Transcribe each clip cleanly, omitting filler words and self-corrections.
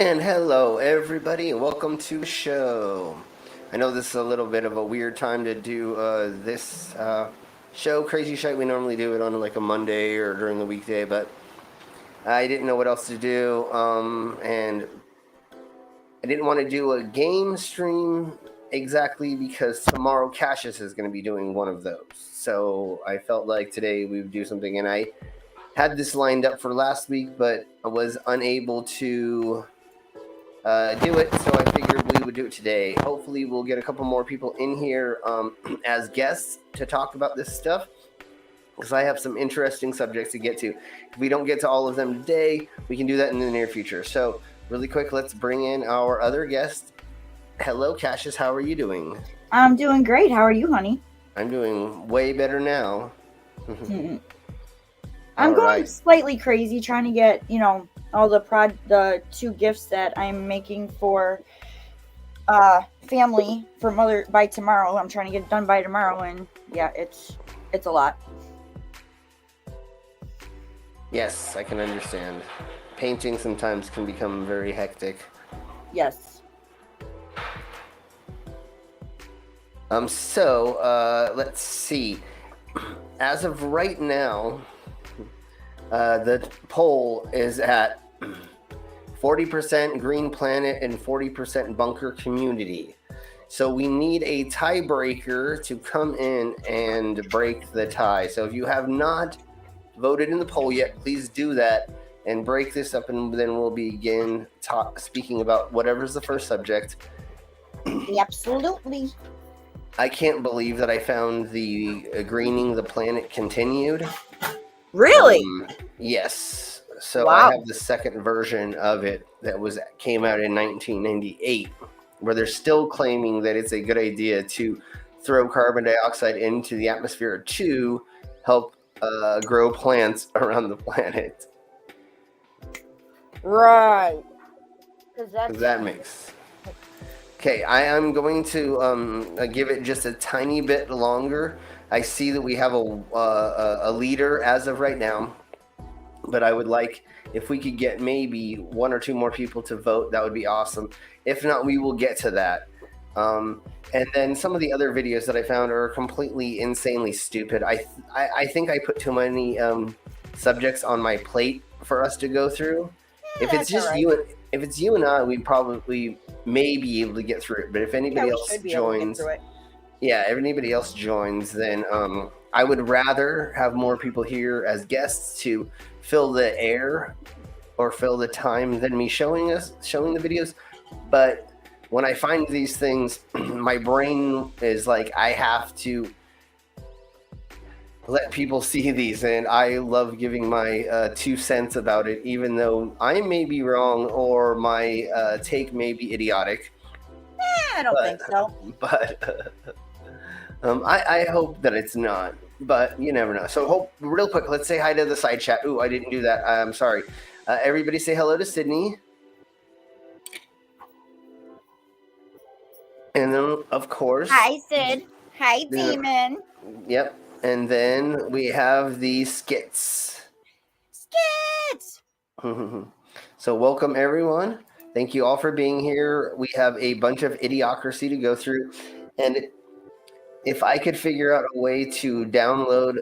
And hello everybody, and welcome to the show. I know this is a little bit of a weird time to do this show, Crazy Shite. We normally do it on like a Monday or during the weekday, but I didn't know what else to do, and I didn't want to do a game stream exactly because tomorrow Cassius is going to be doing one of those. So I felt like today we would do something, and I had this lined up for last week, but I was unable to do it, so I figured we would do it today. Hopefully we'll get a couple more people in here as guests to talk about this stuff. because I have some interesting subjects to get to. If we don't get to all of them today, we can do that in the near future. So really quick, let's bring in our other guest. Hello, Cassius. How are you doing? I'm doing great. How are you, honey? I'm doing way better now. I'm going right. slightly crazy trying to get, all the 2 gifts that I'm making for family for mother by tomorrow. I'm trying to get it done by tomorrow, and yeah, it's a lot. Yes, I can understand. Painting sometimes can become very hectic. Yes. So let's see. As of right now, the poll is at 40% Green Planet and 40% Bunker Community. So we need a tiebreaker to come in and break the tie. So if you have not voted in the poll yet, please do that and break this up, and then we'll begin speaking about whatever's the first subject. Absolutely. I can't believe that I found the Greening the Planet continued. Really? Yes. So Wow. I have the second version of it that came out in 1998, where they're still claiming that it's a good idea to throw carbon dioxide into the atmosphere to help grow plants around the planet. Right. That makes. Okay, I am going to give it just a tiny bit longer. I see that we have a leader as of right now, but I would like, if we could get maybe 1 or 2 more people to vote, that would be awesome. If not, we will get to that. And then some of the other videos that I found are completely insanely stupid. I think I put too many subjects on my plate for us to go through. If it's just if it's you and I, we probably may be able to get through it. But if anybody else joins, if anybody else joins, then I would rather have more people here as guests to fill the air or fill the time than me showing the videos. But when I find these things, my brain is like, I have to let people see these, and I love giving my 2 cents about it, even though I may be wrong or my take may be idiotic. I don't think so. But I hope that it's not, but you never know. So real quick, let's say hi to the side chat. Ooh, I didn't do that. I'm sorry. Everybody say hello to Sydney. And then, of course... Hi, Sid. Hi, Demon. Yep. And then we have the Schitts. Schitts! So welcome, everyone. Thank you all for being here. We have a bunch of idiocracy to go through. And if I could figure out a way to download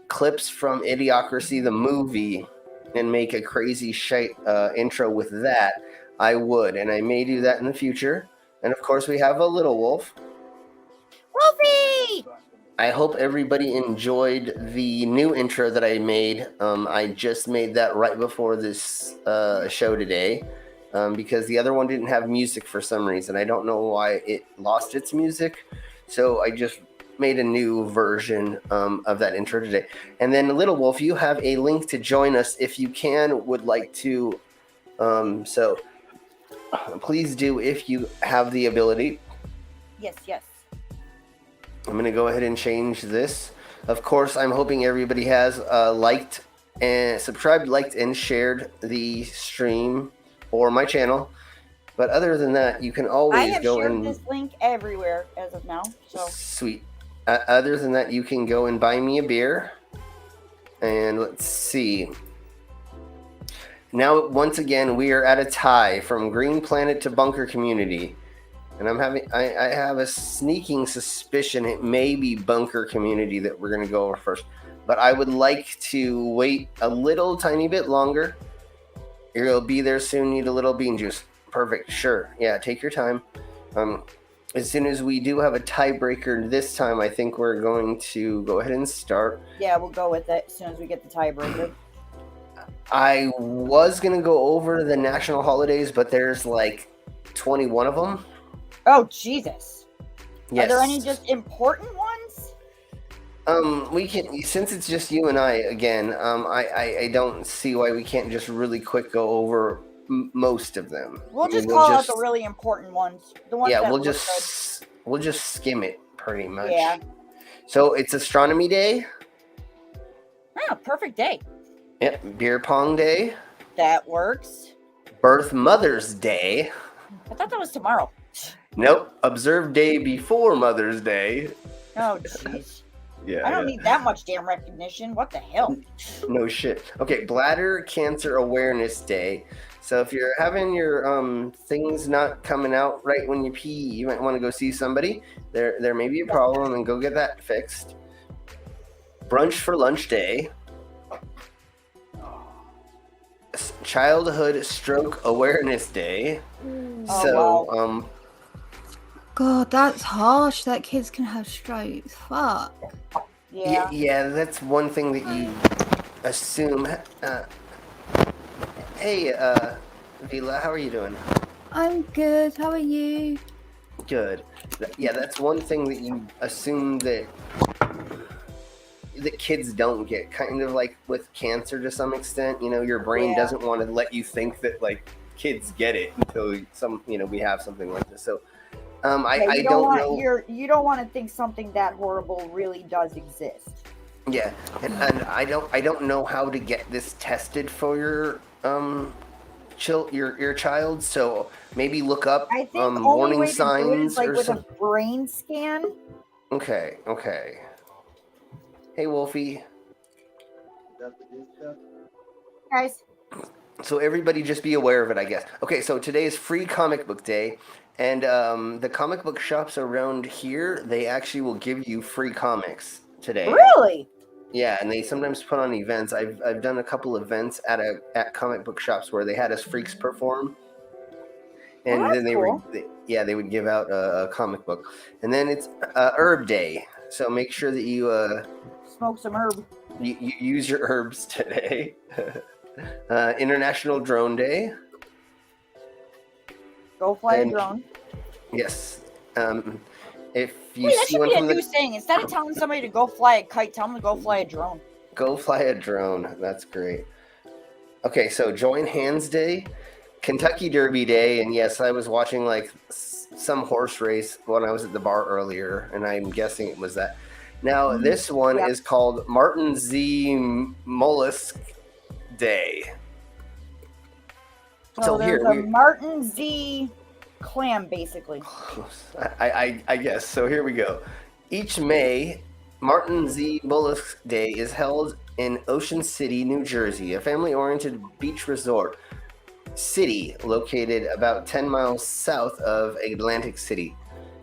clips from Idiocracy, the movie, and make a crazy shite intro with that, I would. And I may do that in the future. And of course, we have a little wolf. Wolfie! I hope everybody enjoyed the new intro that I made. I just made that right before this show today because the other one didn't have music for some reason. I don't know why it lost its music. So I just made a new version of that intro today. And then Little Wolf, you have a link to join us if you would like to. So please do if you have the ability. Yes. I'm going to go ahead and change this. Of course, I'm hoping everybody has liked and subscribed, liked, and shared the stream or my channel. But other than that, you can always go and... I have shared this link everywhere as of now. So sweet. Other than that, you can go and buy me a beer. And let's see. Now, once again, we are at a tie from Green Planet to Bunker Community. And I have a sneaking suspicion it may be Bunker Community that we're going to go over first. But I would like to wait a little tiny bit longer. You'll be there soon. Need a little bean juice. Perfect. Sure. Yeah, take your time. As soon as we do have a tiebreaker this time, I think we're going to go ahead and start. Yeah, we'll go with it as soon as we get the tiebreaker. I was going to go over the national holidays, but there's like 21 of them. Oh, Jesus. Yes. Are there any just important ones? We can, since it's just you and I again. I don't see why we can't just really quick go over most of them. We'll I mean, just call out the really important ones. The ones yeah, that we'll look just skim it pretty much. good. Yeah. So it's Astronomy Day. Oh, perfect day. Yep. Beer Pong Day. That works. Birth Mother's Day. I thought that was tomorrow. Nope. Observe Day before Mother's Day. Oh, jeez. Yeah. I don't need that much damn recognition. What the hell? No shit. Okay, Bladder Cancer Awareness Day. So if you're having your things not coming out right when you pee, you might want to go see somebody. There may be a problem, and go get that fixed. Brunch for Lunch Day. Childhood Stroke Awareness Day. Oh, wow. God, that's harsh that kids can have strokes. Fuck. Yeah. Yeah, that's one thing that you assume. Hey, Vila, how are you doing? I'm good. How are you? Good. Yeah, that's one thing that you assume that kids don't get. Kind of like with cancer to some extent. You know, your brain doesn't want to let you think that like kids get it until we have something like this. So, I don't know. You don't want to think something that horrible really does exist. Yeah, and I don't know how to get this tested for your your child. So maybe look up I think warning way to signs do it is like or with something. a brain scan. Okay. Hey, Wolfie. Guys. So everybody just be aware of it, I guess. Okay, so today is Free Comic Book Day, and the comic book shops around here, they actually will give you free comics today. Really? Yeah, and they sometimes put on events. I've done a couple events at comic book shops where they had us freaks perform, and then they would give out a comic book, and then it's Herb Day. So make sure that you smoke some herb. You use your herbs today. International Drone Day. Go fly a drone. Yes. If you that see should one be a from new saying. Instead of telling somebody to go fly a kite, tell them to go fly a drone. Go fly a drone. That's great. Okay, so Join Hands Day, Kentucky Derby Day, and yes, I was watching like some horse race when I was at the bar earlier, and I'm guessing it was that. Now, this one is called Martin Z. Mollusk Day. So there's a Martin Z. clam, basically. I guess. So here we go. Each May, Martin Z. Mollusk Day is held in Ocean City, New Jersey, a family-oriented beach resort city located about 10 miles south of Atlantic City.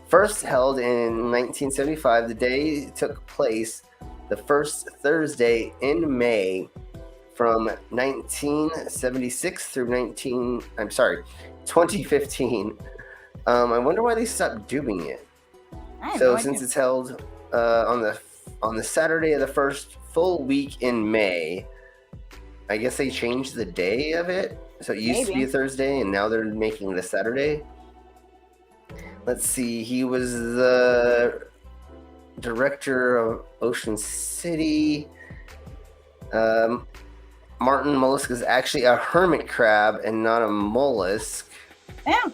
First held in 1975, the day took place the first Thursday in May from 1976 through 2015. I wonder why they stopped doing it. So since it's held on the Saturday of the first full week in May, I guess they changed the day of it. So it used to be a Thursday, and now they're making it a Saturday. Let's see. He was the director of Ocean City. Martin Mollusk is actually a hermit crab and not a mollusk. Yeah.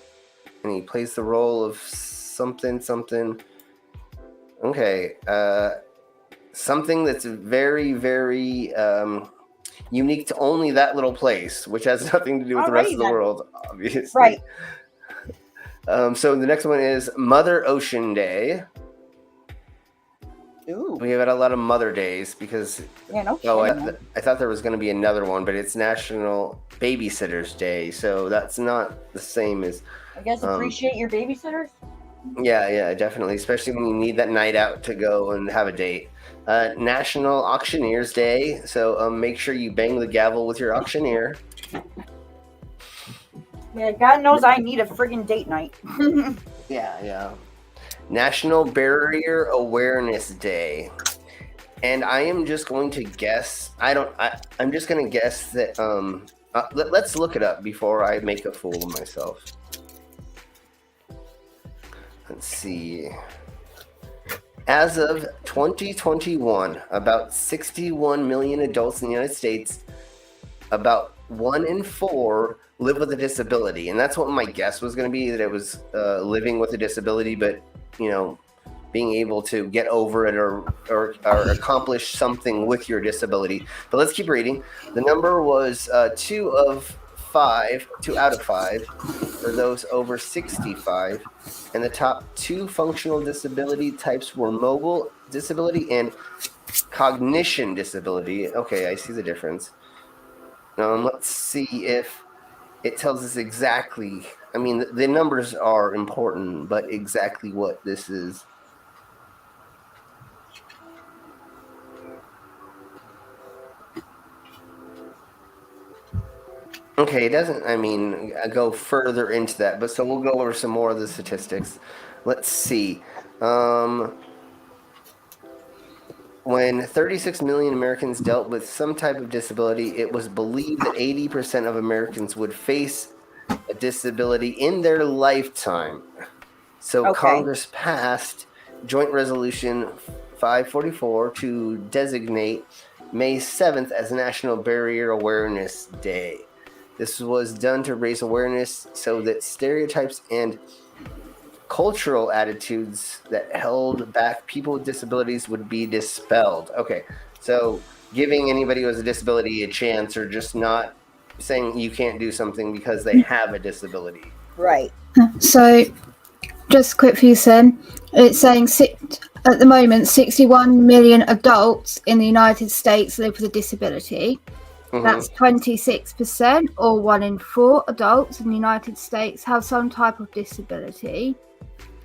And he plays the role of something. Okay. Something that's very, very unique to only that little place, which has nothing to do with the rest of the world, obviously. Right. So the next one is Mother Ocean Day. Ooh. We have had a lot of Mother Days because I thought there was going to be another one, but it's National Babysitters Day, so that's not the same as. I guess appreciate your babysitters. Yeah, definitely, especially when you need that night out to go and have a date. National Auctioneers Day, so make sure you bang the gavel with your auctioneer. Yeah, God knows I need a friggin' date night. Yeah. National Barrier Awareness Day. And I am just going to guess. I'm just going to guess that. Let's look it up before I make a fool of myself. Let's see. As of 2021, about 61 million adults in the United States, about 1 in 4 live with a disability. And that's what my guess was going to be, that it was living with a disability, but, being able to get over it or accomplish something with your disability. But let's keep reading. The number was 2 out of 5 for those over 65. And the top 2 functional disability types were mobile disability and cognition disability. Okay, I see the difference. Let's see if it tells us exactly. I mean, the numbers are important, but exactly what this is. Okay, it doesn't, go further into that, but so we'll go over some more of the statistics. Let's see. When 36 million Americans dealt with some type of disability, it was believed that 80% of Americans would face a disability in their lifetime. So Okay. Congress passed Joint Resolution 544 to designate May 7th as National Barrier Awareness Day. This was done to raise awareness so that stereotypes and cultural attitudes that held back people with disabilities would be dispelled. Okay, so giving anybody who has a disability a chance, or just not saying you can't do something because they have a disability. Right. So, just quickly, Sam, it's saying at the moment 61 million adults in the United States live with a disability. Mm-hmm. That's 26%, or 1 in 4 adults in the United States have some type of disability.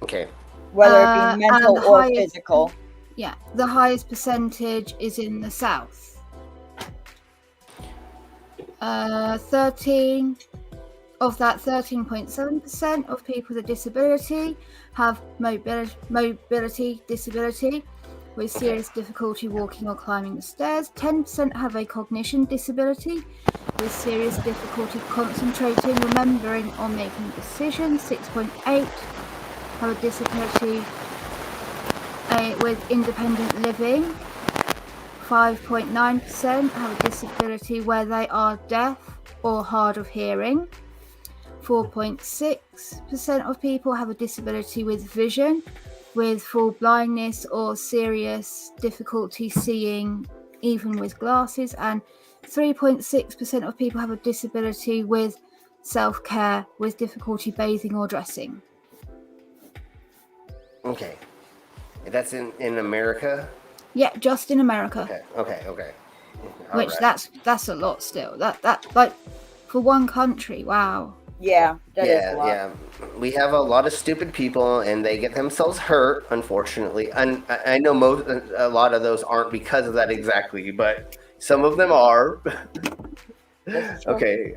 Okay. Whether it be mental or physical. Yeah, the highest percentage is in the South. 13.7% of people with a disability have mobility disability with serious difficulty walking or climbing the stairs. 10% have a cognition disability with serious difficulty concentrating, remembering, or making decisions. 6.8 have a disability with independent living. 5.9% have a disability where they are deaf or hard of hearing. 4.6% of people have a disability with vision, with full blindness or serious difficulty seeing even with glasses, and 3.6% of people have a disability with self-care, with difficulty bathing or dressing. Okay. That's in America? Yeah, just in America. Okay. Which right. That's a lot still. That like for one country, wow. Yeah, that is a lot. Yeah. We have a lot of stupid people, and they get themselves hurt, unfortunately. And I know a lot of those aren't because of that exactly, but some of them are. Okay.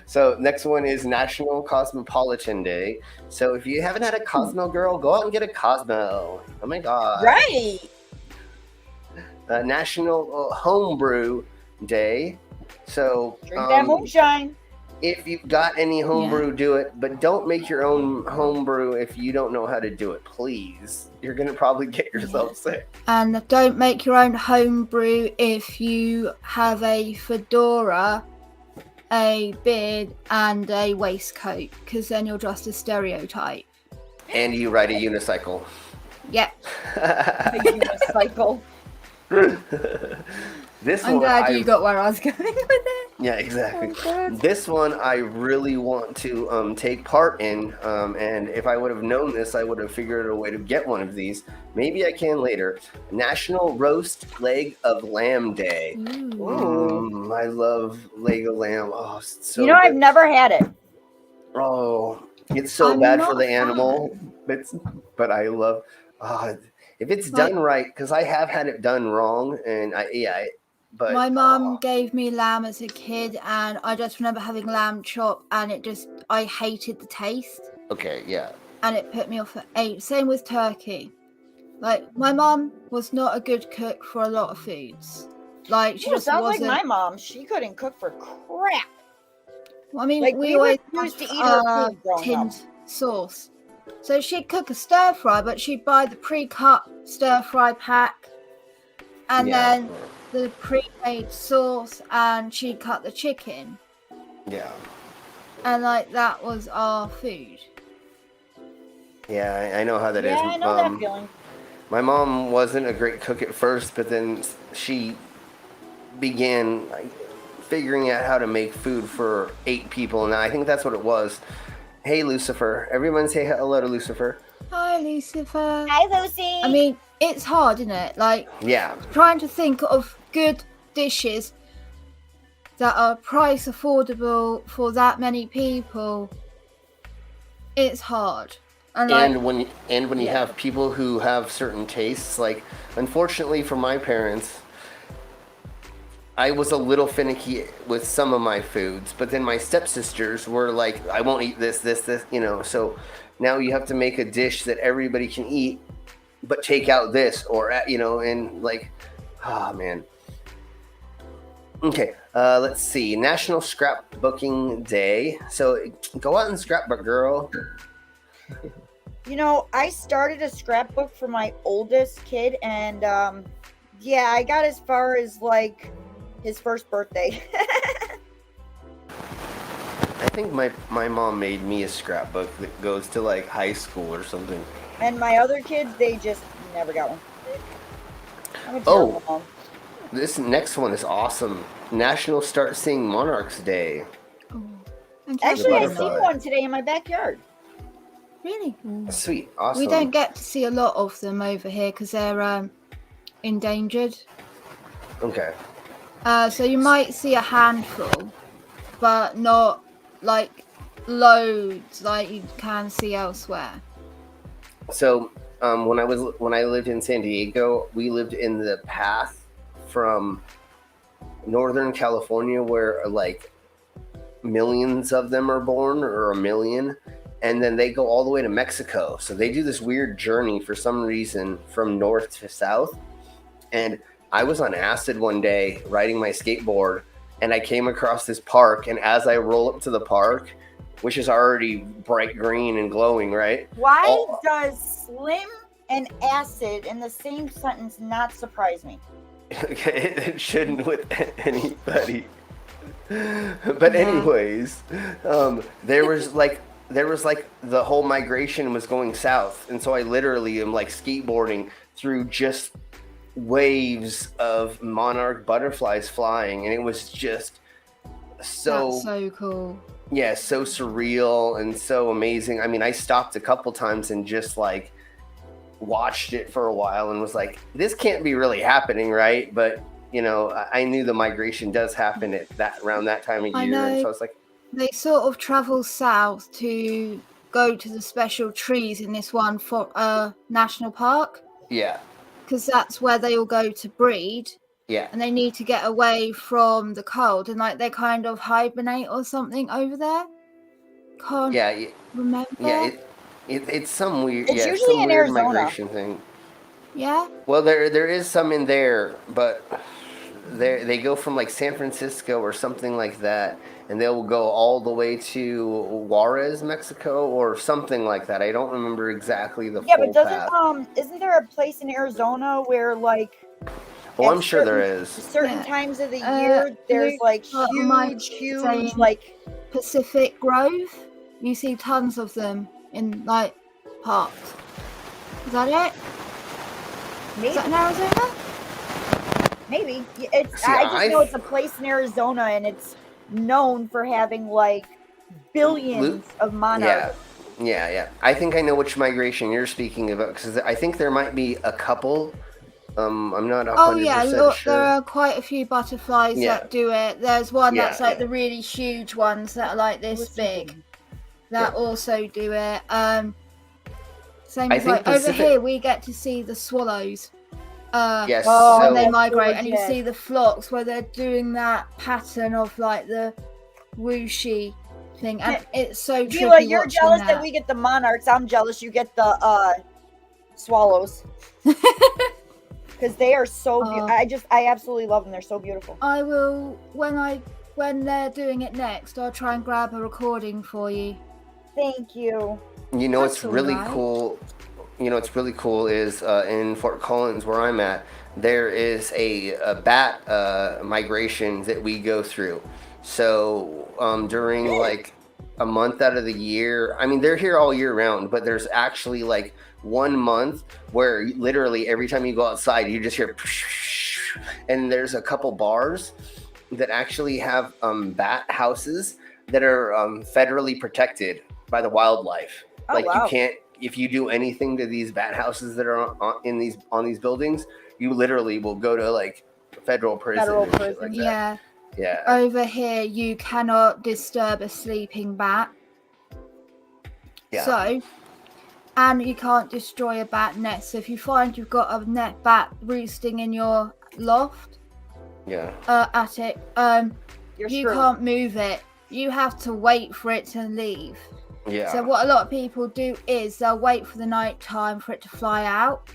So next one is National Cosmopolitan Day. So if you haven't had a Cosmo girl, go out and get a Cosmo. Oh my God. Right. National Homebrew Day. So drink that moonshine. If you've got any homebrew, do it, but don't make your own homebrew if you don't know how to do it, please. You're going to probably get yourself sick. And don't make your own homebrew if you have a fedora, a beard, and a waistcoat, because then you're just a stereotype. And you ride a unicycle. Yep. A unicycle. I'm glad you got where I was going with it. Yeah, exactly. This one I really want to take part in, and if I would have known this, I would have figured a way to get one of these. Maybe I can later. National Roast Leg of Lamb Day. I love leg of lamb. Oh, it's so good. I've never had it. Oh, it's so bad for the animal, but I love. If it's done right, because I have had it done wrong, and but my mum gave me lamb as a kid, and I just remember having lamb chop, and I hated the taste. Okay, yeah. And it put me off at 8. Same with turkey. Like, my mum was not a good cook for a lot of foods. Like, she just sounds wasn't. Like my mom. She couldn't cook for crap. Well, I mean, like, we always used to eat her food growing tinned up. sauce. So she'd cook a stir fry, but she'd buy the pre-cut stir fry pack, and then the pre-made sauce, and she'd cut the chicken. Yeah. And like that was our food. Yeah, I know how that is. Yeah, I know that feeling. My mom wasn't a great cook at first, but then she began figuring out how to make food for 8 people, and I think that's what it was. Hey, Lucifer. Everyone say hello to Lucifer. Hi, Lucifer. Hi, Lucy. I mean, it's hard, isn't it? Like, Yeah. trying to think of good dishes that are price affordable for that many people. It's hard. And when you have people who have certain tastes, like, unfortunately for my parents, I was a little finicky with some of my foods, but then my stepsisters were like, I won't eat this, you know, so now you have to make a dish that everybody can eat, but take out this, or, you know, and like, oh man. Okay, let's see. National Scrapbooking Day. So go out and scrapbook, girl. You know, I started a scrapbook for my oldest kid, and yeah, I got as far as like his first birthday. I think my mom made me a scrapbook that goes to like high school or something. And my other kids, they just never got one. I'm a terrible mom. This next one is awesome. National Start Seeing Monarchs Day. Oh, Actually, I seen one today in my backyard. Really? Sweet, awesome. We don't get to see a lot of them over here because they're endangered. Okay. So you might see a handful, but not like loads like you can see elsewhere. So when I lived in San Diego, we lived in the path from Northern California, where like millions of them are born, or a million. And then they go all the way to Mexico. So they do this weird journey for some reason from north to south. And I was on acid one day riding my skateboard, and I came across this park. And as I roll up to the park, which is already bright green and glowing, right? Why does slim and acid in the same sentence not surprise me? It shouldn't with anybody. But anyways, there was like the whole migration was going south, and so I literally am like skateboarding through just waves of monarch butterflies flying, and it was just That's so cool. Yeah, so surreal and so amazing. I mean, I stopped a couple times and just like watched it for a while and was like, this can't be really happening, right? But you know, I knew the migration does happen at around that time of year, and so I was like, they sort of travel south to go to the special trees in this one for national park. Yeah. Because that's where they all go to breed. Yeah. And they need to get away from the cold, and like they kind of hibernate or something over there. Can't remember. Yeah, it's some weird. It's usually some in weird Arizona. Migration thing. Yeah. Well, there is some in there, but they go from like San Francisco or something like that, and they'll go all the way to Juarez, Mexico, or something like that. I don't remember exactly the full path. Isn't there a place in Arizona where like Oh, I'm sure there is. certain times of the year there's like huge like Pacific Grove? You see tons of them in like parks. Is that it? Maybe. Is that in Arizona? Maybe. I just know it's a place in Arizona, and it's known for having like billions of monarchs. Yeah. I think I know which migration you're speaking about, because I think there might be a couple. I'm not 100% Oh yeah, look, sure. there are quite a few butterflies that do it. There's one that's like the really huge ones that are like this big that also do it. Same as like over here we get to see the swallows. Yes. When they migrate, and you see the flocks where they're doing that pattern of like the whooshy thing, and it's so tricky. Sheila, you're jealous that we get the monarchs. I'm jealous you get the swallows. Because they are so beautiful. I absolutely love them. They're so beautiful. I will when they're doing it next. I'll try and grab a recording for you. Thank you. You know what's That's really alright. cool? You know what's really cool is in Fort Collins, where I'm at, there is a bat migration that we go through. So during like a month out of the year, I mean, they're here all year round, but there's actually like 1 month where literally every time you go outside, you just hear, and there's a couple bars that actually have bat houses that are federally protected by the wildlife. Oh, Like wow. you can't, if you do anything to these bat houses that are on these buildings, you literally will go to like federal prison. Federal and shit prison. like that. Yeah. Yeah. Over here, you cannot disturb a sleeping bat. Yeah. So, and you can't destroy a bat nest. So if you find you've got a net bat roosting in your loft, Yeah. attic, You're you screwed. can't move it. You have to wait for it to leave. Yeah. So what a lot of people do is they'll wait for the night time for it to fly out,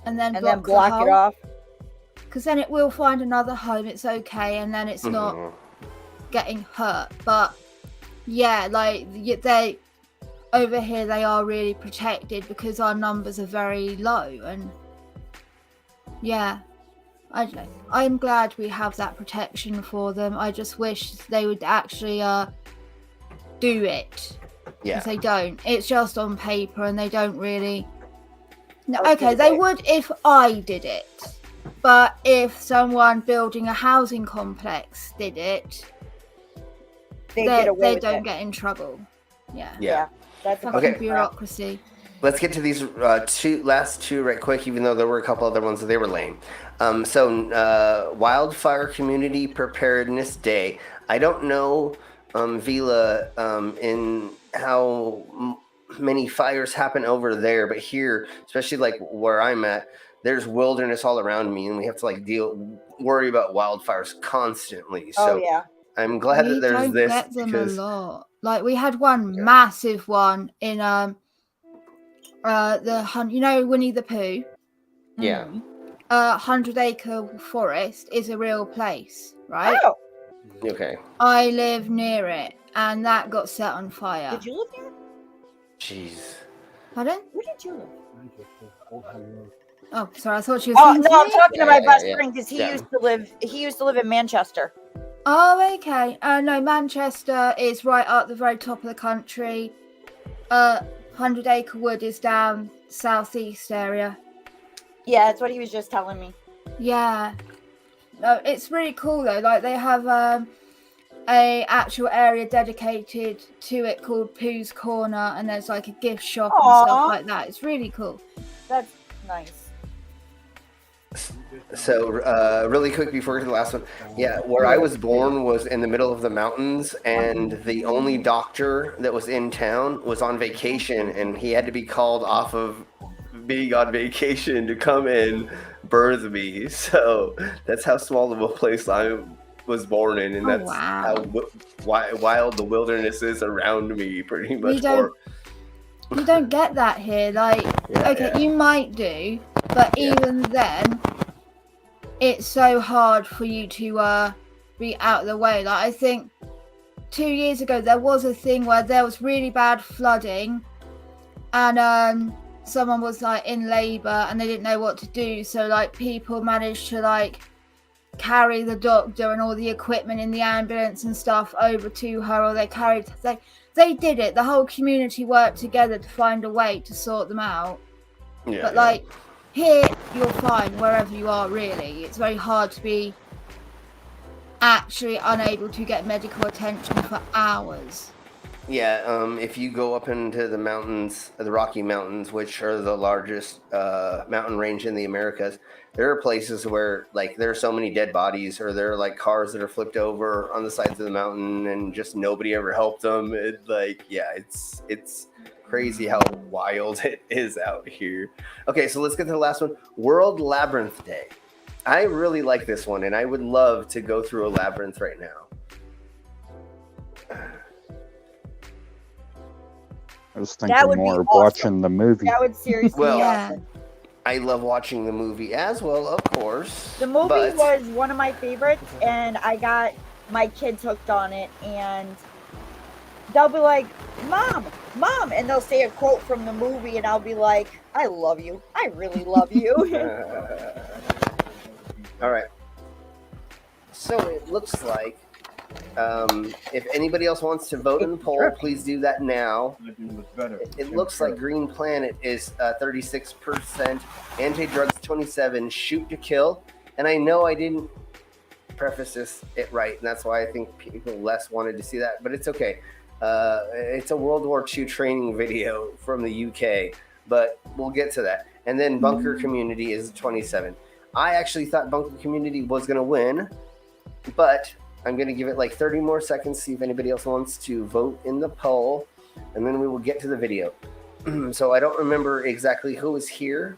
and then block it off. Because then it will find another home. It's okay, and then it's not Mhm. getting hurt. But yeah, like they over here, they are really protected because our numbers are very low, and yeah, I don't know. I'm glad we have that protection for them. I just wish they would actually do it. Yeah. Because they don't. It's just on paper, and they don't really. No, Okay, okay, they right. would if I did it, but if someone building a housing complex did it, They get away they with don't it. get in trouble. Yeah. Yeah. That's Fucking Okay. bureaucracy. Let's get to these last two right quick, even though there were a couple other ones that they were lame. Wildfire Community Preparedness Day. I don't know, Vila, in how many fires happen over there, but here, especially like where I'm at, there's wilderness all around me, and we have to like worry about wildfires constantly. So Oh yeah. I'm glad We that there's don't this get them because a lot. Like we had one Yeah. massive one in you know Winnie the Pooh. yeah, 100-acre forest is a real place, right? Oh, okay, I live near it, and that got set on fire. did you live here? jeez. Pardon? Where did you live? Oh, sorry. I thought you were Oh saying to no, I'm me. talking to Yeah, my yeah, best yeah. friend because Yeah. he used to live in Manchester. Oh, okay. No, Manchester is right at the very top of the country. 100-acre wood is down southeast area. Yeah, that's what he was just telling me. Yeah. No, it's really cool though. Like they have a actual area dedicated to it called Pooh's Corner, and there's like a gift shop and Aw. stuff like that. It's really cool. That's nice. So, really quick before we get to the last one, yeah, where I was born was in the middle of the mountains, and the only doctor that was in town was on vacation, and he had to be called off of being on vacation to come and birth me. So that's how small of a place I was born in, and Oh, that's wow. how wild the wilderness is around me, pretty much. You don't get that here. Like, Yeah, okay, yeah. you might do, but Yeah. even then, it's so hard for you to be out of the way. Like, I think 2 years ago there was a thing where there was really bad flooding, and someone was like in labor and they didn't know what to do. So like people managed to like carry the doctor and all the equipment in the ambulance and stuff over to her, or they did it. The whole community worked together to find a way to sort them out. Yeah, But yeah. like here, you're fine wherever you are. Really, it's very hard to be actually unable to get medical attention for hours. Yeah, if you go up into the mountains, the Rocky Mountains, which are the largest mountain range in the Americas, there are places where like there are so many dead bodies, or there are like cars that are flipped over on the sides of the mountain, and just nobody ever helped them. It's crazy how wild it is out here. Okay, so let's get to the last one. World Labyrinth Day. I really like this one, and I would love to go through a labyrinth right now. I was That thinking would be more of awesome. watching the movie. That would seriously Well, be Yeah. awesome. I love watching the movie as well, of course. The movie but- was one of my favorites, and I got my kids hooked on it. And they'll be like, Mom, Mom, and they'll say a quote from the movie, and I'll be like, I love you. I really love you. All right. So it looks like if anybody else wants to vote in the poll, please do that now. It looks like Green Planet is 36%, Anti-Drugs 27%, Shoot to Kill. And I know I didn't preface it right, and that's why I think people less wanted to see that, but it's okay. It's a World War II training video from the UK, but we'll get to that. And then Bunker Community is 27%. I actually thought Bunker Community was going to win, but I'm going to give it like 30 more seconds, see if anybody else wants to vote in the poll, and then we will get to the video. So I don't remember exactly who was here.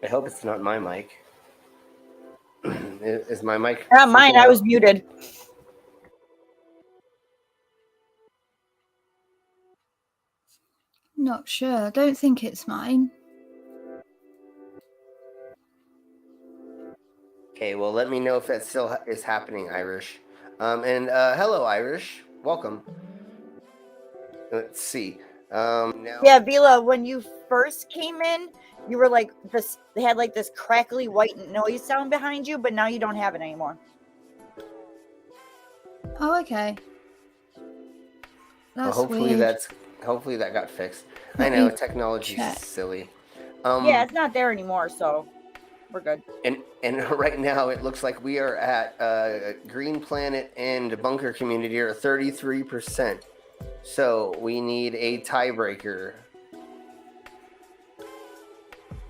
I hope it's not my mic. Is my mic? Not mine. I was muted. Not sure. I don't think it's mine. Okay, well, let me know if that still is happening, Irish. And hello, Irish. Welcome. Let's see. Now... Yeah, Vila, when you first came in, you were like this. They had like this crackly white noise sound behind you, but now you don't have it anymore. Oh, okay. That's well, weird. Hopefully that got fixed. I know technology's silly. Yeah, it's not there anymore, so we're good. And right now it looks like we are at Green Planet and Bunker Community are 33%. So we need a tiebreaker.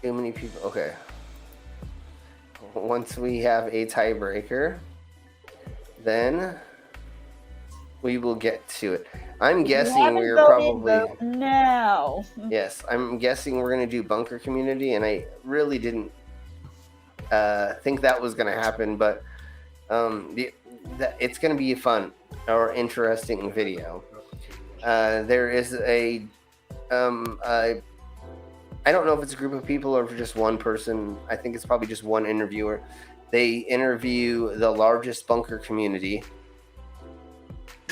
Too many people. Okay. Once we have a tiebreaker, then we will get to it. I'm guessing we're probably now. Yes, I'm guessing we're gonna do Bunker Community, and I really didn't think that was gonna happen, but it's gonna be a fun or interesting video. There is I don't know if it's a group of people or if it's just one person. I think it's probably just one interviewer. They interview the largest bunker community.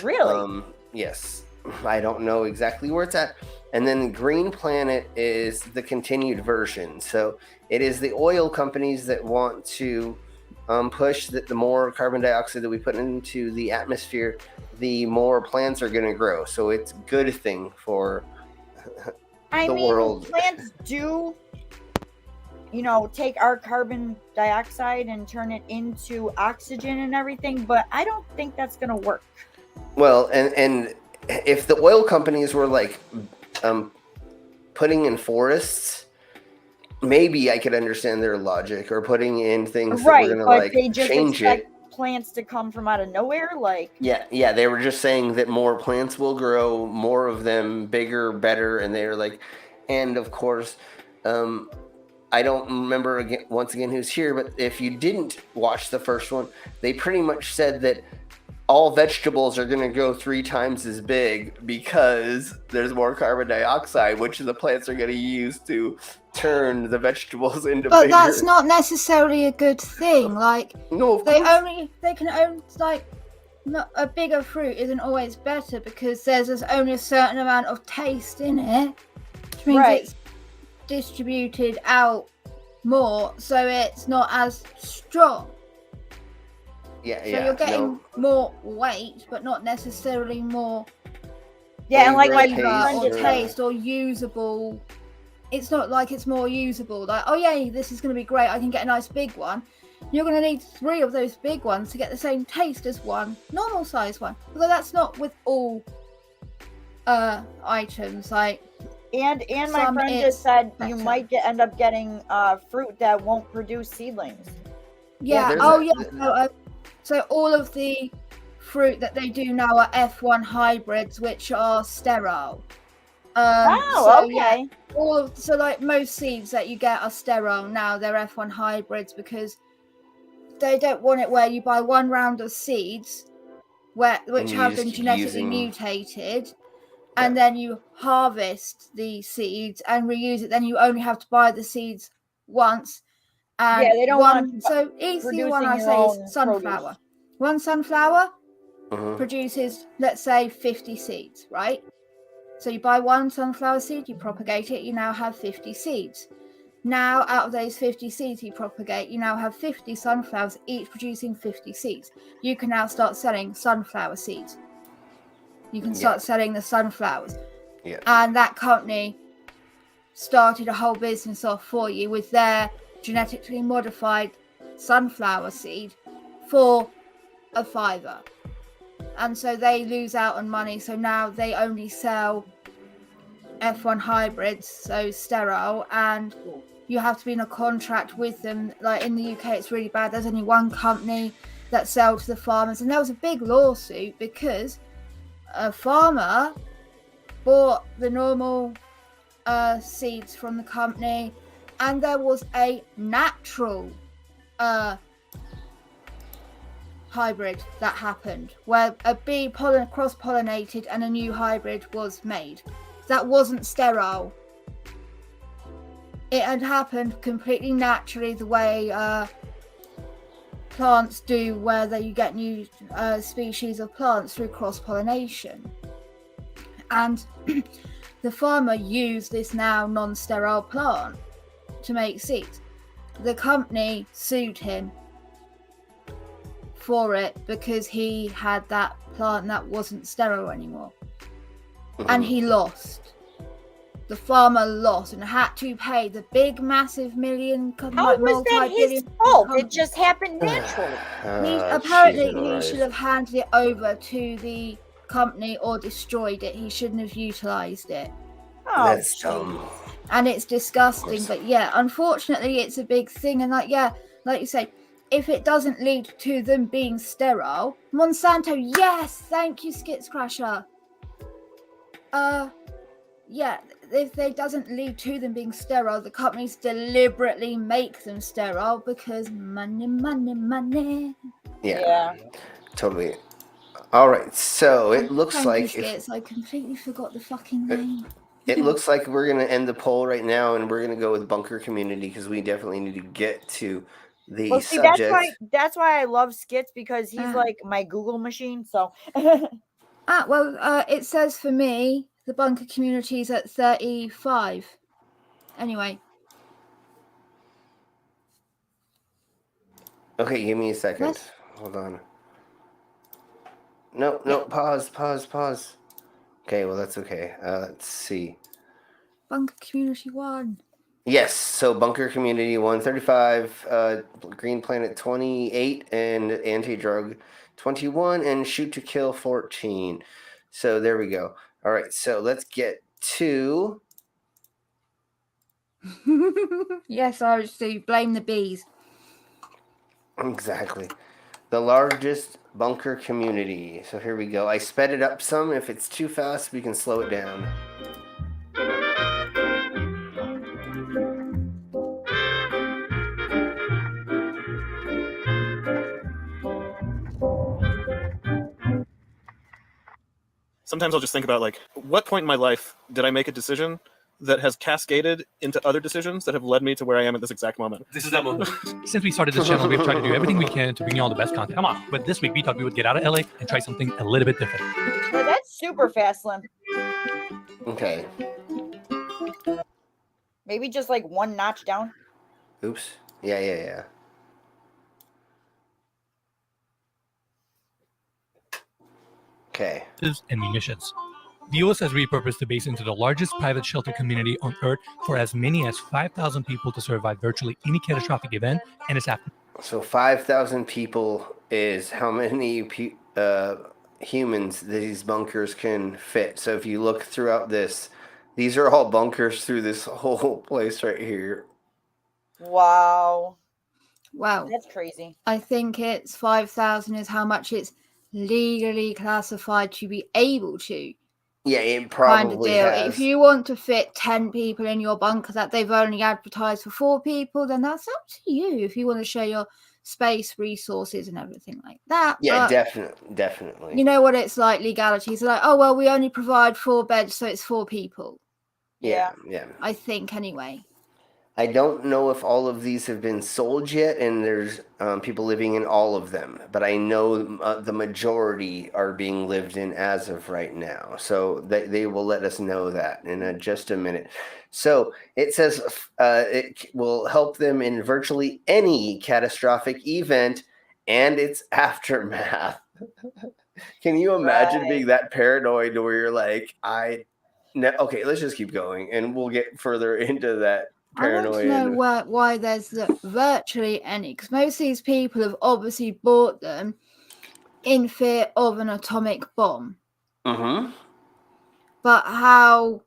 Really? Yes. I don't know exactly where it's at. And then Green Planet is the continued version. So it is the oil companies that want to push that the more carbon dioxide that we put into the atmosphere, the more plants are going to grow. So it's a good thing for the world. Plants do, take our carbon dioxide and turn it into oxygen and everything, but I don't think that's going to work. Well, and if the oil companies were like putting in forests, maybe I could understand their logic, or putting in things that were going to they just change expect it. Plants to come from out of nowhere, yeah, they were just saying that more plants will grow, more of them, bigger, better, and they're like, and of course, I don't remember once again who's here, but if you didn't watch the first one, they pretty much said that all vegetables are going to go 3 times as big because there's more carbon dioxide, which the plants are going to use to turn the vegetables into but bigger. That's not necessarily a good thing. No, of course. They can own a bigger fruit isn't always better because there's only a certain amount of taste in it, which means it's distributed out more, so it's not as strong. Yeah. So you're getting more weight, but not necessarily more. Yeah, and like my taste or usable. It's not like it's more usable. Like, oh yeah, this is going to be great. I can get a nice big one. You're going to need 3 of those big ones to get the same taste as one normal size one. Although that's not with all items. And my friend just said you might end up getting fruit that won't produce seedlings. Yeah. So all of the fruit that they do now are F1 hybrids, which are sterile. Okay. Yeah, most seeds that you get are sterile now. They're F1 hybrids because they don't want it where you buy one round of seeds, which have been genetically mutated, and then you harvest the seeds and reuse it. Then you only have to buy the seeds once. And they don't want so easy one I say is sunflower. Produce. One sunflower, produces, let's say, 50 seeds, right? So you buy one sunflower seed, you propagate it, you now have 50 seeds. Now, out of those 50 seeds you propagate, you now have 50 sunflowers, each producing 50 seeds. You can now start selling sunflower seeds. You can start selling the sunflowers. Yeah. And that company started a whole business off for you with their genetically modified sunflower seed for a $5. And so they lose out on money. So now they only sell F1 hybrids, so sterile, and you have to be in a contract with them. Like in the UK, it's really bad. There's only one company that sells to the farmers, and there was a big lawsuit because a farmer bought the normal seeds from the company, and there was a natural hybrid that happened where a bee cross-pollinated and a new hybrid was made that wasn't sterile. It had happened completely naturally, the way plants do, where you get new species of plants through cross-pollination. And the farmer used this now non-sterile plant to make seeds. The company sued him for it because he had that plant that wasn't sterile anymore. And he lost. The farmer lost and had to pay the big, massive million. How was that his fault? It just happened naturally. Apparently, he should have handed it over to the company or destroyed it. He shouldn't have utilized it. Oh, that's dumb. And it's disgusting. But yeah, unfortunately, it's a big thing. And like you say, if it doesn't lead to them being sterile, Monsanto, yes, thank you, Skits Crasher. Yeah, if it doesn't lead to them being sterile, the companies deliberately make them sterile because money. Yeah. Totally. All right, so it looks like Skits, I completely forgot the fucking name. It looks like we're gonna end the poll right now, and we're gonna go with bunker community because we definitely need to get to the subject. That's why I love Skits, because he's like my Google machine. So. It says for me the bunker community is at 35. Anyway. Okay, give me a second. Yes? Hold on. No, pause. Okay, well, that's okay. Let's see. Bunker community 1. Yes, so bunker community 135, Green Planet 28, and anti-drug 21, and shoot to kill 14. So there we go. All right, so let's get to... Yes, so you blame the bees. Exactly. The largest bunker community. So here we go. I sped it up some. If it's too fast, we can slow it down. Sometimes I'll just think about, like, what point in my life did I make a decision that has cascaded into other decisions that have led me to where I am at this exact moment? This is that moment. Since we started this channel, we've tried to do everything we can to bring you all the best content. Come on. But this week, we thought we would get out of LA and try something a little bit different. Yeah, that's super fast, Slim. Okay. Maybe just like one notch down. Oops. Yeah. Okay. And munitions. The U.S. has repurposed the base into the largest private shelter community on Earth for as many as 5,000 people to survive virtually any catastrophic event, and it's happening. So 5,000 people is how many humans these bunkers can fit. So if you look throughout this, these are all bunkers through this whole place right here. Wow. That's crazy. I think it's 5,000 is how much it's legally classified to be able to. Yeah, it probably has. If you want to fit 10 people in your bunker that they've only advertised for 4 people, then that's up to you if you want to share your space, resources, and everything like that. Yeah, but definitely. You know what it's like, legalities are like, oh, well, we only provide 4 beds, so it's 4 people. Yeah. I think, anyway. I don't know if all of these have been sold yet, and there's people living in all of them. But I know the majority are being lived in as of right now. So they will let us know that in just a minute. So it says it will help them in virtually any catastrophic event and its aftermath. Can you imagine being that paranoid where you're like, okay, let's just keep going, and we'll get further into that I want to paranoia. know why there's virtually any, because most of these people have obviously bought them in fear of an atomic bomb. Mm-hmm. But how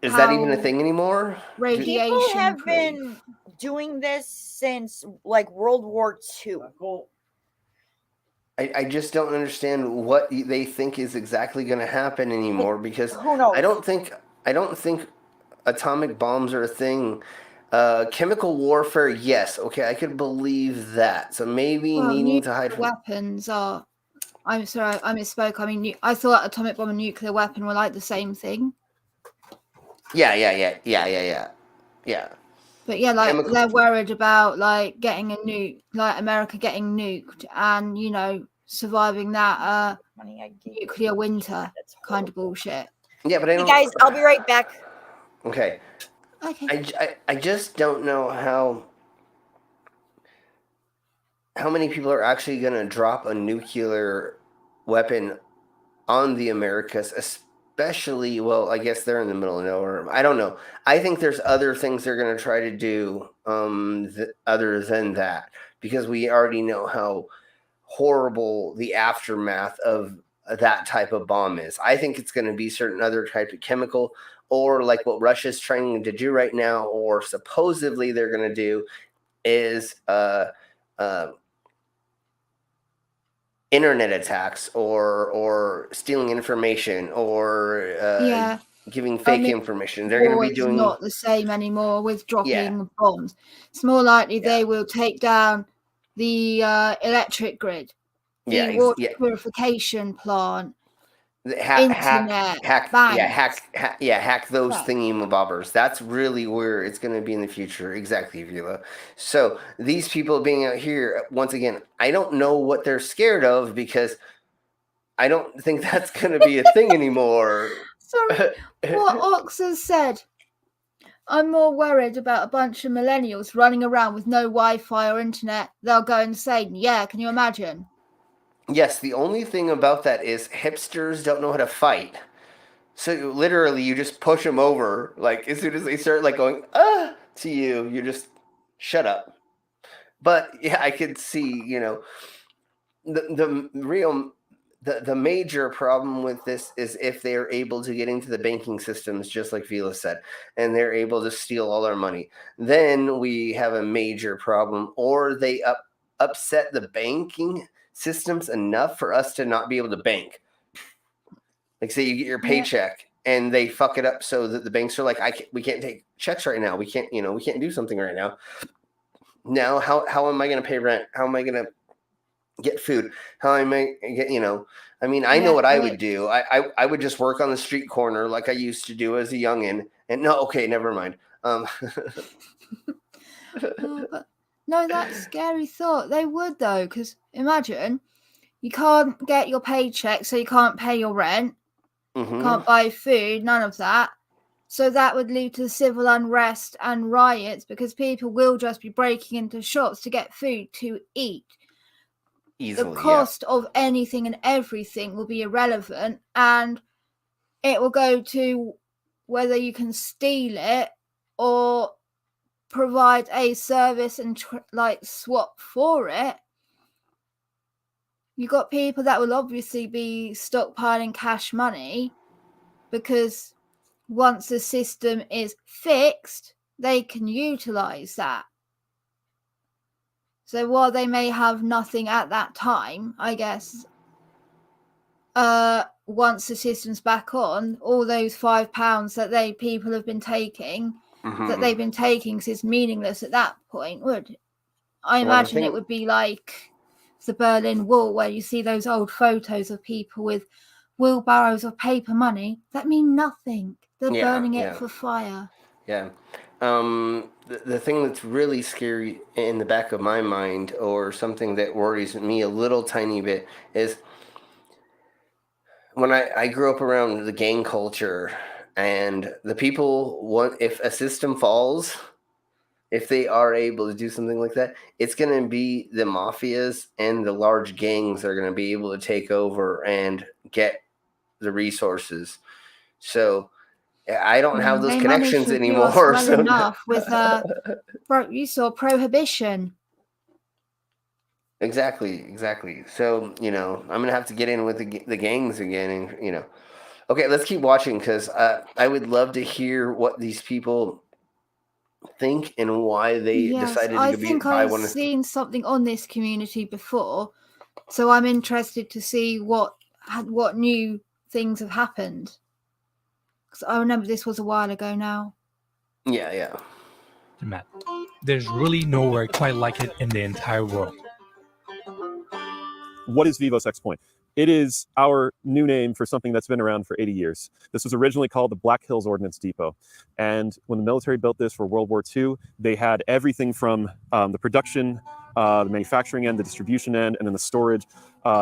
Is that even a thing anymore? radiation People have proof? been doing this since like World War II. I just don't understand what they think is exactly going to happen anymore, because Who knows? I don't think atomic bombs are a thing. Chemical warfare, yes, okay, I could believe that. So maybe needing to hide from weapons are. I'm sorry, I misspoke. I mean, I thought atomic bomb and nuclear weapon were like the same thing. Yeah. But yeah, like they're worried about like getting a nuke, like America getting nuked, and surviving that nuclear winter kind of bullshit. Yeah, but I don't. Hey guys, I'll be right back. Okay. Okay. I just don't know how many people are actually going to drop a nuclear weapon on the Americas, especially, well, I guess they're in the middle of nowhere. I don't know. I think there's other things they're going to try to do other than that, because we already know how horrible the aftermath of that type of bomb is. I think it's going to be certain other type of chemical, or like what Russia's trying to do right now, or supposedly they're going to do, is internet attacks, or stealing information, or giving fake information. They're going to be doing not the same anymore with dropping bombs. It's more likely they will take down the electric grid, the water purification plant, internet, hack those thingy-mabobbers. That's really where it's going to be in the future. Exactly, Vila. So these people being out here, once again, I don't know what they're scared of, because I don't think that's going to be a thing anymore. Sorry, what Ox has said. I'm more worried about a bunch of millennials running around with no Wi-Fi or internet. They'll go insane. Yeah, can you imagine? Yes, the only thing about that is hipsters don't know how to fight. So literally, you just push them over. Like, as soon as they start like going to you, you just shut up. But yeah, I could see, the major problem with this is if they are able to get into the banking systems, just like Vila said, and they're able to steal all our money, then we have a major problem. Or they upset the banking systems enough for us to not be able to bank. Like, say you get your paycheck and they fuck it up so that the banks are like, we can't take checks right now. We can't do something right now. Now, how am I going to pay rent? How am I going to get food? How am I get, I mean, I know what I would do. I would just work on the street corner like I used to do as a youngin'. And never mind. But no, that's a scary thought. They would, though, because imagine you can't get your paycheck, so you can't pay your rent, can't buy food, none of that. So that would lead to civil unrest and riots, because people will just be breaking into shops to get food to eat. Easily, the cost of anything and everything will be irrelevant, and it will go to whether you can steal it or provide a service and swap for it. You got people that will obviously be stockpiling cash money, because once the system is fixed, they can utilize that. So while they may have nothing at that time, I guess, once the system's back on, all those £5 that people have been taking, that they've been taking, is meaningless at that point. I imagine it would be like the Berlin Wall, where you see those old photos of people with wheelbarrows of paper money that mean nothing. They're burning it for fire. Yeah. The thing that's really scary in the back of my mind, or something that worries me a little tiny bit, is when I grew up around the gang culture, and the people want, if a system falls, if they are able to do something like that, it's going to be the mafias and the large gangs that are going to be able to take over and get the resources. So I don't have those They managed connections to do us anymore. well So enough with you saw prohibition. exactly. So I'm gonna have to get in with the gangs again, and. Okay, let's keep watching, because I would love to hear what these people think and why they Yes, decided I to think buy I've one. seen something on this community before, so I'm interested to see what new things have happened. Because I remember this was a while ago now. Yeah. Matt, there's really nowhere quite like it in the entire world. What is Vivos X Point? It is our new name for something that's been around for 80 years. This was originally called the Black Hills Ordnance Depot. And when the military built this for World War II, they had everything from the production, the manufacturing end, the distribution end, and then the storage,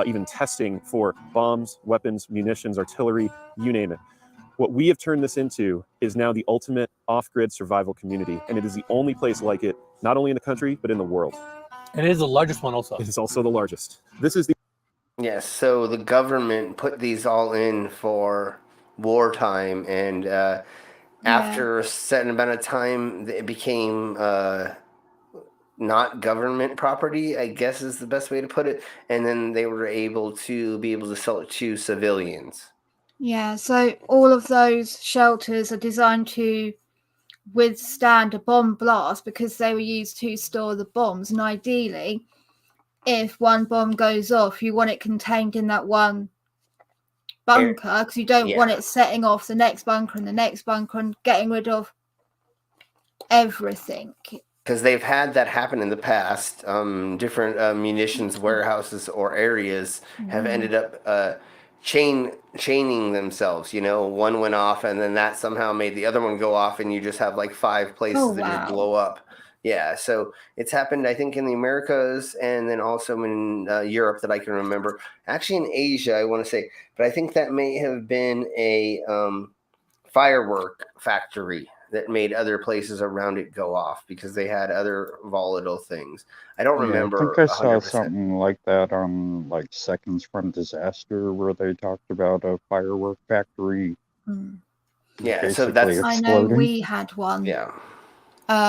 even testing for bombs, weapons, munitions, artillery, you name it. What we have turned this into is now the ultimate off-grid survival community, and it is the only place like it, not only in the country, but in the world. And it is the largest one also. It is also the largest. This is the Yes, so the government put these all in for wartime, and after a certain amount of time, it became not government property, I guess is the best way to put it, and then they were able to sell it to civilians. Yeah, so all of those shelters are designed to withstand a bomb blast because they were used to store the bombs. And ideally, if one bomb goes off, you want it contained in that one bunker, because you don't want it setting off the next bunker and the next bunker and getting rid of everything. Because they've had that happen in the past. Different munitions warehouses or areas have ended up chaining themselves. One went off, and then that somehow made the other one go off, and you just have like 5 places that just blow up. Yeah, so it's happened, I think, in the Americas, and then also in Europe that I can remember. Actually, in Asia, I want to say, but I think that may have been a firework factory that made other places around it go off because they had other volatile things. I don't remember. I think I saw 100%. something like that on like Seconds from Disaster, where they talked about a firework factory. Yeah, so that's. I know we had one. Yeah.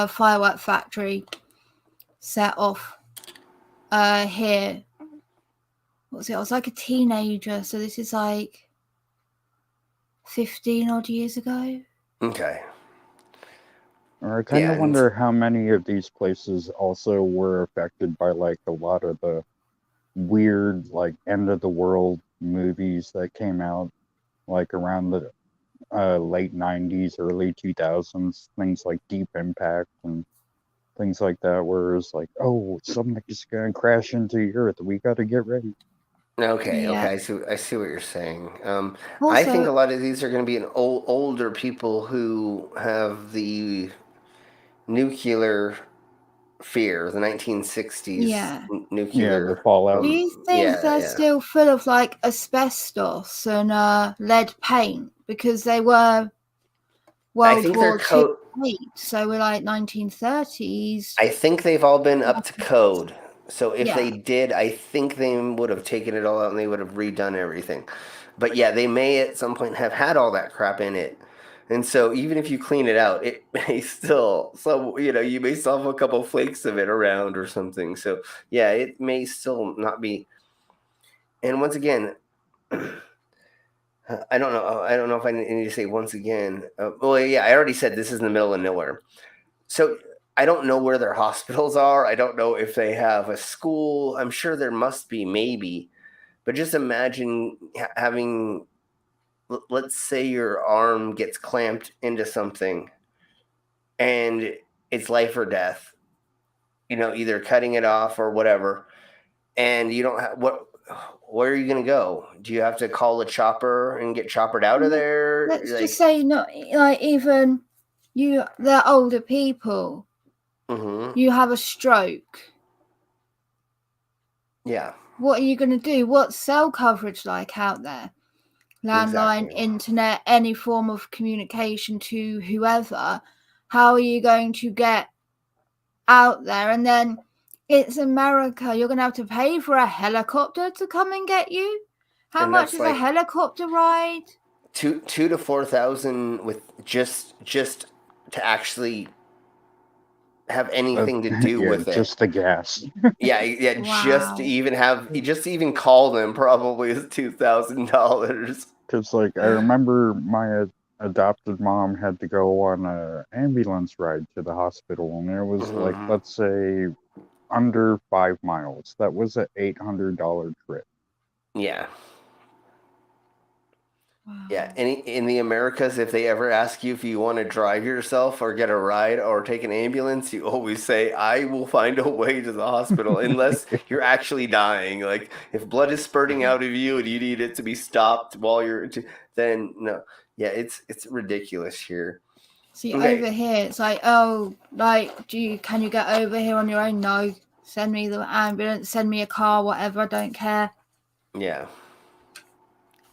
Firework factory set off here. What was it? I was like a teenager, so this is like 15 odd years ago. Okay. Or I kind of wonder how many of these places also were affected by like a lot of the weird like end of the world movies that came out like around the late 90s, early 2000s, things like Deep Impact and things like that, where it's like, oh, something's gonna crash into the earth, we gotta get ready. Okay, I see what you're saying. I think a lot of these are going to be older people who have the nuclear fear, the 1960s nuclear. Yeah, the fallout. Do you think they're still full of like asbestos and lead paint, because they were World War II, so we're like 1930s. I think they've all been up to code. So if they did, I think they would have taken it all out and they would have redone everything. But yeah, they may at some point have had all that crap in it. And so even if you clean it out, it may still, you may still have a couple flakes of it around or something. So yeah, it may still not be. And once again, I don't know if I need to say once again. Well, yeah, I already said this is in the middle of nowhere. So I don't know where their hospitals are. I don't know if they have a school. I'm sure there must be, maybe. But just imagine having, let's say your arm gets clamped into something and it's life or death, either cutting it off or whatever. And you don't have, where are you going to go? Do you have to call a chopper and get choppered out of there? Let's just say not like even they're older people. Mm-hmm. You have a stroke. Yeah. What are you going to do? What's cell coverage like out there? Landline, Exactly. internet, any form of communication to whoever. How are you going to get out there? And then it's America. You're going to have to pay for a helicopter to come and get you. How And much that's is like a helicopter ride? 2 to 4,000 with just to actually have anything to do Yeah, with it. just the gas. Yeah, just to Wow. even call them probably is $2,000. Because, like, I remember my adopted mom had to go on a ambulance ride to the hospital, and it was like, Mhm. let's say, under 5 miles. That was an $800 trip. Yeah. Wow. Yeah, in the Americas, if they ever ask you if you want to drive yourself or get a ride or take an ambulance, you always say, "I will find a way to the hospital," unless you're actually dying. Like if blood is spurting out of you and you need it to be stopped while then no. Yeah, it's ridiculous here. See, Okay. over here, it's like, oh, like, can you get over here on your own? No. Send me the ambulance, send me a car, whatever, I don't care. Yeah.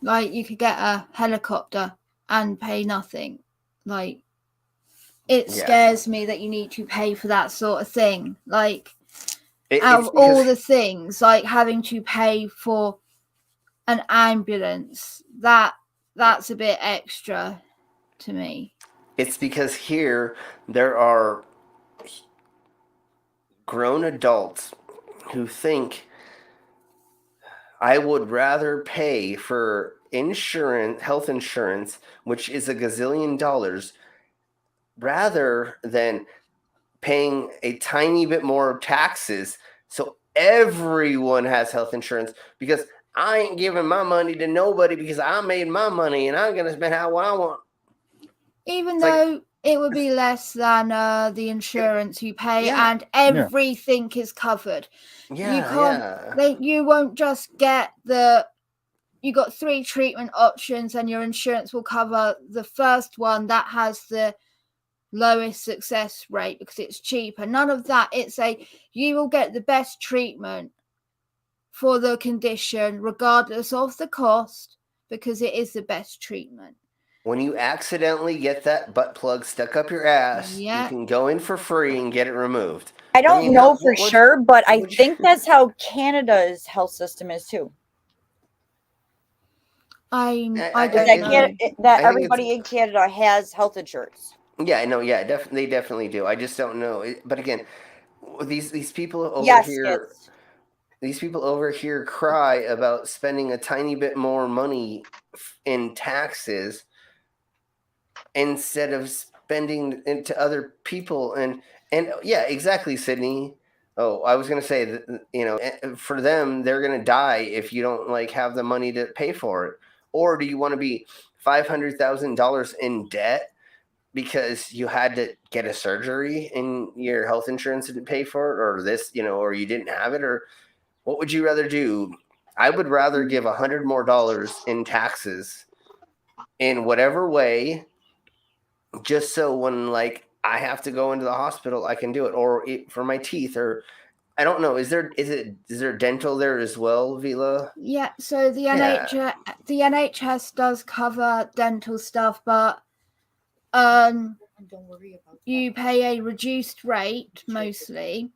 Like, you could get a helicopter and pay nothing. Like, it Yeah. scares me that you need to pay for that sort of thing. Like, out It's of all because the things, like having to pay for an ambulance, that's a bit extra to me. it's because here there are grown adults who think I would rather pay for health insurance, which is a gazillion dollars, rather than paying a tiny bit more taxes so everyone has health insurance because I ain't giving my money to nobody because I made my money and I'm going to spend what I want. Even It's though it would be less than the insurance you pay, Yeah. and everything is covered. You can't. Yeah. You won't just get you got 3 treatment options, and your insurance will cover the first one that has the lowest success rate because it's cheaper. None of that. It's you will get the best treatment for the condition, regardless of the cost, because it is the best treatment. When you accidentally get that butt plug stuck up your ass, you can go in for free and get it removed. I don't know for sure, but I think that's how Canada's health system is too. I don't know. That everybody in Canada has health insurance. Yeah, I know. Yeah, they definitely do. I just don't know. But again, these people over here, these people over here cry about spending a tiny bit more money in taxes instead of spending into other people. And yeah, exactly, Sydney. Oh, I was gonna say that for them, they're gonna die if you don't have the money to pay for it. Or do you want to be $500,000 in debt because you had to get a surgery and your health insurance didn't pay for it, or this, or you didn't have it, or what would you rather do? I would rather give $100 more in taxes in whatever way, just so when I have to go into the hospital, I can do it, or for my teeth, or I don't know. Is there dental there as well, Vila? Yeah. So the NHS does cover dental stuff, but don't worry about that. You pay a reduced rate mostly,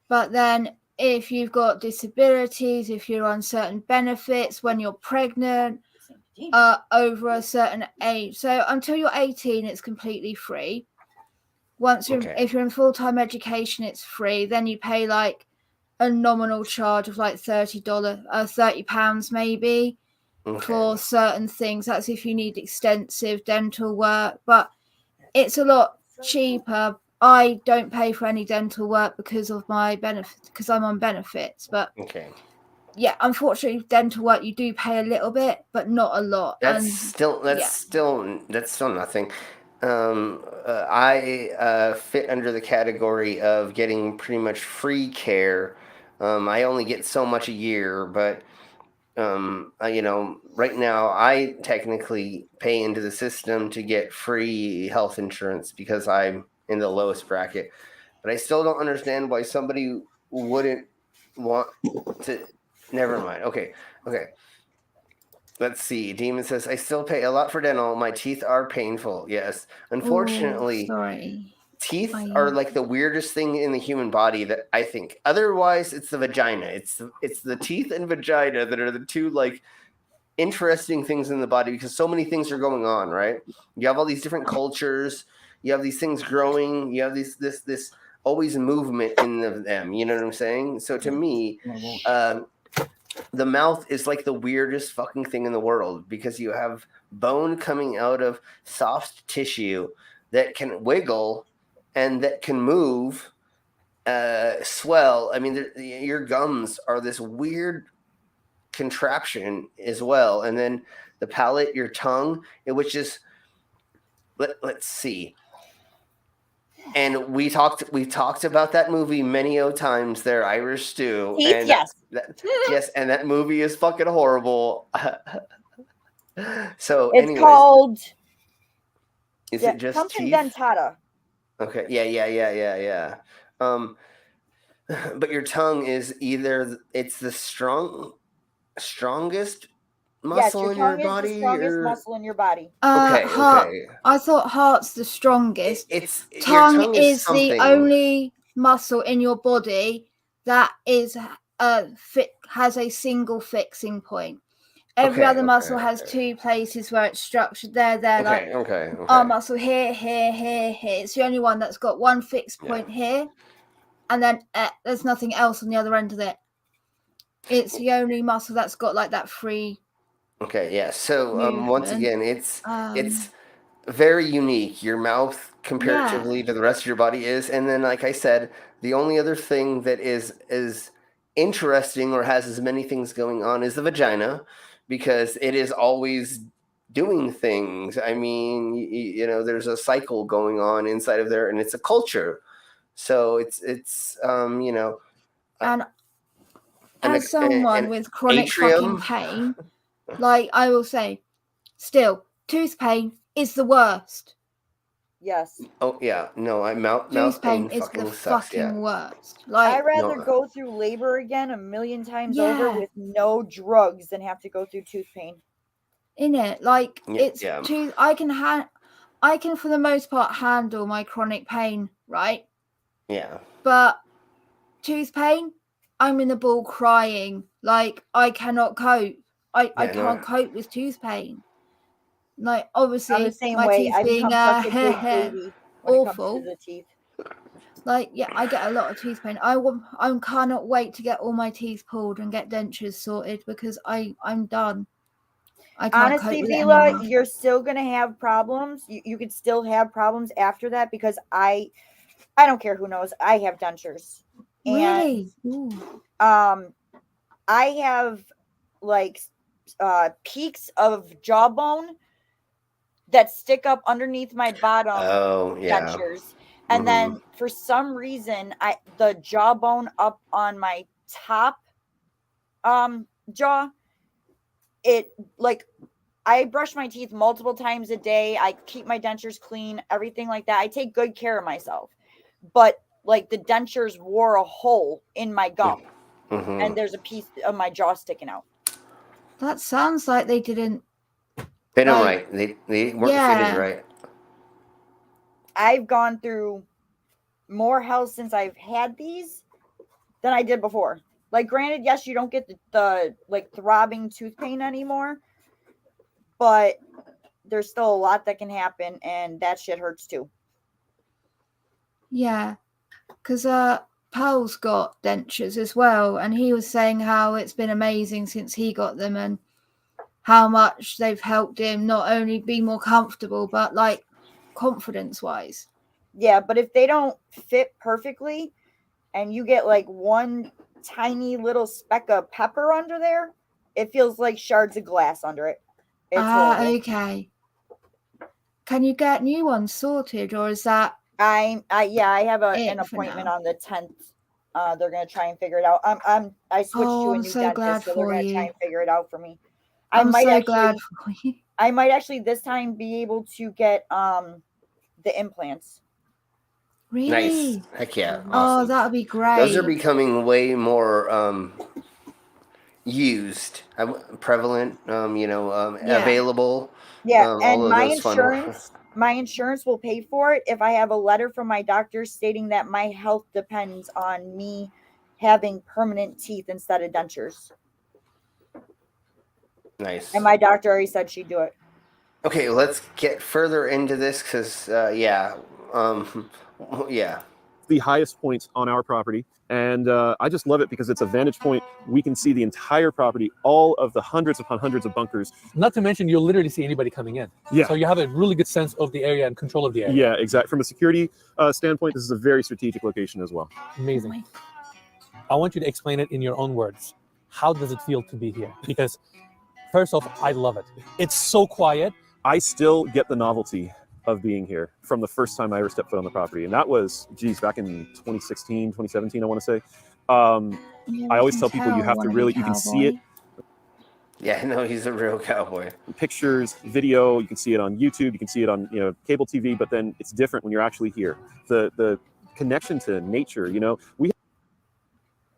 but then if you've got disabilities, if you're on certain benefits, when you're pregnant, over a certain age, so until you're 18, it's completely free. If you're in full-time education, it's free. Then you pay a nominal charge of £30 maybe for certain things. That's if you need extensive dental work, but it's a lot cheaper. I don't pay for any dental work because of my benefits, because I'm on benefits. But yeah, unfortunately, dental work you do pay a little bit, but not a lot. That's still nothing. I fit under the category of getting pretty much free care. I only get so much a year, but right now I technically pay into the system to get free health insurance because I'm in the lowest bracket. But I still don't understand why somebody wouldn't want to. Never mind. Okay. Let's see. Demon says, I still pay a lot for dental. My teeth are painful. Yes. Oh, Unfortunately, sorry. teeth are like the weirdest thing in the human body that I think. Otherwise, it's the vagina. It's the teeth and vagina that are the two like interesting things in the body because so many things are going on, right? You have all these different cultures. You have these things growing. You have this always movement in them. You know what I'm saying? So to me, the mouth is like the weirdest fucking thing in the world because you have bone coming out of soft tissue that can wiggle and that can move, swell. I mean, your gums are this weird contraption as well, and then the palate, your tongue, which is let's see. And we talked about that movie many times there, Irish Stew. Teeth, and yes. Yes, and that movie is fucking horrible. So It's anyways, called it just something teeth? dentata. Okay, yeah. But your tongue is either it's the strongest muscle in your body, is the strongest muscle in your body. Heart. Okay. I thought heart's the strongest. Your tongue is something. the only muscle in your body that is has a single fixing point. Every other muscle has two places where it's structured. There. Arm muscle here. It's the only one that's got one fixed point here, and then there's nothing else on the other end of it. It's the only muscle that's got like that free. Okay, yeah. So once again, it's it's very unique. Your mouth comparatively to the rest of your body is, and then like I said, the only other thing that is interesting or has as many things going on is the vagina, because it is always doing things. I mean, there's a cycle going on inside of there, and it's a culture. So it's and as someone with chronic fucking pain, like I will say, still, tooth pain is the worst. Yes. Oh yeah, no, mouth pain is the fucking worst. Like I'd rather go through labor again a million times over with no drugs than have to go through tooth pain. In it, like it's tooth. I can for the most part handle my chronic pain, right? Yeah. But tooth pain, I'm in the ball crying. Like I cannot cope. I can't cope with tooth pain. Like obviously my teeth being awful. Like I get a lot of tooth pain. I cannot wait to get all my teeth pulled and get dentures sorted because I'm done. I can't Honestly, cope with Vila, you're still gonna have problems. You could still have problems after that because I don't care who knows. I have dentures. Really? And, I have like peaks of jawbone that stick up underneath my bottom dentures. And then for some reason, the jawbone up on my top jaw, it like I brush my teeth multiple times a day. I keep my dentures clean, everything like that. I take good care of myself. But like the dentures wore a hole in my gum. And there's a piece of my jaw sticking out. That sounds like they didn't fit them right. They weren't fitted right. I've gone through more hell since I've had these than I did before. Like, granted, yes, you don't get the like throbbing tooth pain anymore, but there's still a lot that can happen, and that shit hurts too. Yeah, because Paul's got dentures as well, and he was saying how it's been amazing since he got them and how much they've helped him not only be more comfortable, but like confidence-wise. Yeah, but if they don't fit perfectly and you get like one tiny little speck of pepper under there, it feels like shards of glass under it. Okay. Can you get new ones sorted, or is that... I have an appointment on the 10th They're gonna try and figure it out. I switched to a new so glad dentist, so they're for gonna you. try and figure it out for me. I'm so glad for you. I might actually this time be able to get the implants. Really? Nice. Heck yeah. Oh, Awesome. that'd be great. Those are becoming way more used, prevalent, available. Yeah, and all of those my insurance will pay for it if I have a letter from my doctor stating that my health depends on me having permanent teeth instead of dentures. Nice. And my doctor already said she'd do it. Okay, let's get further into this because, yeah. The highest point on our property. And I just love it because it's a vantage point. We can see the entire property, all of the hundreds upon hundreds of bunkers. Not to mention, you'll literally see anybody coming in. Yeah. So you have a really good sense of the area and control of the area. Yeah, exactly. From a security standpoint, this is a very strategic location as well. Amazing. I want you to explain it in your own words. How does it feel to be here? Because first off, I love it. It's so quiet. I still get the novelty of being here from the first time I ever stepped foot on the property. And that was, back in 2016, 2017, I want to say. I always tell people you have to really, you can see it. Yeah, no, he's a real cowboy. Pictures, video, you can see it on YouTube, you can see it on cable TV, but then it's different when you're actually here. The connection to nature, we.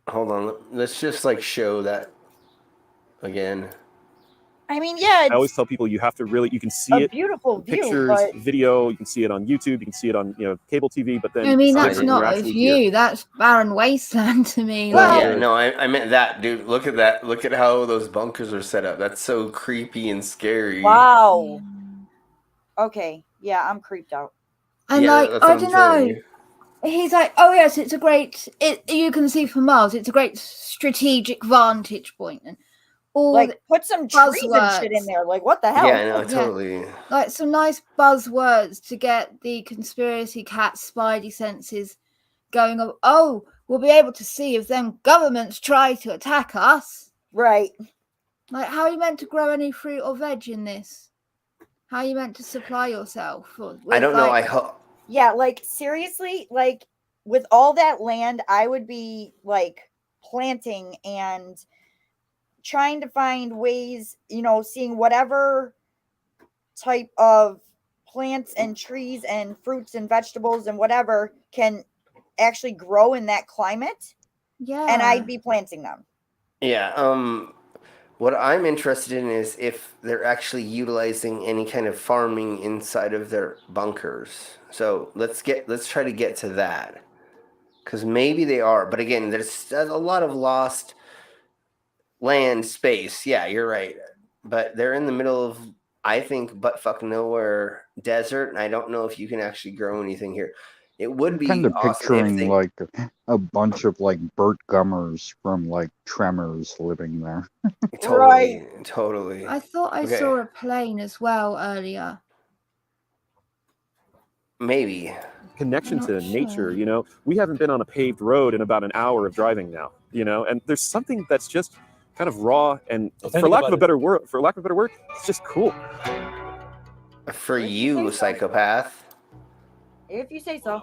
Hold on, let's just show that again. I mean, yeah. I always tell people you have to really, you can see it. Beautiful view. Pictures, video, you can see it on YouTube, you can see it on cable TV, but then I mean that's not a view, that's barren wasteland to me. Well, yeah, no, I meant that, dude. Look at that. Look at how those bunkers are set up. That's so creepy and scary. Wow. Okay, yeah, I'm creeped out. And I don't know. He's like, oh yes, it's a great. You can see for miles. It's a great strategic vantage point, and all put some trees and shit in there. Like, what the hell? Yeah, no, totally. Like some nice buzzwords to get the conspiracy cat spidey senses going. Oh, we'll be able to see if them governments try to attack us. Right. Like, how are you meant to grow any fruit or veg in this? How are you meant to supply yourself? I don't know. I hope. Yeah, seriously, with all that land, I would be planting and trying to find ways, seeing whatever type of plants and trees and fruits and vegetables and whatever can actually grow in that climate. Yeah. And I'd be planting them. Yeah. What I'm interested in is if they're actually utilizing any kind of farming inside of their bunkers. So let's try to get to that, because maybe they are. But again, there's a lot of lost land space. Yeah, you're right. But they're in the middle of, I think, buttfuck nowhere desert, and I don't know if you can actually grow anything here. It would be kind of awesome picturing a bunch of Burt Gummers from Tremors living there. Totally. I thought I saw a plane as well earlier. Maybe. Connection to nature, we haven't been on a paved road in about an hour of driving now, and there's something that's just kind of raw and for lack of a better word, it's just cool. For you, psychopath. If you say so.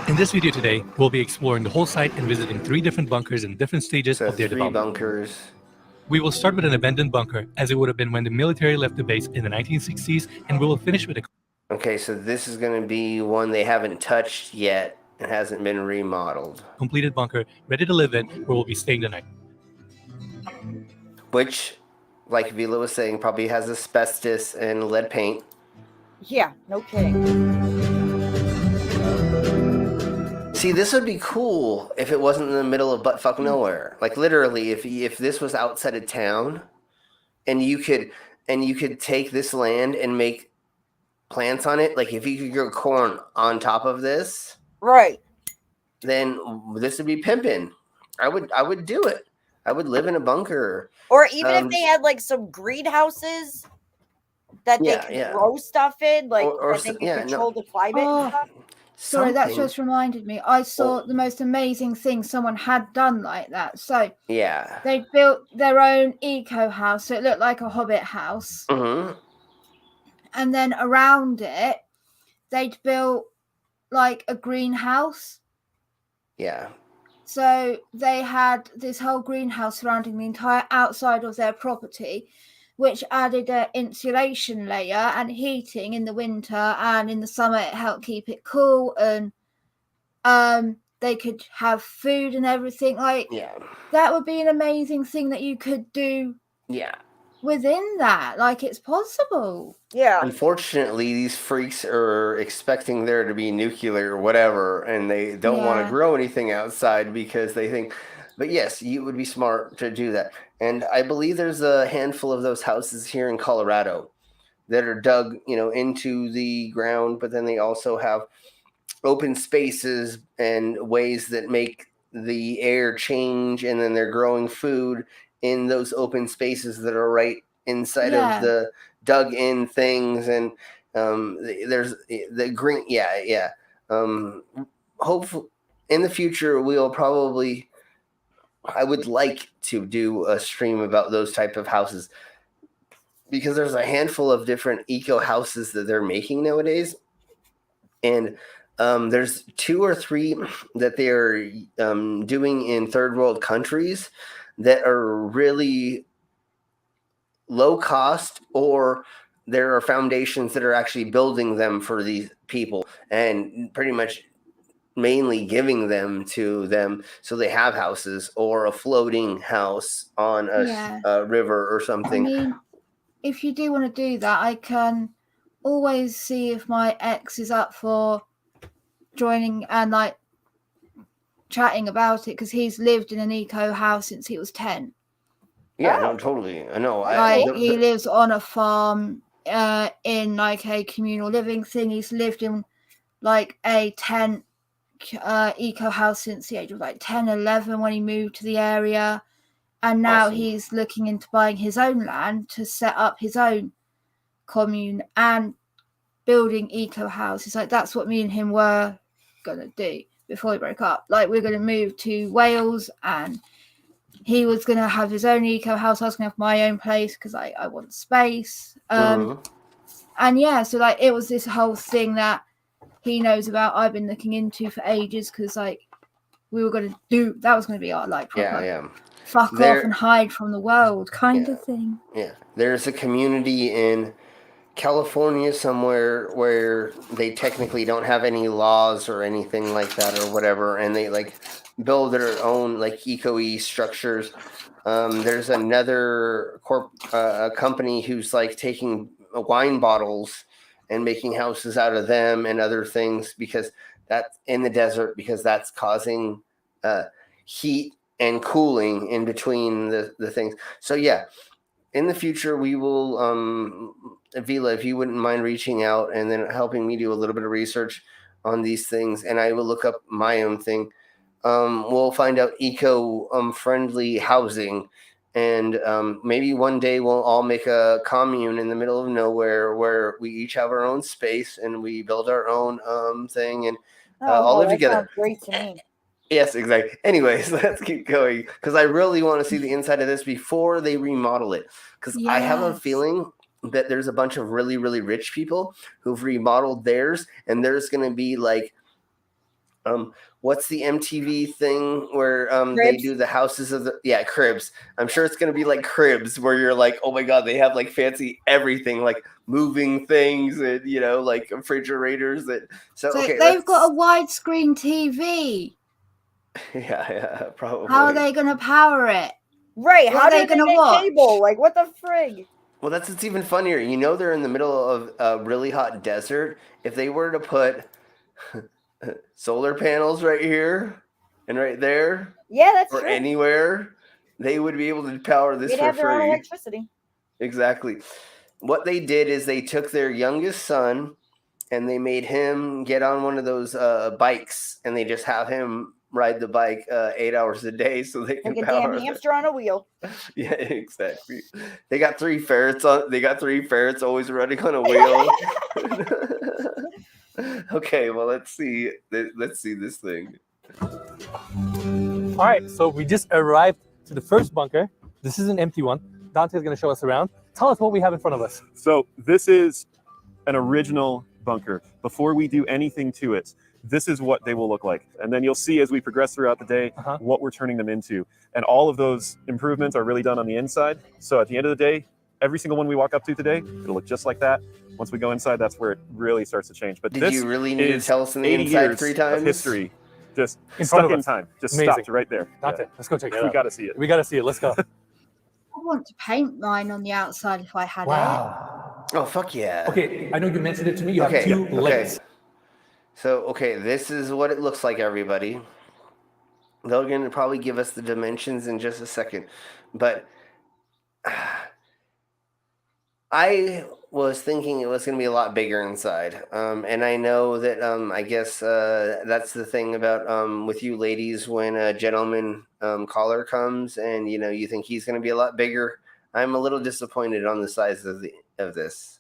In this video today, we'll be exploring the whole site and visiting 3 different bunkers in different stages of their development. 3 bunkers. We will start with an abandoned bunker, as it would have been when the military left the base in the 1960s, and we will finish with a... Okay, so this is going to be one they haven't touched yet and hasn't been remodeled. Completed bunker, ready to live in, where we'll be staying the night. Which, like Vila was saying, probably has asbestos and lead paint. Yeah, no kidding. See, this would be cool if it wasn't in the middle of buttfuck nowhere. Literally, if this was outside of town, and you could take this land and make plants on it. If you could grow corn on top of this, right? Then this would be pimping. I would do it. I would live in a bunker. Or even if they had some greenhouses that they could grow stuff in, or they could control the climate and stuff. Sorry, that just reminded me. I saw the most amazing thing someone had done like that. So they built their own eco house, so it looked like a hobbit house. Mm-hmm. And then around it, they'd built like a greenhouse. Yeah. So they had this whole greenhouse surrounding the entire outside of their property, which added an insulation layer and heating in the winter, and in the summer it helped keep it cool, and they could have food and everything. Like, that would be an amazing thing that you could do. Yeah. Within that, like, it's possible. Yeah. Unfortunately, these freaks are expecting there to be nuclear or whatever, and they don't want to grow anything outside because they think. But yes, you would be smart to do that. And I believe there's a handful of those houses here in Colorado that are dug, into the ground, but then they also have open spaces and ways that make the air change, and then they're growing food in those open spaces that are right inside of the dug in things. And there's the green. Hopefully in the future we'll probably, I would like to do a stream about those type of houses, because there's a handful of different eco houses that they're making nowadays. And there's 2 or 3 that they're doing in third world countries that are really low cost, or there are foundations that are actually building them for these people and pretty much mainly giving them to them so they have houses or a floating house on a river or something. I mean, if you do want to do that, I can always see if my ex is up for joining and like chatting about it, because he's lived in an eco house since he was 10. Yeah, no, totally. I know. He lives on a farm in like a communal living thing. He's lived in like a tent eco house since the age of like 10, 11 when he moved to the area. And now he's looking into buying his own land to set up his own commune and building eco houses. Like, that's what me and him were gonna do before we broke up. Like, we're gonna move to Wales, and he was gonna have his own eco house. I was gonna have my own place because I want space. And so like, it was this whole thing that he knows about, I've been looking into for ages, because like, we were gonna do that, was gonna be our like proper fuck off and hide from the world kind of thing. Yeah, there's a community in California somewhere where they technically don't have any laws or anything like that or whatever, and they like build their own like eco-y structures. There's another company who's like taking wine bottles and making houses out of them and other things, because that's in the desert, because that's causing heat and cooling in between the things. So yeah, in the future we will, Vila, if you wouldn't mind reaching out and then helping me do a little bit of research on these things, and I will look up my own thing. We'll find out eco-friendly housing, and maybe one day we'll all make a commune in the middle of nowhere where we each have our own space and we build our own thing, and all live together. Sounds great to me. Yes, exactly. Anyways, let's keep going, because I really want to see the inside of this before they remodel it, because I have a feeling that there's a bunch of really, really rich people who've remodeled theirs, and there's going to be like, what's the MTV thing where they do the houses of the cribs. I'm sure it's going to be like Cribs, where you're like, oh my God, they have like fancy everything, like moving things and, like refrigerators. So okay, they've got a widescreen TV. Yeah, probably. How are they going to power it? Right, What how are they do they gonna make watch? cable? Like, what the frig? Well, it's even funnier. They're in the middle of a really hot desert. If they were to put solar panels right here and right there, that's or true. anywhere, they would be able to power this They'd for have their own free. electricity. Exactly. What they did is they took their youngest son and they made him get on one of those bikes, and they just have him ride the bike 8 hours a day so they can Like a power damn hamster on a wheel. Yeah, exactly. They got 3 ferrets always running on a wheel. Okay, well, let's see this thing. All right, so we just arrived to the first bunker. This is an empty one. Dante's going to show us around. Tell us what we have in front of us. So this is an original bunker, before we do anything to it, this is what they will look like. And then you'll see as we progress throughout the day what we're turning them into. And all of those improvements are really done on the inside. So at the end of the day, every single one we walk up to today, it'll look just like that. Once we go inside, that's where it really starts to change. But Did this you really need to is tell us in the 80 inside years 3 times? of history, just In front stuck of in us. time, just Amazing. stopped right there. Dante, let's go check it out. We got to see it. We got to see it. Let's go. I want to paint mine on the outside if I had it. Wow. Oh, fuck yeah. Okay, I know you mentioned it to me. You Okay, have 2 legs. So, okay, this is what it looks like, everybody. They're going to probably give us the dimensions in just a second. But I was thinking it was going to be a lot bigger inside. And I know that, I guess that's the thing about with you ladies when a gentleman caller comes and, you know, you think he's going to be a lot bigger. I'm a little disappointed on the size of this.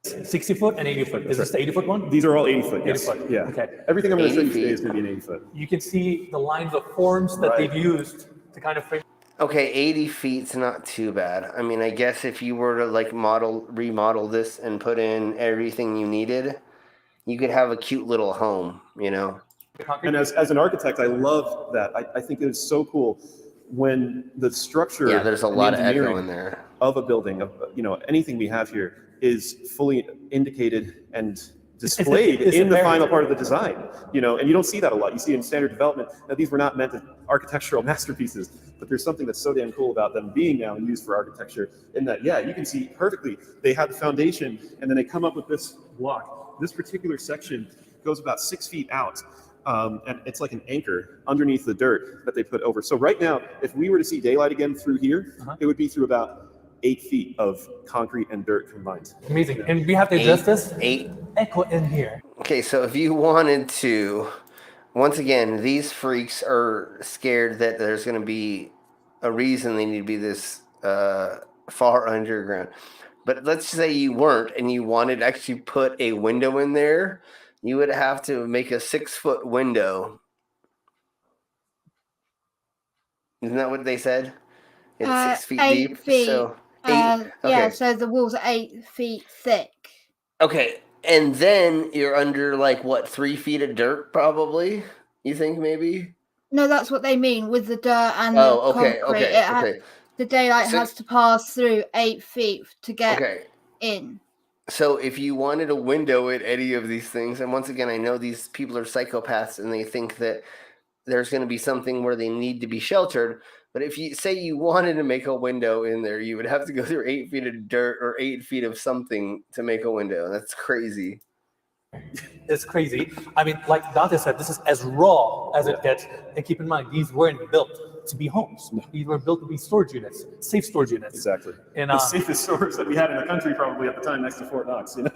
60 foot and 80 foot. Is this the 80 foot one? These are all 80 foot. 80 Yes. foot. Yeah. Okay. Everything I'm going to show 80 you today feet. is going to be an 80 foot. You can see the lines of forms that they've used to kind of frame. Okay, 80 feet's not too bad. I mean, I guess if you were to like remodel this and put in everything you needed, you could have a cute little home, you know? And as an architect, I love that. I think it is so cool when the structure. Yeah, there's a and lot of engineering echo in there. Of a building, of anything we have here is fully indicated and displayed in the final part of the design. And you don't see that a lot. You see in standard development that these were not meant as architectural masterpieces, but there's something that's so damn cool about them being now used for architecture. In that, yeah, you can see perfectly they have the foundation, and then they come up with this block. This particular section goes about 6 feet out. And it's like an anchor underneath the dirt that they put over. So right now, if we were to see daylight again through here, it would be through about 8 feet of concrete and dirt combined. Amazing. And we have to adjust this. 8. Echo in here. Okay, so if you wanted to, once again, these freaks are scared that there's going to be a reason they need to be this far underground. But let's say you weren't and you wanted to actually put a window in there, you would have to make a 6-foot window. Isn't that what they said? It's 6 feet 8 deep. feet. So 8. Yeah, Okay. so the walls are 8 feet thick. Okay, and then you're under like what, 3 feet of dirt, probably? You think maybe? No, that's what they mean with the dirt and the concrete. Okay. The daylight has to pass through 8 feet to get in. So if you wanted a window at any of these things, and once again, I know these people are psychopaths and they think that there's going to be something where they need to be sheltered. But if you say you wanted to make a window in there, you would have to go through 8 feet of dirt or 8 feet of something to make a window. That's crazy. It's crazy. I mean, like Dante said, this is as raw as it gets. And keep in mind, these weren't built to be homes. These were built to be storage units, safe storage units. Exactly. And the safest stores that we had in the country probably at the time next to Fort Knox, And,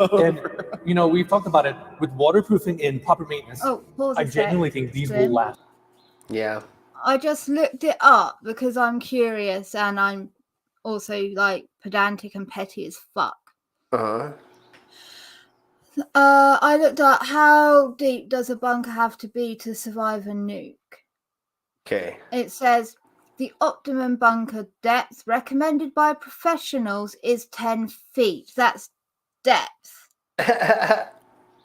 we've talked about it with waterproofing and proper maintenance. Oh, pause I genuinely think these will last. Yeah. I just looked it up because I'm curious and I'm also like pedantic and petty as fuck. I looked up how deep does a bunker have to be to survive a nuke. Okay. It says the optimum bunker depth recommended by professionals is 10 feet. That's depth.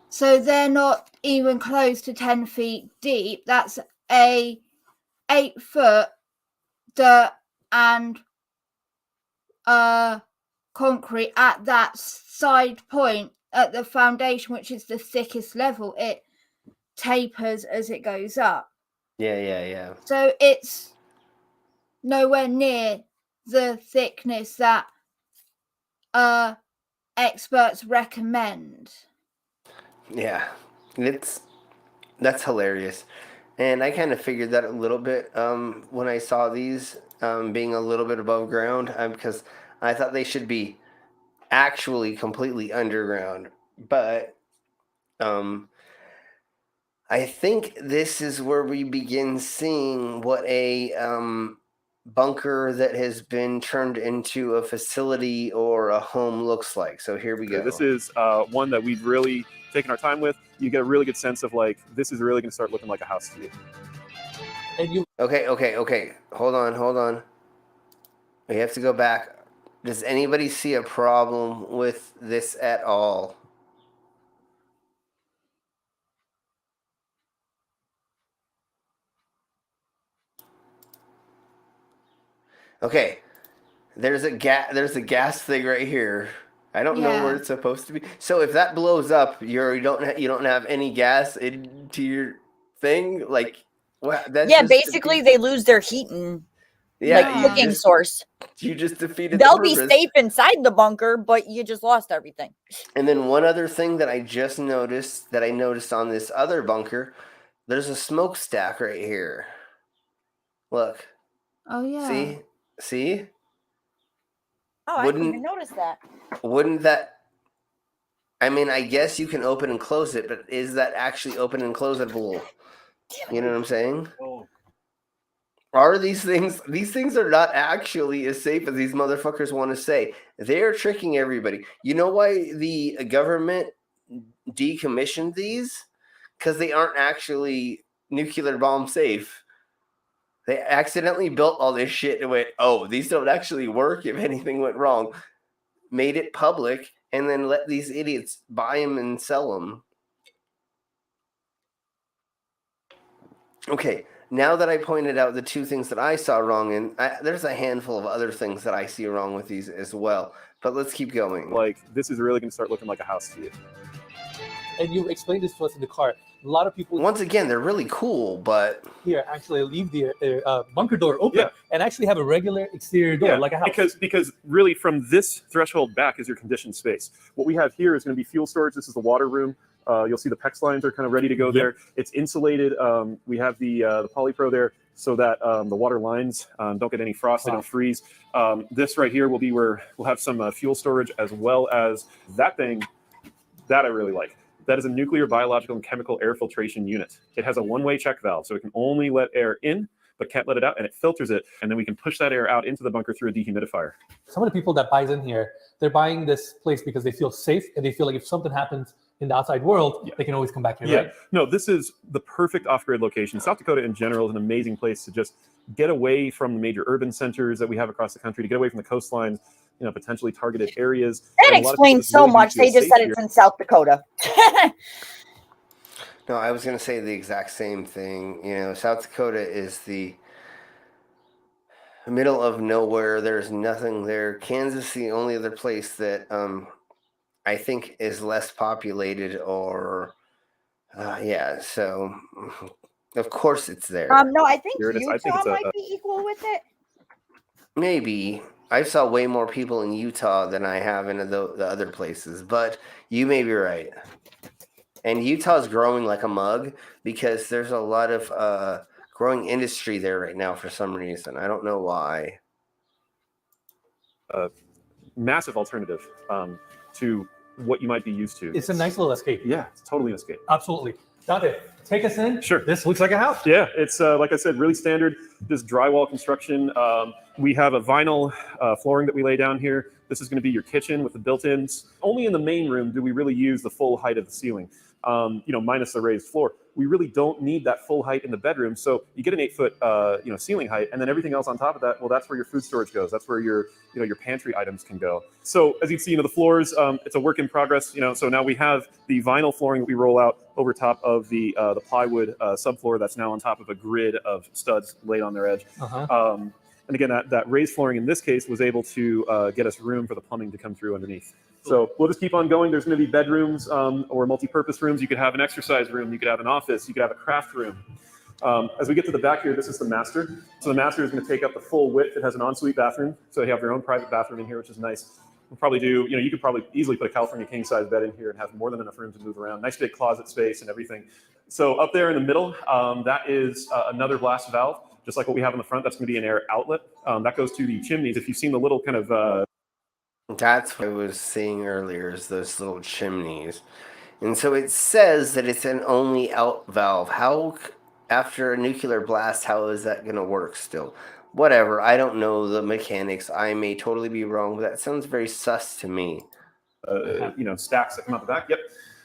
So they're not even close to 10 feet deep. That's a 8 foot dirt and concrete at that side point at the foundation, which is the thickest level. It tapers as it goes up. Yeah. So it's nowhere near the thickness that experts recommend. Yeah, that's hilarious. And I kind of figured that a little bit when I saw these being a little bit above ground because I thought they should be actually completely underground. But I think this is where we begin seeing what a bunker that has been turned into a facility or a home looks like. So here we go. This is one that we've really taken our time with. You get a really good sense of like, this is really going to start looking like a house to you. Okay. Hold on. We have to go back. Does anybody see a problem with this at all? Okay, there's a gas thing right here. I don't know where Yeah. it's supposed to be. So if that blows up, you don't have any gas into your thing. Like, what? That's Yeah, just basically they lose their heat and like Yeah. cooking source. you just defeated the They'll be purpose. safe inside the bunker, but you just lost everything. And then one other thing that I just noticed that I noticed on this other bunker, there's a smokestack right here. Look. Oh yeah. See? Oh, I didn't even notice that. Wouldn't that? I mean, I guess you can open and close it, but is that actually open and closable? You know what I'm saying? Oh. Are these things? These things are not actually as safe as these motherfuckers want to say. They are tricking everybody. You know why the government decommissioned these? Because they aren't actually nuclear bomb safe. They accidentally built all this shit and went, oh, these don't actually work if anything went wrong. Made it public and then let these idiots buy them and sell them. Okay, now that I pointed out the two things that I saw wrong, and there's a handful of other things that I see wrong with these as well. But let's keep going. Like, this is really going to start looking like a house to you. And you explained this to us in the car. A lot of people, once again, they're really cool, but here actually leave the bunker door open and actually have a regular exterior door like a house. Because really from this threshold back is your conditioned space. What we have here is going to be fuel storage. This is the water room. You'll see the PEX lines are kind of ready to go there. It's insulated. We have the polypro there so that the water lines don't get any frost, they don't freeze. This right here will be where we'll have some fuel storage, as well as that thing that I really like. That is a nuclear, biological, and chemical air filtration unit. It has a one-way check valve, so it can only let air in, but can't let it out, and it filters it, and then we can push that air out into the bunker through a dehumidifier. Some of the people that buys in here, they're buying this place because they feel safe, and they feel like if something happens in the outside world, they can always come back here, right? No, this is the perfect off-grid location. South Dakota in general is an amazing place to just get away from the major urban centers that we have across the country, to get away from the coastlines, potentially targeted areas. That explains so much. They just said it's in South Dakota. No, I was going to say the exact same thing. South Dakota is the middle of nowhere. There's nothing there. Kansas, the only other place that I think is less populated, or so of course it's there. No, I think Utah might be equal with it. Maybe. I saw way more people in Utah than I have in the other places, but you may be right. And Utah's growing like a mug because there's a lot of growing industry there right now for some reason. I don't know why. Massive alternative to what you might be used to. It's a nice little escape. Yeah, it's totally an escape. Absolutely. Dante, take us in. Sure. This looks like a house. Yeah, it's like I said, really standard, just drywall construction. We have a vinyl flooring that we lay down here. This is going to be your kitchen with the built-ins. Only in the main room do we really use the full height of the ceiling, minus the raised floor. We really don't need that full height in the bedroom. So you get an 8-foot, ceiling height, and then everything else on top of that, well, that's where your food storage goes. That's where your pantry items can go. So as you can see, the floors, it's a work in progress. So now we have the vinyl flooring that we roll out over top of the plywood subfloor that's now on top of a grid of studs laid on their edge. And again, that raised flooring in this case was able to get us room for the plumbing to come through underneath. So we'll just keep on going. There's going to be bedrooms or multi-purpose rooms. You could have an exercise room. You could have an office. You could have a craft room. As we get to the back here, this is the master. So the master is going to take up the full width. It has an ensuite bathroom. So you have your own private bathroom in here, which is nice. We'll probably do, you could probably easily put a California king-size bed in here and have more than enough room to move around. Nice big closet space and everything. So up there in the middle, that is another blast valve. Just like what we have in the front, that's going to be an air outlet. That goes to the chimneys. If you've seen the little kind of... That's what I was seeing earlier, is those little chimneys. And so it says that it's an only out valve. How, after a nuclear blast, how is that going to work still? Whatever, I don't know the mechanics. I may totally be wrong, but that sounds very sus to me. Stacks that come out the back. Yep.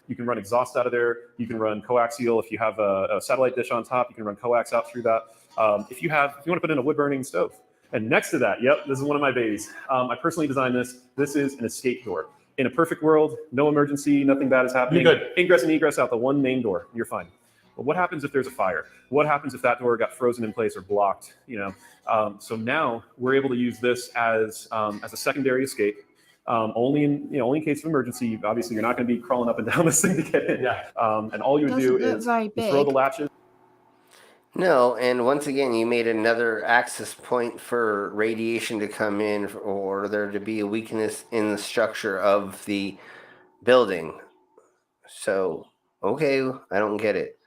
You can run exhaust out of there. You can run coaxial. If you have a satellite dish on top, you can run coax out through that. If you want to put in a wood burning stove. And next to that, this is one of my babies. I personally designed this. This is an escape door. In a perfect world, no emergency, nothing bad is happening. You're good. Ingress and egress out the one main door. You're fine. Well, what happens if there's a fire? What happens if that door got frozen in place or blocked? So now we're able to use this as a secondary escape. Only in case of emergency. Obviously, you're not going to be crawling up and down this thing to get in. Yeah. And all you would do is you throw the latches. No, and once again, you made another access point for radiation to come in, or there to be a weakness in the structure of the building. So, okay, I don't get it.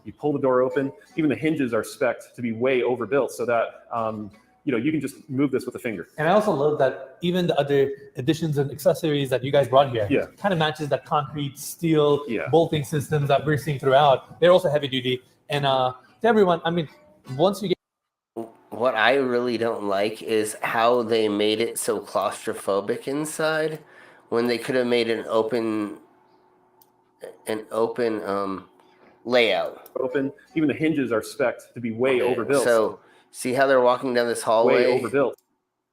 You pull the door open. Even the hinges are spec'd to be way overbuilt, so that you can just move this with a finger. And I also love that even the other additions and accessories that you guys brought here kind of matches that concrete, steel, bolting systems that we're seeing throughout. They're also heavy duty. And to everyone, I mean, once you get... What I really don't like is how they made it so claustrophobic inside, when they could have made an open layout. Open. Even the hinges are spec'd to be way overbuilt. So, see how they're walking down this hallway? Way overbuilt.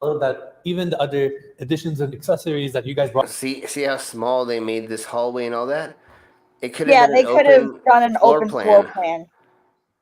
That even the other additions and accessories that you guys brought. See how small they made this hallway and all that? It could have been they could have done an open floor plan.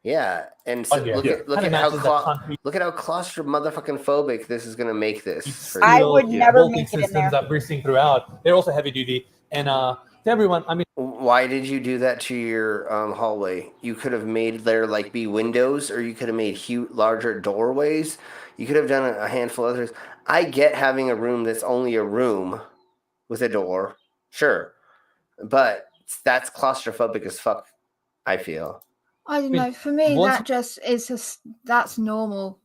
Yeah, and so look at how motherfucking phobic this is gonna make this. Steel, I would never make it in systems there. that we're seeing throughout. They're also heavy duty. And to everyone, I mean, why did you do that to your hallway? You could have made there be windows, or you could have made larger doorways. You could have done a handful of others. I get having a room that's only a room with a door, sure, but that's claustrophobic as fuck, I feel. I don't know. For me, that's normal.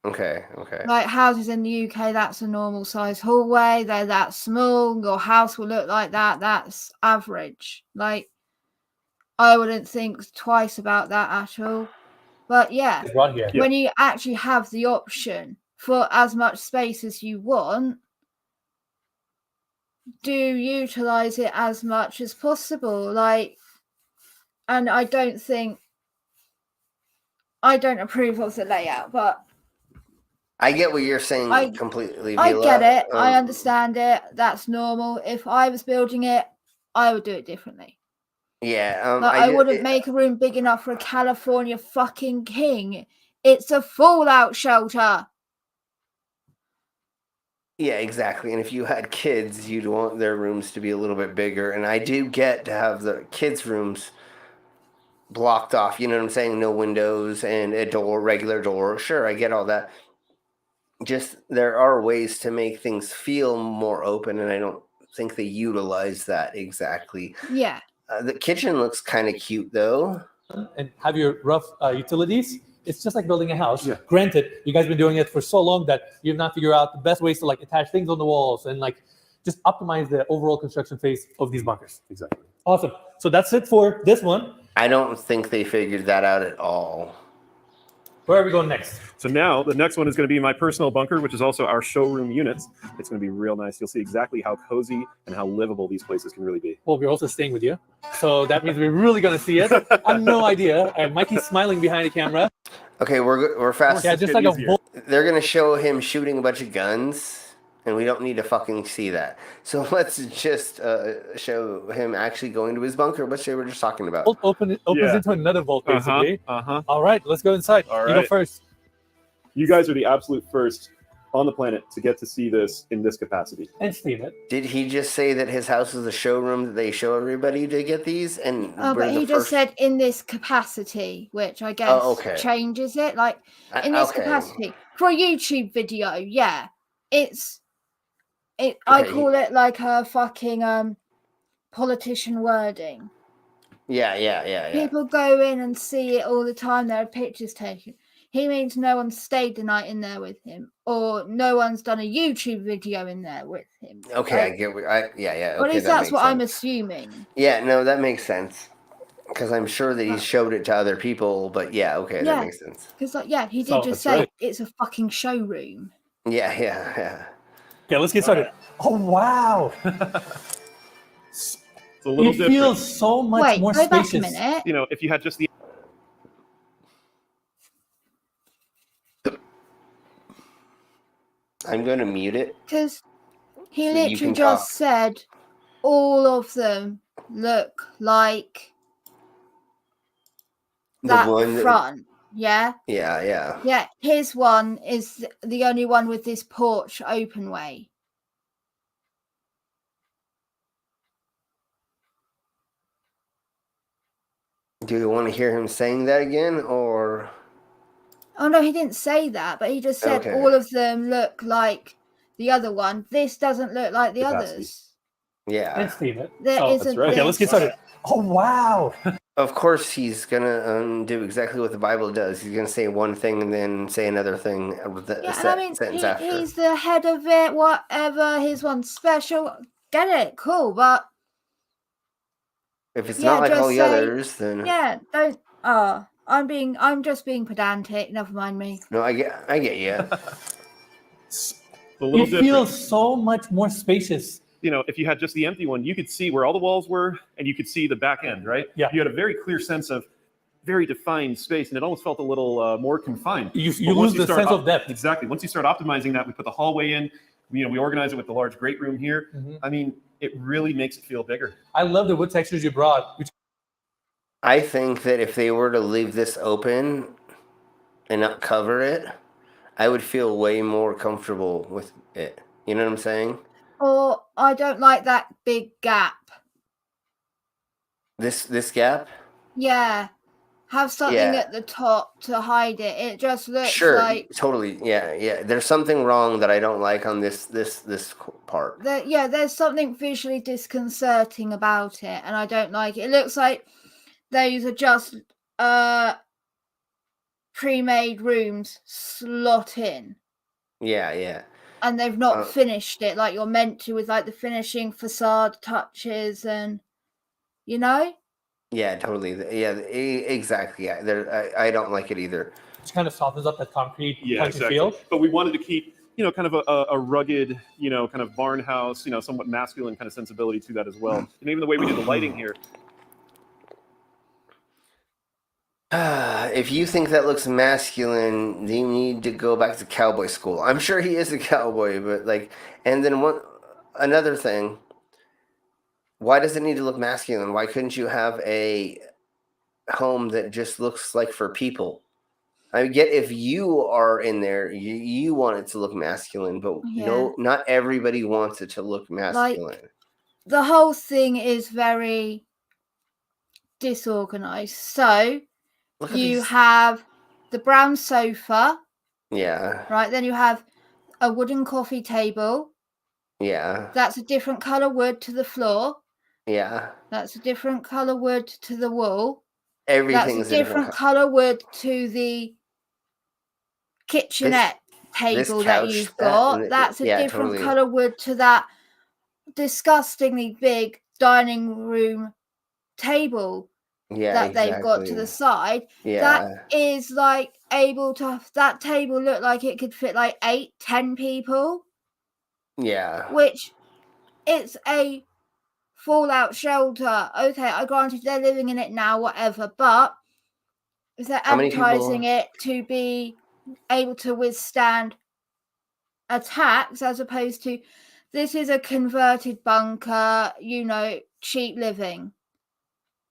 Okay. Like houses in the UK, that's a normal size hallway. They're that small. Your house will look like that. That's average. Like, I wouldn't think twice about that at all. But when you actually have the option for as much space as you want, do utilize it as much as possible. Like, and I don't approve of the layout, but I get what you're saying completely, Vila. I get it. I understand it. That's normal. If I was building it, I would do it differently. Yeah. I wouldn't make a room big enough for a California fucking king. It's a fallout shelter. Yeah, exactly. And if you had kids, you'd want their rooms to be a little bit bigger. And I do get to have the kids' rooms blocked off. You know what I'm saying? No windows and a door, regular door. Sure, I get all that. Just there are ways to make things feel more open, and I don't think they utilize that exactly. Yeah. The kitchen looks kind of cute, though. And have your rough utilities. It's just like building a house. Yeah. Granted, you guys have been doing it for so long that you've not figured out the best ways to attach things on the walls and just optimize the overall construction phase of these bunkers. Exactly. Awesome. So that's it for this one. I don't think they figured that out at all. Where are we going next? So now the next one is going to be my personal bunker, which is also our showroom units. It's going to be real nice. You'll see exactly how cozy and how livable these places can really be. Well, we're also staying with you, so that means we're really going to see it. I have no idea. Mikey's smiling behind the camera. Okay, we're fast. Yeah, just they're going to show him shooting a bunch of guns, and we don't need to fucking see that. So let's just show him actually going to his bunker, which they were just talking about. Opens into another vault, basically. All right, let's go inside. All right. You go first. You guys are the absolute first on the planet to get to see this in this capacity. And Steve it. Did he just say that his house is a showroom that they show everybody to get these? But he just said in this capacity, which I guess changes it. Like, in this capacity. For a YouTube video, yeah. I call it like a fucking politician wording. Yeah. People go in and see it all the time. There are pictures taken. He means no one stayed the night in there with him, or no one's done a YouTube video in there with him. Okay, I get what. Yeah. But at least that's what I'm assuming. Yeah, no, that makes sense. Because I'm sure that he showed it to other people, but that makes sense. Because he did just say it's a fucking showroom. Yeah. Okay, let's get started. Right. Oh wow! It's a little different. It feels so much more spacious. Wait, back a minute. You know, if you had just the. I'm going to mute it. Because he literally just said all of them look like that front. Yeah. Yeah. Yeah, his one is the only one with this porch open way. Do you want to hear him saying that again, or? Oh no, he didn't say that, but he just said all of them look like the other one. This doesn't look like the others. Yeah. And Steven. There isn't. That's right. Okay, let's get started. Oh wow. Of course, he's gonna do exactly what the Bible does. He's gonna say one thing and then say another thing with the sentence after. He's the head of it. Whatever, his one's special. Get it? Cool, but if it's not like all the others, then don't. I'm just being pedantic. Never mind me. No, I get you. It feels so much more spacious. You know, if you had just the empty one, you could see where all the walls were, and you could see the back end, right? Yeah. You had a very clear sense of very defined space, and it almost felt a little more confined. You lose the sense of depth. Exactly. Once you start optimizing that, we put the hallway in. We organize it with the large great room here. Mm-hmm. I mean, it really makes it feel bigger. I love the wood textures you brought. I think that if they were to leave this open and not cover it, I would feel way more comfortable with it. You know what I'm saying? Or I don't like that big gap. This gap? Yeah. Have something at the top to hide it. It just looks like totally. Yeah. There's something wrong that I don't like on this part. There's something visually disconcerting about it, and I don't like it. It looks like those are just pre-made rooms slot in. Yeah. And they've not finished it like you're meant to with like the finishing facade touches and Yeah, totally. Yeah, exactly. Yeah, I don't like it either. It kind of softens up that concrete type of feel. But we wanted to keep, kind of a rugged, kind of barn house, somewhat masculine kind of sensibility to that as well. And even the way we do the lighting here. If you think that looks masculine, you need to go back to cowboy school. I'm sure he is a cowboy, but and then another thing. Why does it need to look masculine? Why couldn't you have a home that just looks like for people? I get if you are in there, you want it to look masculine, but no, not everybody wants it to look masculine. The whole thing is very disorganized. So you have the brown sofa. Yeah. Right. Then you have a wooden coffee table. Yeah. That's a different color wood to the floor. Yeah. That's a different color wood to the wall. Everything's That's a different color wood to the kitchenette table that you've got. That's a different color wood to that disgustingly big dining room table that they've got to the side. Yeah. That is that table looked like it could fit 8-10 people. Yeah. Which it's a fallout shelter. Okay, I granted they're living in it now, whatever, but if they're advertising it to be able to withstand attacks as opposed to this is a converted bunker, cheap living,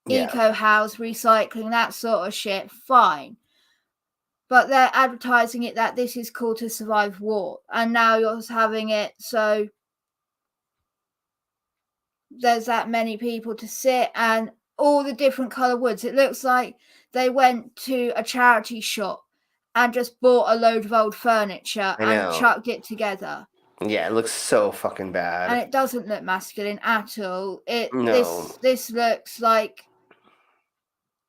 eco house, recycling, that sort of shit, fine. But they're advertising it that this is cool to survive war, and now you're having it so there's that many people to sit and all the different color woods. It looks like they went to a charity shop and just bought a load of old furniture and chucked it together. Yeah, it looks so fucking bad. And it doesn't look masculine at all. This looks like,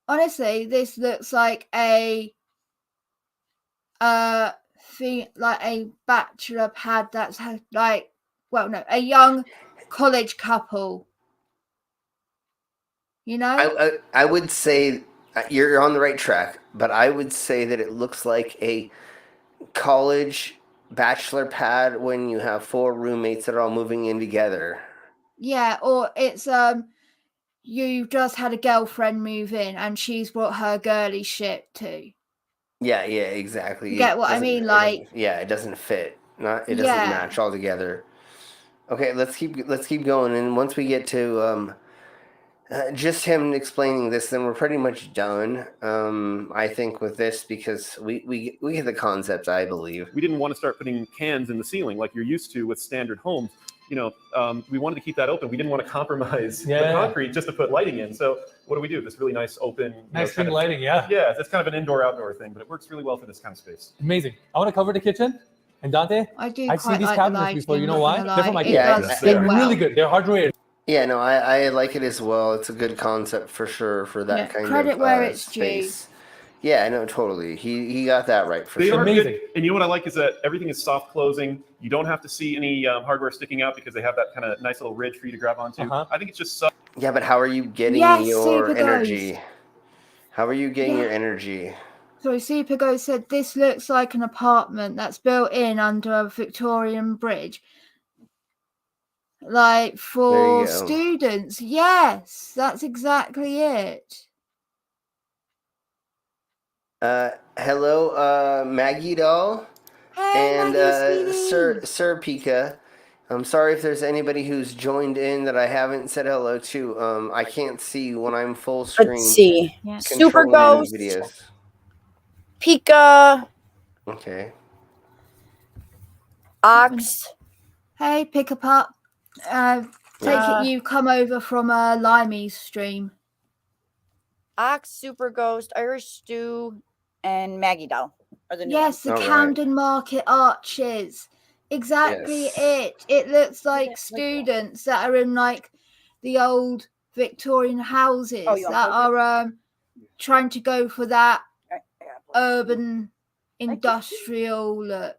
honestly, this looks like a bachelor pad that's a young college couple. I would say you're on the right track, but I would say that it looks like a college bachelor pad when you have 4 roommates that are all moving in together. Yeah, or it's you've just had a girlfriend move in and she's brought her girly shit too. Yeah, exactly. You get what I mean? It doesn't fit. It doesn't match all together. Okay, let's keep going, and once we get to Just him explaining this, then we're pretty much done. I think with this because we get the concept. I believe we didn't want to start putting cans in the ceiling like you're used to with standard homes. We wanted to keep that open. We didn't want to compromise the concrete just to put lighting in. So what do? This really nice open, nice kind of lighting. Yeah, it's kind of an indoor-outdoor thing, but it works really well for this kind of space. Amazing. I want to cover the kitchen. And Dante, I've seen these like cabinets before. You know why? They're from IKEA. Yeah, They're really good. They're hardware. Yeah, no, I like it as well. It's a good concept for sure for that kind credit of where it's space. due. Yeah, no, totally. He got that right for They sure. are amazing. Good. And you know what I like is that everything is soft closing. You don't have to see any hardware sticking out because they have that kind of nice little ridge for you to grab onto. I think it's just Yeah, but how are you getting your energy? How are you getting your energy? So Supergo said this looks like an apartment that's built in under a Victorian bridge. Like for students. Yes, that's exactly it. Hello, Maggie Doll. Hey, and Maggie, Sir Pika. I'm sorry if there's anybody who's joined in that I haven't said hello to. I can't see when I'm full screen. Let's see. Super Ghost. Videos. Pika. Okay. Ox. Hey, Pick a Pup. Take it you come over from a Limey's stream. Ox, Super Ghost, Irish Stew, and Maggie Doll are the new ones. The Camden Market arches. Exactly it. It looks like students that are in like the old Victorian houses that are trying to go for that urban industrial look.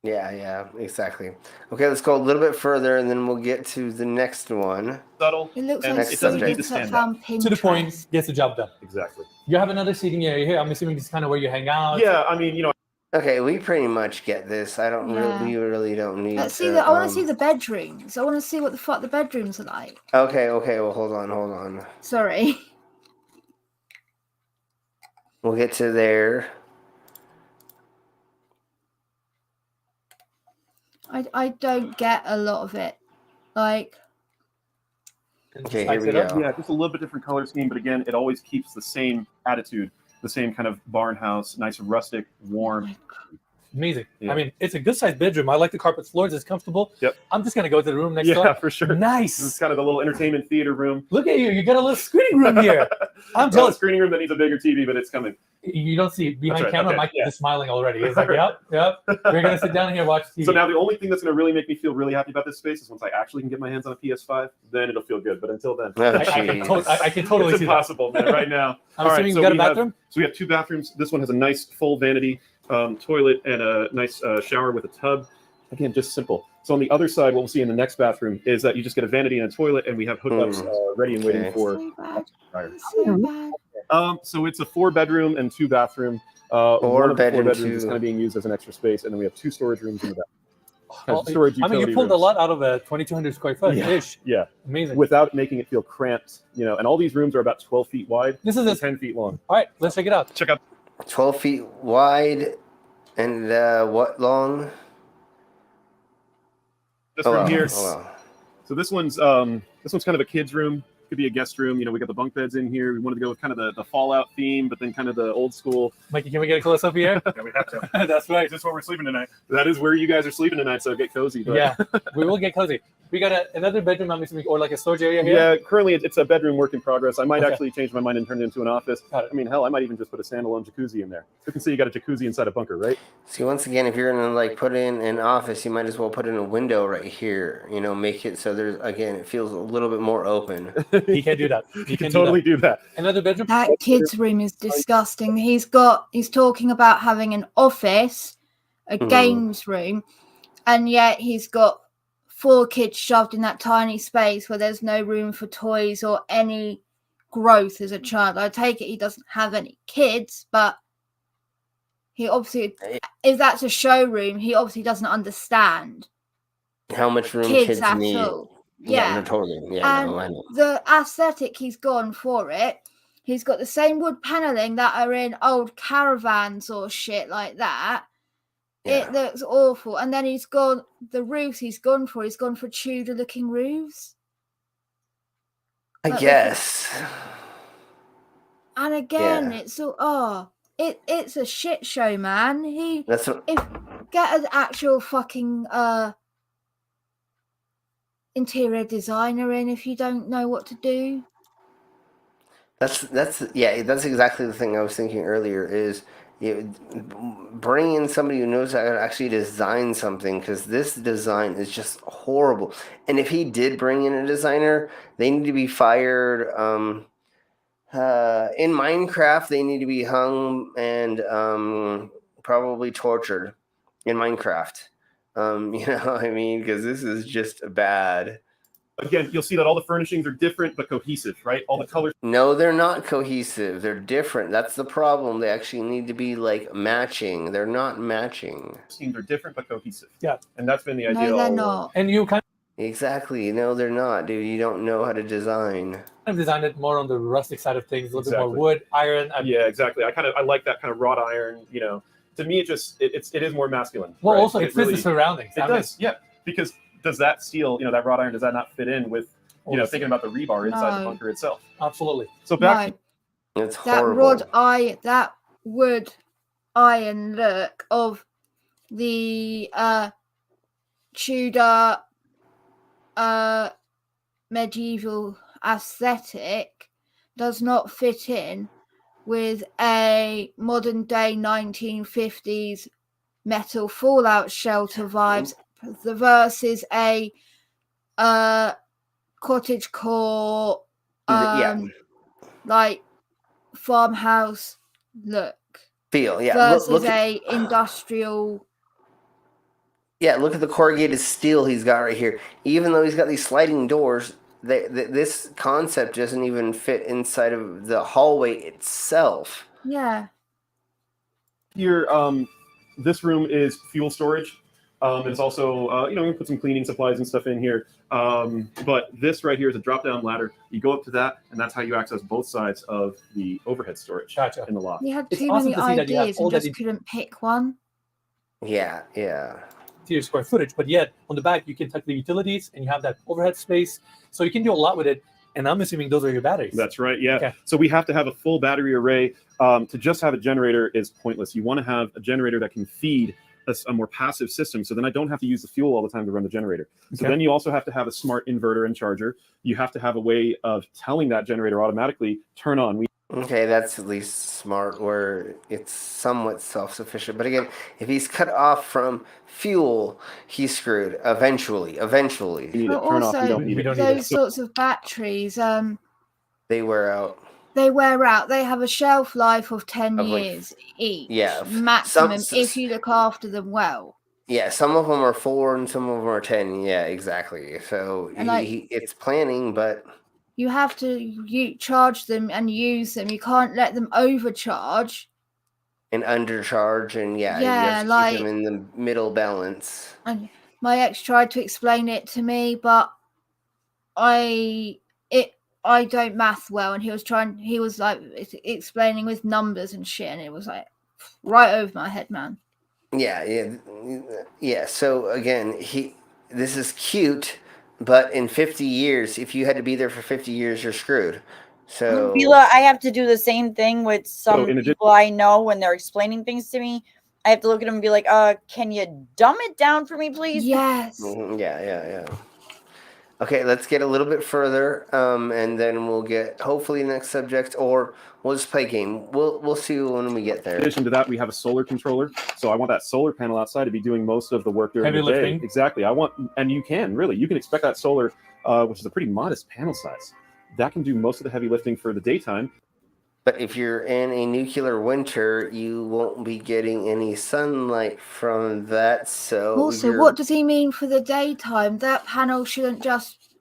Yeah, exactly. Okay, let's go a little bit further, and then we'll get to the next one. Subtle. It looks and like it doesn't need to stand out. To the point, gets the job done. Exactly. You have another seating area here. I'm assuming this is kind of where you hang out. Yeah, I mean, Okay, we pretty much get this. I don't we really don't need. Let's see. I want to see the bedrooms. I want to see what the fuck the bedrooms are like. Okay. Well, hold on. Sorry. We'll get to there. I don't get a lot of it. Like. Okay, here we go. Yeah, just a little bit different color scheme, but again, it always keeps the same attitude, the same kind of barn house, nice rustic, warm. Amazing. Yeah. I mean, it's a good sized bedroom. I like the carpet floors. It's comfortable. Yep. I'm just going to go to the room next door. Yeah, for sure. Nice. This is kind of the little entertainment theater room. Look at you. You got a little screening room here. I'm jealous. A screening room that needs a bigger TV, but it's coming. You don't see behind camera. Mike is smiling already. He's like, yep. We're going to sit down here and watch TV. So now the only thing that's going to really make me feel really happy about this space is once I actually can get my hands on a PS5, then it'll feel good. But until then, I can totally it's see impossible, man, right now. I'm assuming you got a bathroom? So we have two bathrooms. This one has a nice full vanity toilet and a nice shower with a tub. Again, just simple. So on the other side, what we'll see in the next bathroom is that you just get a vanity and a toilet, and we have hookups ready and waiting for. So it's a 4-bedroom and 2-bathroom. One of the 4 bedrooms is kind of being used as an extra space, and then we have 2 storage rooms in the back. I mean, you pulled a lot out of a 2,200 square foot ish. Yeah, amazing. Without making it feel cramped, and all these rooms are about 12 feet wide. This is 10 feet long. All right, let's check it out. Check out 12 feet wide and what long? This room here. So this one's kind of a kid's room. Could be a guest room. We got the bunk beds in here. We wanted to go with kind of the Fallout theme, but then kind of the old school. Mikey, can we get a close up here? Yeah, we have to. That's right. This is where we're sleeping tonight. That is where you guys are sleeping tonight, so get cozy. But... Yeah, we will get cozy. We got another bedroom, I'm assuming, or like a storage area here? Yeah, currently it's a bedroom work in progress. I might actually change my mind and turn it into an office. I mean, hell, I might even just put a standalone jacuzzi in there. You can see you got a jacuzzi inside a bunker, right? See, once again, if you're going to put in an office, you might as well put in a window right here, make it so it feels a little bit more open. He can do that. He can totally do that. Another bedroom? That kid's room is disgusting. He's talking about having an office, a games room, and yet he's got 4 kids shoved in that tiny space where there's no room for toys or any growth as a child. I take it he doesn't have any kids, but he obviously, if that's a showroom, he obviously doesn't understand how much room kids need. Yeah, no, totally. Yeah, and I know. The aesthetic, he's gone for it. He's got the same wood paneling that are in old caravans or shit like that. Yeah. It looks awful. And then he's gone for Tudor looking roofs. I guess. And again, it's all it's a shit show, man. Get an actual fucking interior designer in if you don't know what to do. That's exactly the thing I was thinking earlier. Is bring in somebody who knows how to actually design something, because this design is just horrible. And if he did bring in a designer, they need to be fired. In Minecraft, they need to be hung and probably tortured in Minecraft. You know what I mean? Because this is just bad. Again, you'll see that all the furnishings are different but cohesive, right? All the colors. No, they're not cohesive. They're different. That's the problem. They actually need to be like matching. They're not matching. Scenes are different but cohesive. Yeah. And that's been the idea. No, they're not. And you kind Exactly. No, they're not, dude. You don't know how to design. of designed it more on the rustic side of things, a little bit more wood, iron. Yeah, exactly. I like that kind of wrought iron. You know, to me, it is more masculine. Well, right? also it fits the surroundings. It does, yeah. Because does that steel, that wrought iron, does that not fit in with, thinking about the rebar inside the bunker itself? Absolutely. So back. It's horrible. That wood iron look of the Tudor medieval aesthetic does not fit in with a modern day 1950s metal fallout shelter vibes versus a cottage core like farmhouse look feel versus look a industrial. Look at the corrugated steel he's got right here. Even though he's got these sliding doors, this concept doesn't even fit inside of the hallway itself. Yeah. Here, this room is fuel storage. It's also, we can put some cleaning supplies and stuff in here. But this right here is a drop-down ladder. You go up to that, and that's how you access both sides of the overhead storage in the loft. You had too many ideas and just couldn't pick one. Yeah. Square footage, but yet on the back you can tuck the utilities and you have that overhead space, so you can do a lot with it. And I'm assuming those are your batteries. That's right. Yeah. Okay. So we have to have a full battery array. To just have a generator is pointless. You want to have a generator that can feed a more passive system, so then I don't have to use the fuel all the time to run the generator. So then you also have to have a smart inverter and charger. You have to have a way of telling that generator automatically turn on. Okay, that's at least smart, where it's somewhat self-sufficient. But again, if he's cut off from fuel, he's screwed. Eventually. But also, those sorts of batteries, they wear out. They have a shelf life of 10 years each. Yeah, maximum if you look after them well. Yeah, some of them are 4 and some of them are 10. Yeah, exactly. So it's planning, but you have to charge them and use them. You can't let them overcharge and undercharge, and you have to keep them in the middle balance. And my ex tried to explain it to me, but I don't math well, and he was like explaining with numbers and shit, and it was like right over my head, man. Yeah. So again, this is cute, but in 50 years, if you had to be there for 50 years, you're screwed. So Bila, I have to do the same thing with some people I know when they're explaining things to me. I have to look at them and be like, can you dumb it down for me, please? Yes. Yeah. Okay, let's get a little bit further, and then we'll get hopefully the next subject, or we'll just play a game. We'll see when we get there. In addition to that, we have a solar controller. So I want that solar panel outside to be doing most of the work during the day. Exactly. And you can expect that solar, which is a pretty modest panel size. That can do most of the heavy lifting for the daytime. But if you're in a nuclear winter, you won't be getting any sunlight from that. So also, what does he mean for the daytime? That panel shouldn't just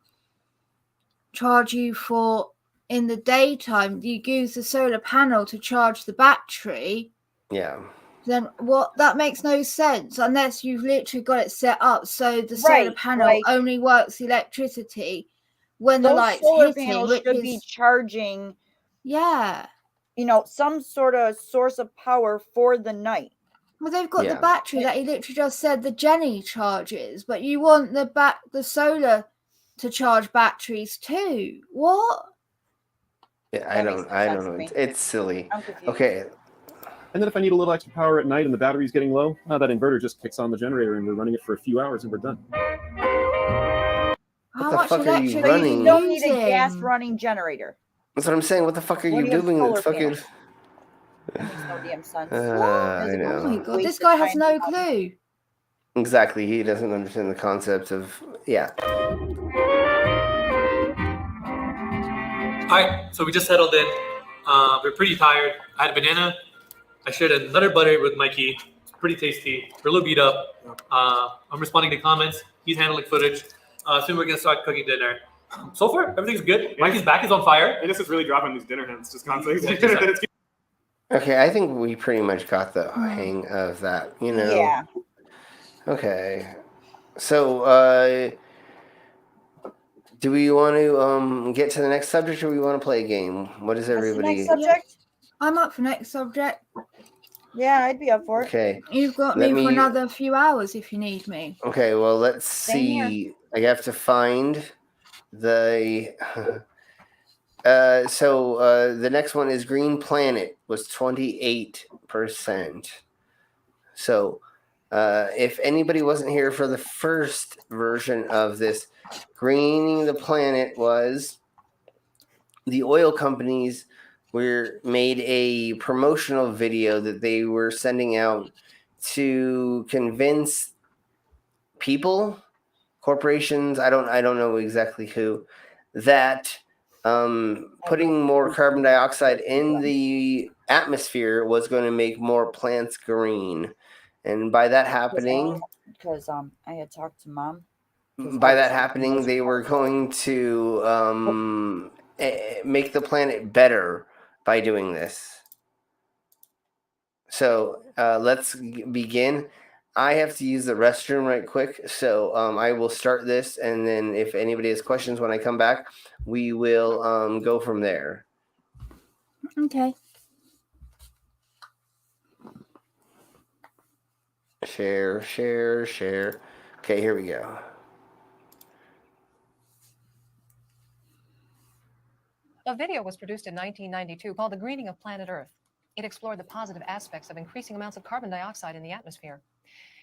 charge you for in the daytime. You use the solar panel to charge the battery. Yeah. Then what? That makes no sense unless you've literally got it set up so the solar panel only works electricity when the light's hitting. Panels should be charging. Yeah. Some sort of source of power for the night. Well, they've got the battery that he literally just said the Jenny charges, but you want the solar to charge batteries too. What? Yeah, I don't know. It's silly. Okay. And then if I need a little extra power at night and the battery's getting low, that inverter just kicks on the generator and we're running it for a few hours and we're done. What the fuck are you running? You don't need a gas running generator. That's what I'm saying. What the fuck are you doing? It's fucking. That makes no damn sense. I know. Oh my god, this guy has no clue. Exactly, he doesn't understand the concept of All right, so we just settled in. We're pretty tired. I had a banana. I shared another butter with Mikey. It's pretty tasty. We're a little beat up. I'm responding to comments. He's handling footage. Soon we're gonna start cooking dinner. So far, everything's good. Mikey's back is on fire. And this is really dropping these dinner hints just constantly. Okay, I think we pretty much got the hang of that, you know. Yeah. Okay. So, do we want to get to the next subject, or we want to play a game? What is everybody? Next subject? I'm up for next subject. Yeah, I'd be up for it. Okay. You've got me for another few hours if you need me. Okay, well, let's see. I have to find the... the next one is Green Planet was 28%. So, if anybody wasn't here for the first version of this, Greening the Planet was the oil companies made a promotional video that they were sending out to convince people, corporations, I don't know exactly who, that putting more carbon dioxide in the atmosphere was going to make more plants green. And by that happening, because I had talked to Mom. By that happening, they were going to make the planet better by doing this. So let's begin. I have to use the restroom right quick, so I will start this, and then if anybody has questions when I come back, we will go from there. Okay. Share. Okay, here we go. A video was produced in 1992 called The Greening of Planet Earth. It explored the positive aspects of increasing amounts of carbon dioxide in the atmosphere.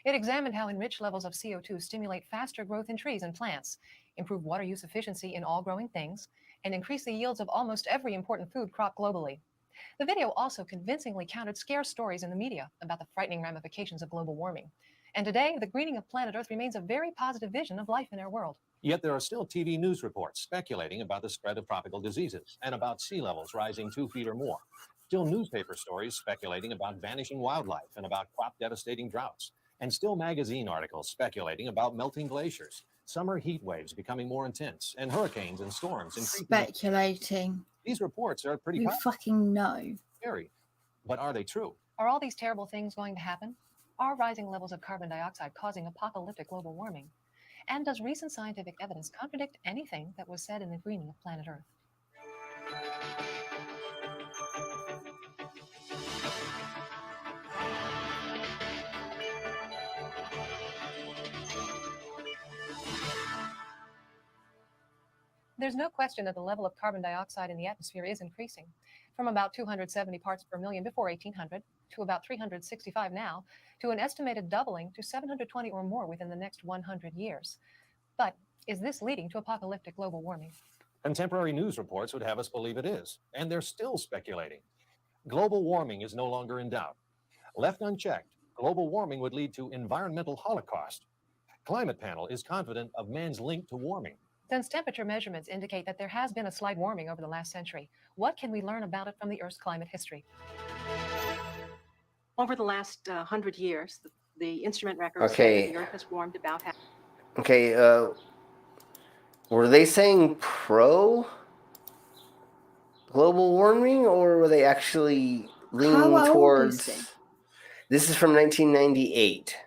It examined how enriched levels of CO2 stimulate faster growth in trees and plants, improve water use efficiency in all growing things, and increase the yields of almost every important food crop globally. The video also convincingly countered scare stories in the media about the frightening ramifications of global warming. And today, the greening of planet Earth remains a very positive vision of life in our world. Yet there are still TV news reports speculating about the spread of tropical diseases and about sea levels rising 2 feet or more. Still newspaper stories speculating about vanishing wildlife and about crop-devastating droughts. And still magazine articles speculating about melting glaciers, summer heat waves becoming more intense, and hurricanes and storms increasing. Speculating. These reports are pretty fucking know. Scary. But are they true? Are all these terrible things going to happen? Are rising levels of carbon dioxide causing apocalyptic global warming? And does recent scientific evidence contradict anything that was said in the greening of planet Earth? There's no question that the level of carbon dioxide in the atmosphere is increasing, from about 270 parts per million before 1800 to about 365 now, to an estimated doubling to 720 or more within the next 100 years. But is this leading to apocalyptic global warming? Contemporary news reports would have us believe it is, and they're still speculating. Global warming is no longer in doubt. Left unchecked, global warming would lead to environmental holocaust. Climate Panel is confident of man's link to warming. Since temperature measurements indicate that there has been a slight warming over the last century, what can we learn about it from the Earth's climate history? Over the last 100 years, the instrument records say that the Earth has warmed about half. Okay, were they saying pro global warming, or were they actually leaning towards... This is from 1998.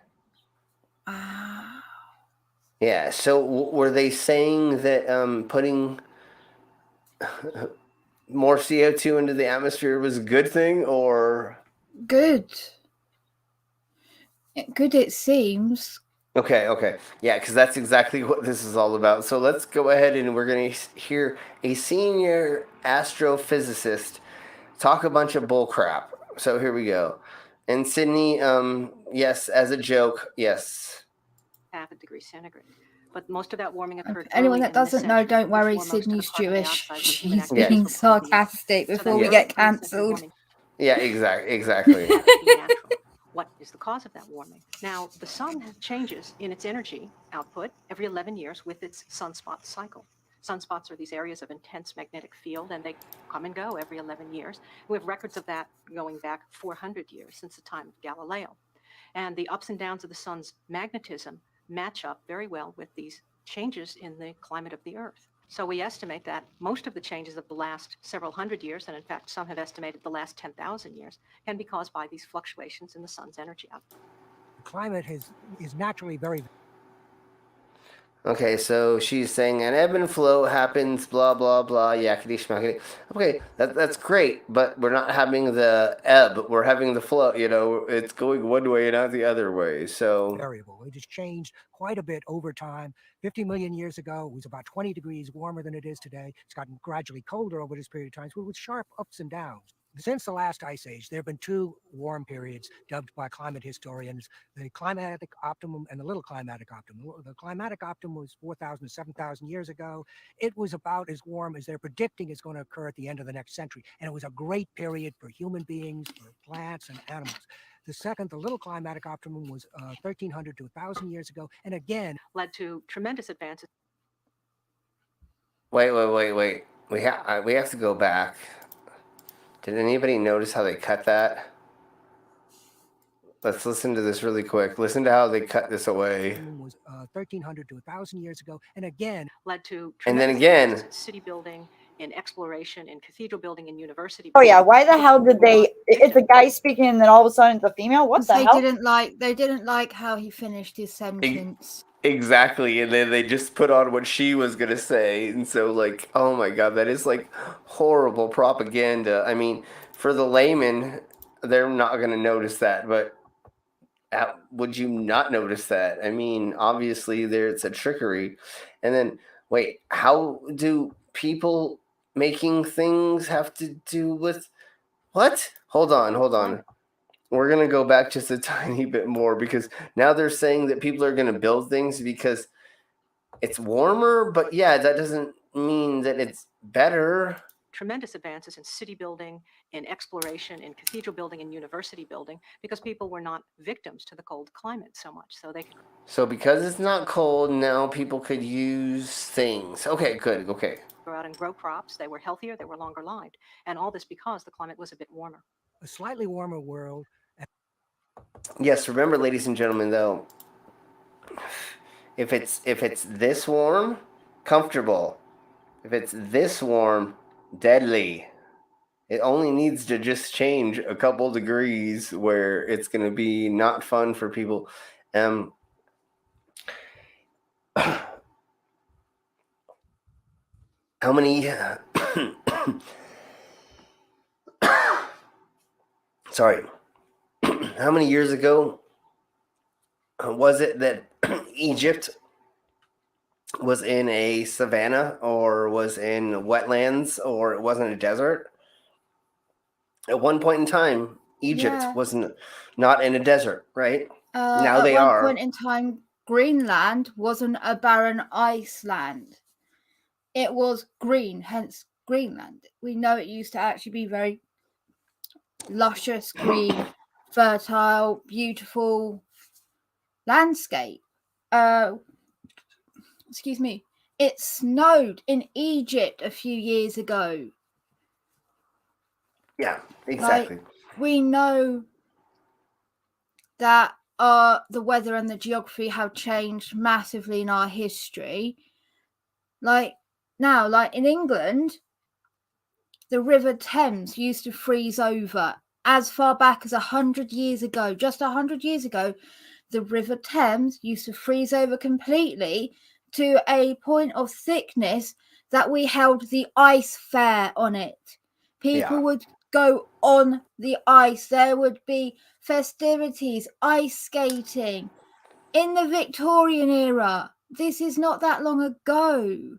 Yeah, so were they saying that putting more CO2 into the atmosphere was a good thing, or... Good. Good, it seems. Okay. Yeah, because that's exactly what this is all about. So let's go ahead and we're going to hear a senior astrophysicist talk a bunch of bull crap. So here we go. And Sydney, yes, as a joke, yes. Half a degree centigrade. But most of that warming occurred. Anyone that doesn't know, don't worry, Sydney's Jewish. She's being sarcastic before we get cancelled. Yeah, exactly. What is the cause of that warming? Now, the sun changes in its energy output every 11 years with its sunspot cycle. Sunspots are these areas of intense magnetic field, and they come and go every 11 years. We have records of that going back 400 years, since the time of Galileo. And the ups and downs of the sun's magnetism match up very well with these changes in the climate of the Earth. So we estimate that most of the changes of the last several hundred years, and in fact some have estimated the last 10,000 years, can be caused by these fluctuations in the sun's energy output. The climate is naturally very... Okay, so she's saying an ebb and flow happens, blah, blah, blah, yakety schmackety. Okay, that's great, but we're not having the ebb, we're having the flow, it's going one way and not the other way, so... Variable. It has changed quite a bit over time. 50 million years ago, it was about 20 degrees warmer than it is today. It's gotten gradually colder over this period of time, with sharp ups and downs. Since the last ice age, there have been two warm periods dubbed by climate historians, the climatic optimum and the little climatic optimum. The climatic optimum was 4,000 to 7,000 years ago. It was about as warm as they're predicting is going to occur at the end of the next century. And it was a great period for human beings, for plants and animals. The second, the little climatic optimum, was 1,300 to 1,000 years ago, and again led to tremendous advances. Wait. We have to go back. Did anybody notice how they cut that? Let's listen to this really quick. Listen to how they cut this away. Was 1,300 to 1,000 years ago, and again led to and then again city building, in exploration, in cathedral building, in university. Oh yeah, why the hell did they? It's a guy speaking, and then all of a sudden it's a female. What the hell? They didn't like how he finished his sentence. Exactly, and then they just put on what she was gonna say, and so oh my god, that is horrible propaganda. I mean, for the layman, they're not gonna notice that, but would you not notice that? I mean, obviously it's a trickery. And then wait, how do people making things have to do with what? Hold on. We're going to go back just a tiny bit more, because now they're saying that people are going to build things because it's warmer, but yeah, that doesn't mean that it's better. Tremendous advances in city building, in exploration, in cathedral building, and university building, because people were not victims to the cold climate so much. So because it's not cold, now people could use things. Okay, good. Okay. Go out and grow crops. They were healthier. They were longer lived. And all this because the climate was a bit warmer. A slightly warmer world. Yes, remember, ladies and gentlemen, though, if it's this warm, comfortable. If it's this warm, deadly. It only needs to just change a couple degrees where it's going to be not fun for people. How many sorry. How many years ago was it that Egypt was in a savanna or was in wetlands or it wasn't a desert? At one point in time, Egypt was not in a desert, right? Now they are. At one point in time, Greenland wasn't a barren ice land. It was green, hence Greenland. We know it used to actually be very luscious, green, fertile, beautiful landscape. Excuse me. It snowed in Egypt a few years ago. Yeah, exactly. We know that the weather and the geography have changed massively in our history. Now, in England, the River Thames used to freeze over as far back as 100 years ago. Just 100 years ago, the River Thames used to freeze over completely to a point of thickness that we held the ice fair on it. People would go on the ice. There would be festivities, ice skating. in the Victorian era. This is not that long ago.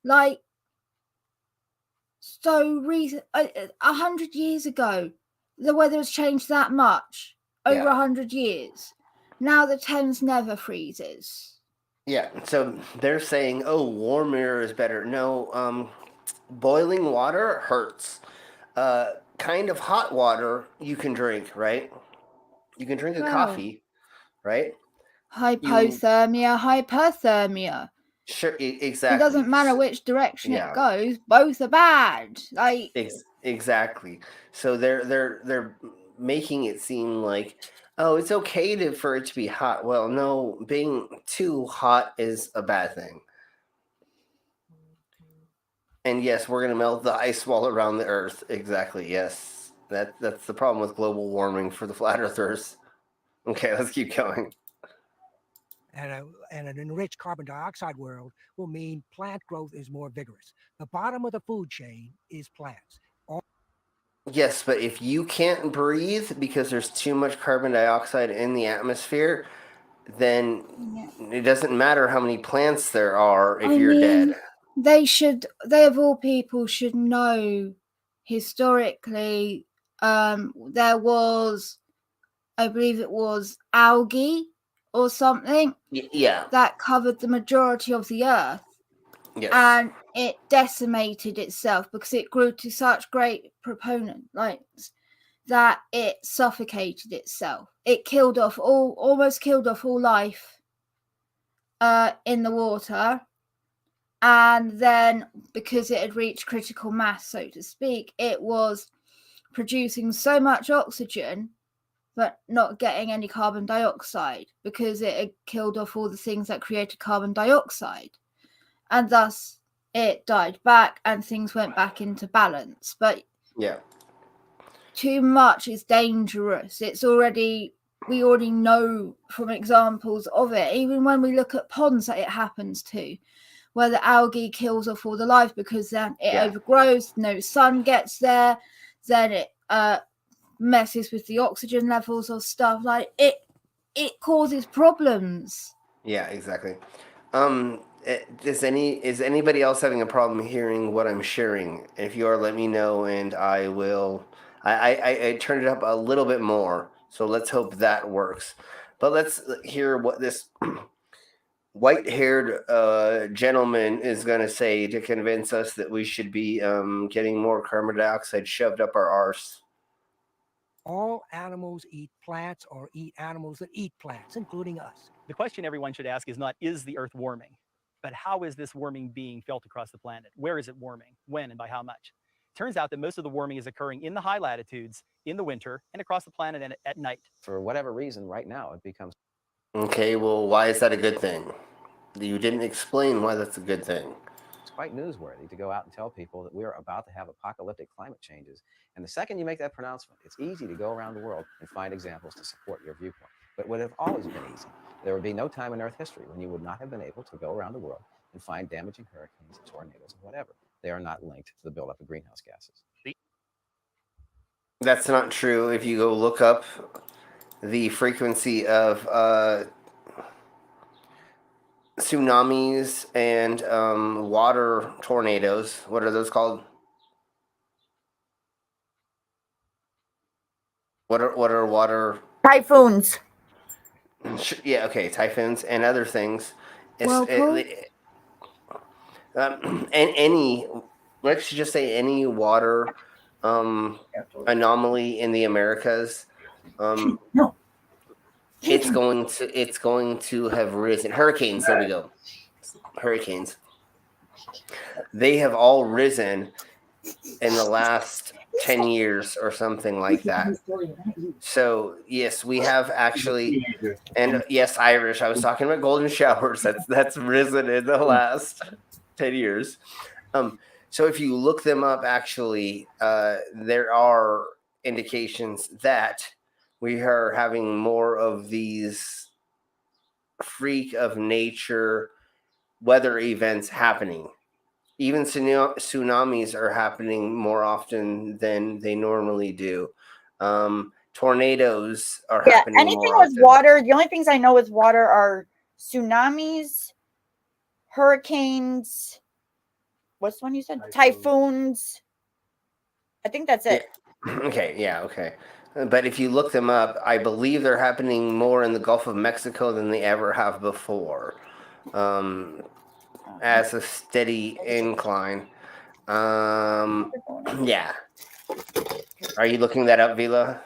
Like, so recent, 100 years ago, the weather has changed that much over 100 years. Now the Thames never freezes. Yeah, so they're saying, oh, warm air is better. No, boiling water hurts. Kind of hot water you can drink, right? You can drink a coffee, right? Hypothermia. Sure, exactly. It doesn't matter which direction it goes; both are bad. Like exactly. So they're making it seem like, oh, it's okay for it to be hot. Well, no, being too hot is a bad thing. And yes, we're gonna melt the ice wall around the Earth. Exactly. Yes, that's the problem with global warming for the flat earthers. Okay, let's keep going. And an enriched carbon dioxide world will mean plant growth is more vigorous. The bottom of the food chain is plants. Yes, but if you can't breathe because there's too much carbon dioxide in the atmosphere, then it doesn't matter how many plants there are if you're dead. They of all people should know historically, there was, I believe it was algae or something that covered the majority of the earth. Yes. And it decimated itself because it grew to such great proponents that it suffocated itself. It almost killed off all life in the water. And then, because it had reached critical mass, so to speak, it was producing so much oxygen, but not getting any carbon dioxide because it had killed off all the things that created carbon dioxide. And thus, it died back and things went back into balance. But too much is dangerous. We already know from examples of it, even when we look at ponds that it happens to, where the algae kills off all the life because then it overgrows, no sun gets there, then it messes with the oxygen levels or stuff. Like it causes problems. Yeah, exactly. Is anybody else having a problem hearing what I'm sharing? If you are, let me know, and I will. I turned it up a little bit more, so let's hope that works. But let's hear what this white-haired gentleman is going to say to convince us that we should be getting more carbon dioxide shoved up our arse. All animals eat plants or eat animals that eat plants, including us. The question everyone should ask is not, is the Earth warming? But how is this warming being felt across the planet? Where is it warming? When and by how much? Turns out that most of the warming is occurring in the high latitudes, in the winter, and across the planet and at night. For whatever reason, right now, it becomes... Okay, well, why is that a good thing? You didn't explain why that's a good thing. It's quite newsworthy to go out and tell people that we're about to have apocalyptic climate changes. And the second you make that pronouncement, it's easy to go around the world and find examples to support your viewpoint. But it would have always been easy. There would be no time in Earth history when you would not have been able to go around the world and find damaging hurricanes, tornadoes, and whatever. They are not linked to the buildup of greenhouse gases. That's not true. If you go look up the frequency of tsunamis and water tornadoes, what are those called? What are water? Typhoons. Yeah, okay, typhoons and other things. And any, let's just say any water anomaly in the Americas, it's going to have risen. Hurricanes, there we go. Hurricanes. They have all risen in the last 10 years or something like that. So yes, we have actually, and yes, Irish. I was talking about golden showers. That's risen in the last 10 years. So if you look them up, actually, there are indications that we are having more of these freak of nature weather events happening. Even tsunamis are happening more often than they normally do. tornadoes are happening anything more with often. water. The only things I know with water are tsunamis, hurricanes. What's the one you said? Typhoons. I think that's it. Yeah. Okay. But if you look them up, I believe they're happening more in the Gulf of Mexico than they ever have before, as a steady incline. Yeah. Are you looking that up, Vila?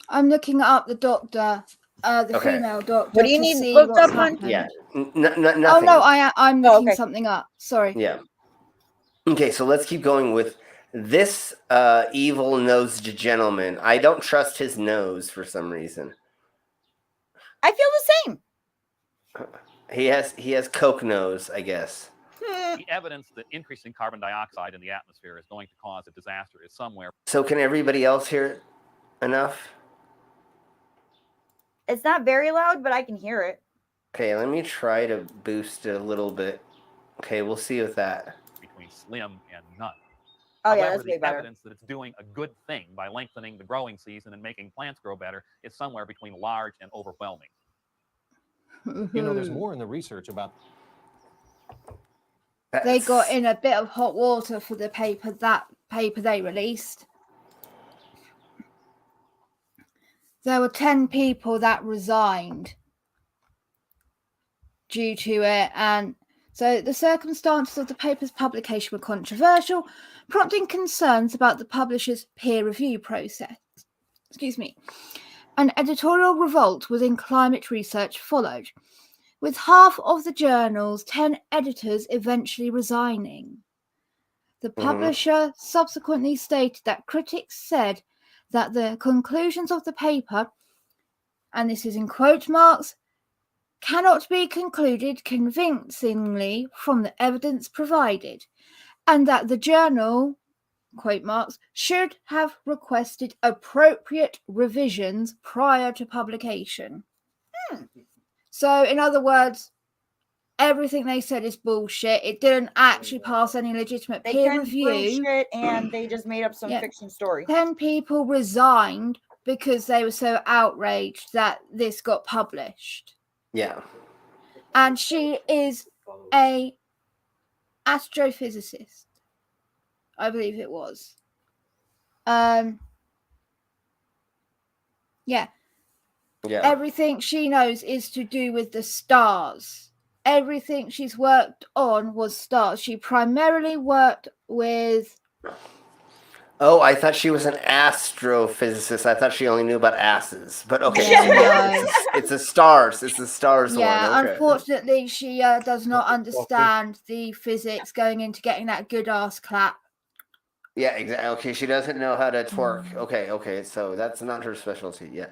I'm looking up the doctor, the female doctor. What do you to need see looked what's up on? happening. Yeah. Nothing. Oh no, I'm looking something up. Sorry. Yeah. Okay, so let's keep going with this evil-nosed gentleman. I don't trust his nose for some reason. I feel the same. He has coke nose, I guess. The evidence that increasing carbon dioxide in the atmosphere is going to cause a disaster is somewhere. So can everybody else hear it enough? It's not very loud, but I can hear it. Okay, let me try to boost it a little bit. Okay, we'll see with that. Between slim and none. Oh, yeah, However, that's way the better. evidence that it's doing a good thing by lengthening the growing season and making plants grow better is somewhere between large and overwhelming. You know, there's more in the research about. They got in a bit of hot water for the paper they released. There were 10 people that resigned due to it, and so the circumstances of the paper's publication were controversial, prompting concerns about the publisher's peer review process. An editorial revolt within climate research followed, with half of the journal's 10 editors eventually resigning. The publisher subsequently stated that critics said that the conclusions of the paper, and this is in quote marks, cannot be concluded convincingly from the evidence provided, and that the journal, quote marks, should have requested appropriate revisions prior to publication. So, in other words, everything they said is bullshit. It didn't actually pass any legitimate peer review. Bullshit, and they just made up some fiction story. 10 people resigned because they were so outraged that this got published. Yeah. And she is a astrophysicist, I believe it was. Yeah. Everything she knows is to do with the stars. Everything she's worked on was stars. She primarily worked with... Oh, I thought she was an astrophysicist. I thought she only knew about asses. But okay, it's a stars. It's a stars one. Okay. Unfortunately, she does not understand the physics going into getting that good ass clap. Yeah, exactly. Okay, she doesn't know how to twerk. Okay. So that's not her specialty. Yeah.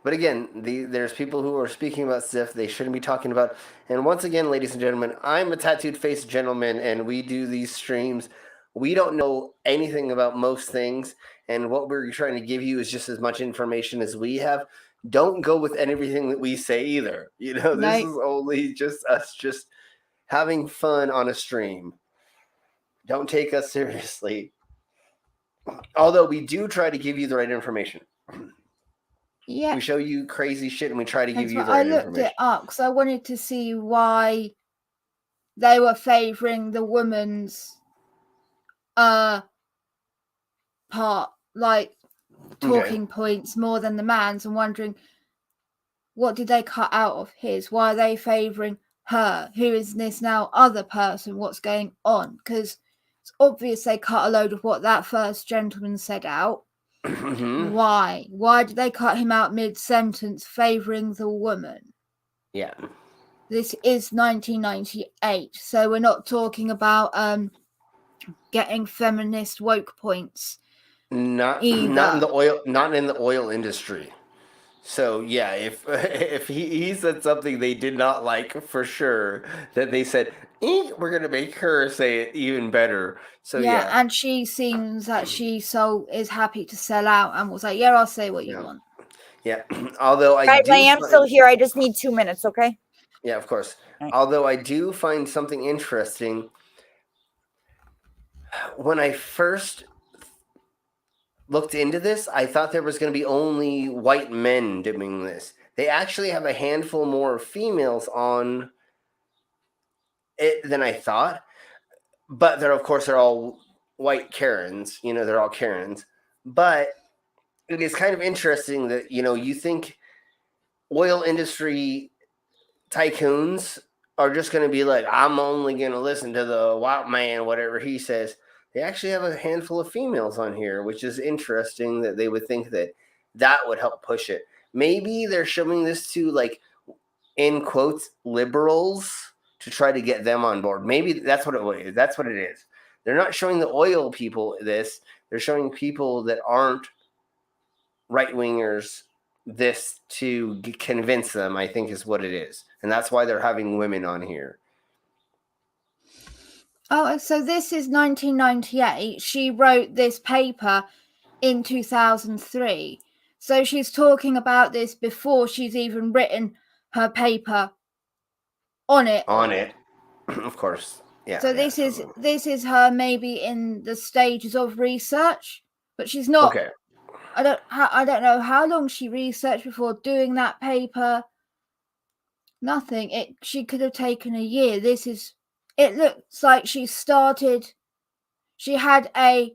But again, there's people who are speaking about stuff they shouldn't be talking about. And once again, ladies and gentlemen, I'm a tattooed-faced gentleman, and we do these streams. We don't know anything about most things, and what we're trying to give you is just as much information as we have. Don't go with everything that we say either. You know, this is only just us just having fun on a stream. Don't take us seriously. Although we do try to give you the right information. Yeah. We show you crazy shit and we try to give you the right information. I looked it up because I wanted to see why they were favoring the woman's part, like talking points more than the man's, and wondering what did they cut out of his? Why are they favoring her? Who is this now other person? What's going on? Because it's obvious they cut a load of what that first gentleman said out. Why? Why did they cut him out mid-sentence favoring the woman? Yeah. This is 1998, so we're not talking about getting feminist woke points. Not in the oil industry. So yeah, if he said something they did not like, for sure, that they said, we're gonna make her say it even better. So yeah, and she seems that she is happy to sell out and was like, I'll say what you want. Yeah. Although I am still here. I just need 2 minutes, okay? Yeah, of course. Although I do find something interesting. When I first looked into this, I thought there was going to be only white men doing this. They actually have a handful more females on it than I thought. But they're, of course, they're all white Karens. They're all Karens. But it is kind of interesting that, you think oil industry tycoons are just going to be like, I'm only going to listen to the white man, whatever he says. They actually have a handful of females on here, which is interesting that they would think that would help push it. Maybe they're showing this to, like, in quotes, liberals to try to get them on board. Maybe that's what it is. That's what it is. They're not showing the oil people this. They're showing people that aren't right-wingers this to convince them, I think, is what it is. And that's why they're having women on here. Oh, so this is 1998. She wrote this paper in 2003. So she's talking about this before she's even written her paper on it. On it, of course. Yeah. So this is her maybe in the stages of research, but she's not. Okay. I don't know how long she researched before doing that paper. Nothing. She could have taken a year. It looks like she had a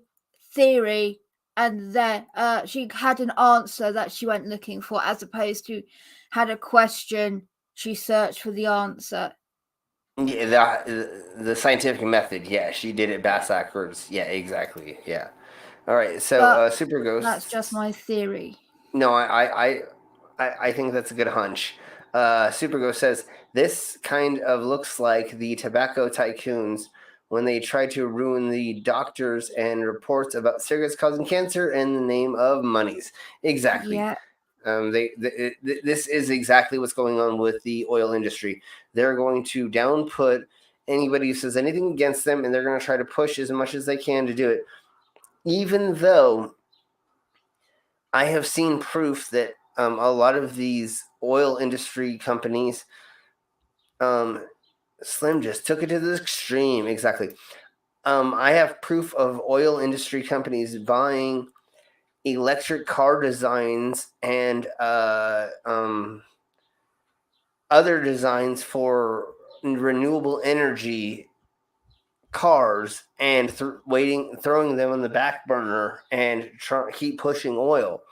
theory and then she had an answer that she went looking for, as opposed to had a question, she searched for the answer. Yeah, the scientific method. Yeah, she did it backwards. Yeah, exactly. Yeah. All right. So Super Ghost. That's just my theory. No, I think that's a good hunch. Super Ghost says this kind of looks like the tobacco tycoons when they try to ruin the doctors and reports about cigarettes causing cancer in the name of monies. Exactly. Yeah. This is exactly what's going on with the oil industry. They're going to downput anybody who says anything against them, and they're going to try to push as much as they can to do it. Even though I have seen proof that a lot of these oil industry companies, Slim just took it to the extreme. Exactly. I have proof of oil industry companies buying electric car designs and other designs for renewable energy cars and throwing them on the back burner and keep pushing oil,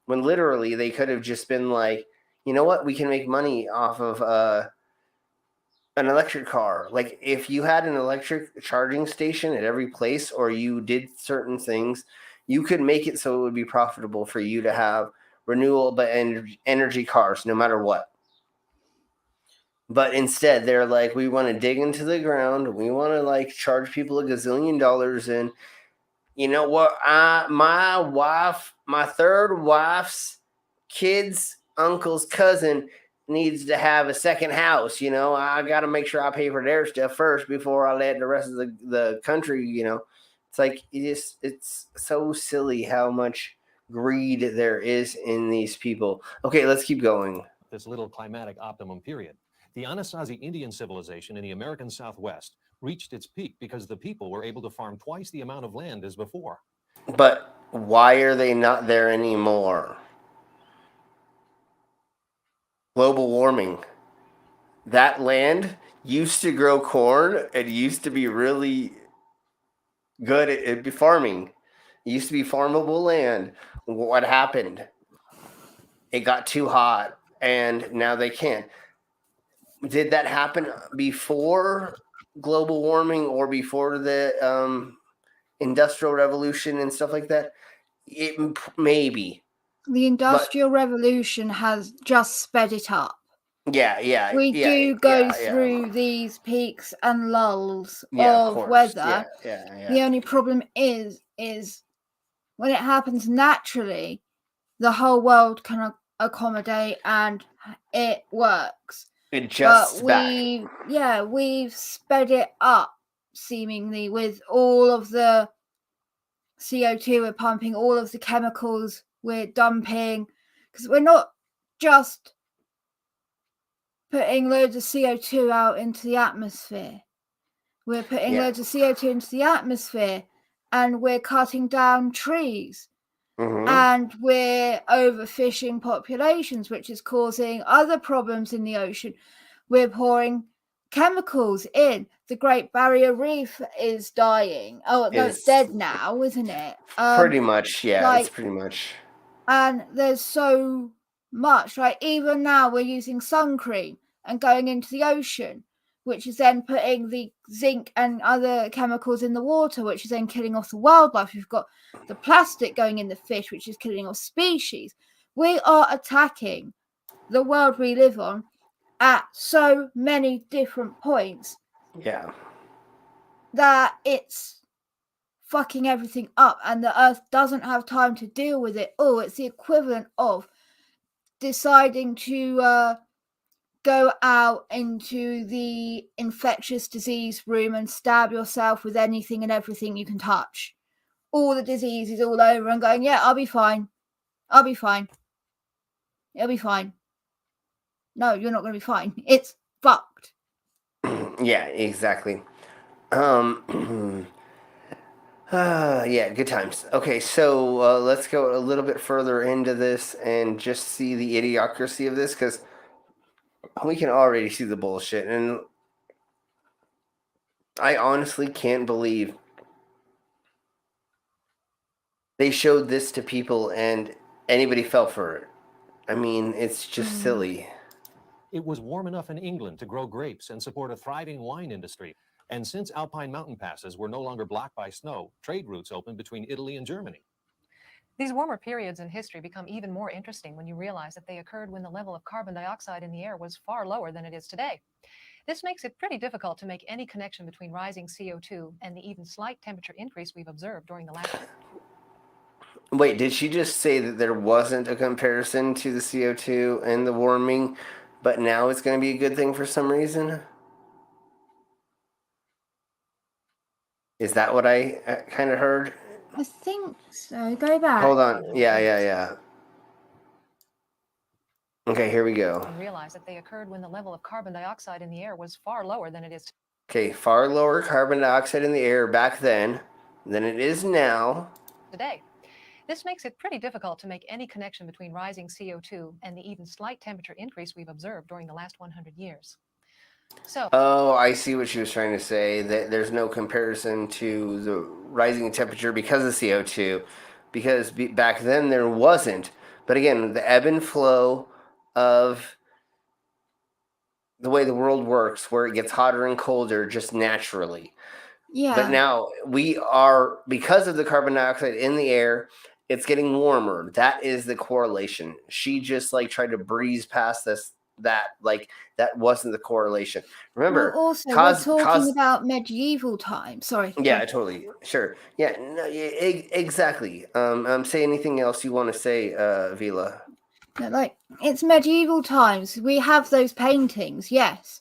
when literally they could have just been like, you know what, we can make money off of an electric car. Like, if you had an electric charging station at every place, or you did certain things, you could make it so it would be profitable for you to have renewable energy cars no matter what. But instead, they're like, we want to dig into the ground. We want to, like, charge people $1 gazillion. And you know what? My third wife's kid's uncle's cousin needs to have a second house. I got to make sure I pay for their stuff first before I let the rest of the country, It's like, it's so silly how much greed there is in these people. Okay, let's keep going. This little climatic optimum period. The Anasazi Indian civilization in the American Southwest reached its peak because the people were able to farm twice the amount of land as before. But why are they not there anymore? Global warming. That land used to grow corn. It used to be really good at farming. It used to be farmable land. What happened? It got too hot, and now they can't. Did that happen before global warming or before the Industrial Revolution and stuff like that? It maybe. The Industrial Revolution has just sped it up. Yeah. We do go through these peaks and lulls of weather. Yeah. The only problem is when it happens naturally, the whole world can accommodate and it works. It just we've sped it up seemingly with all of the CO2 we're pumping, all of the chemicals we're dumping, because we're not just putting loads of CO2 out into the atmosphere. We're putting loads of CO2 into the atmosphere, and we're cutting down trees. And we're overfishing populations, which is causing other problems in the ocean. We're pouring chemicals in. The Great Barrier Reef is dying. Oh, no, it's dead now, isn't it? Pretty much, yeah, it's pretty much. And there's so much, right? Even now we're using sun cream and going into the ocean, which is then putting the zinc and other chemicals in the water, which is then killing off the wildlife. We've got the plastic going in the fish, which is killing off species. We are attacking the world we live on at so many different points. Yeah. That it's fucking everything up, and the Earth doesn't have time to deal with it. Oh, it's the equivalent of deciding to go out into the infectious disease room and stab yourself with anything and everything you can touch. All the disease is all over and going, yeah, I'll be fine. I'll be fine. It'll be fine. No, you're not going to be fine. It's fucked. Yeah, exactly. Yeah, good times. Okay, so let's go a little bit further into this and just see the idiocracy of this, because we can already see the bullshit. And I honestly can't believe they showed this to people and anybody fell for it. I mean, it's just silly. It was warm enough in England to grow grapes and support a thriving wine industry. And since alpine mountain passes were no longer blocked by snow, trade routes opened between Italy and Germany. These warmer periods in history become even more interesting when you realize that they occurred when the level of carbon dioxide in the air was far lower than it is today. This makes it pretty difficult to make any connection between rising CO2 and the even slight temperature increase we've observed during the last... Wait, did she just say that there wasn't a comparison to the CO2 and the warming, but now it's going to be a good thing for some reason? Is that what I kind of heard? I think so. Go back. Hold on. Yeah. Okay, here we go. And realize that they occurred when the level of carbon dioxide in the air was far lower than it is Okay, far lower carbon dioxide in the air back then than it is now. Today. This makes it pretty difficult to make any connection between rising CO2 and the even slight temperature increase we've observed during the last 100 years. So, oh, I see what she was trying to say, that there's no comparison to the rising temperature because of CO2, because back then there wasn't. But again, the ebb and flow of the way the world works, where it gets hotter and colder just naturally. Yeah. But now we are, because of the carbon dioxide in the air, it's getting warmer. That is the correlation. She just tried to breeze past this. That wasn't the correlation. Remember, well, also we're talking about medieval times. Sorry. Yeah, totally. Sure. Yeah. No, exactly. Say anything else you want to say, Vila? No, it's medieval times. We have those paintings, yes.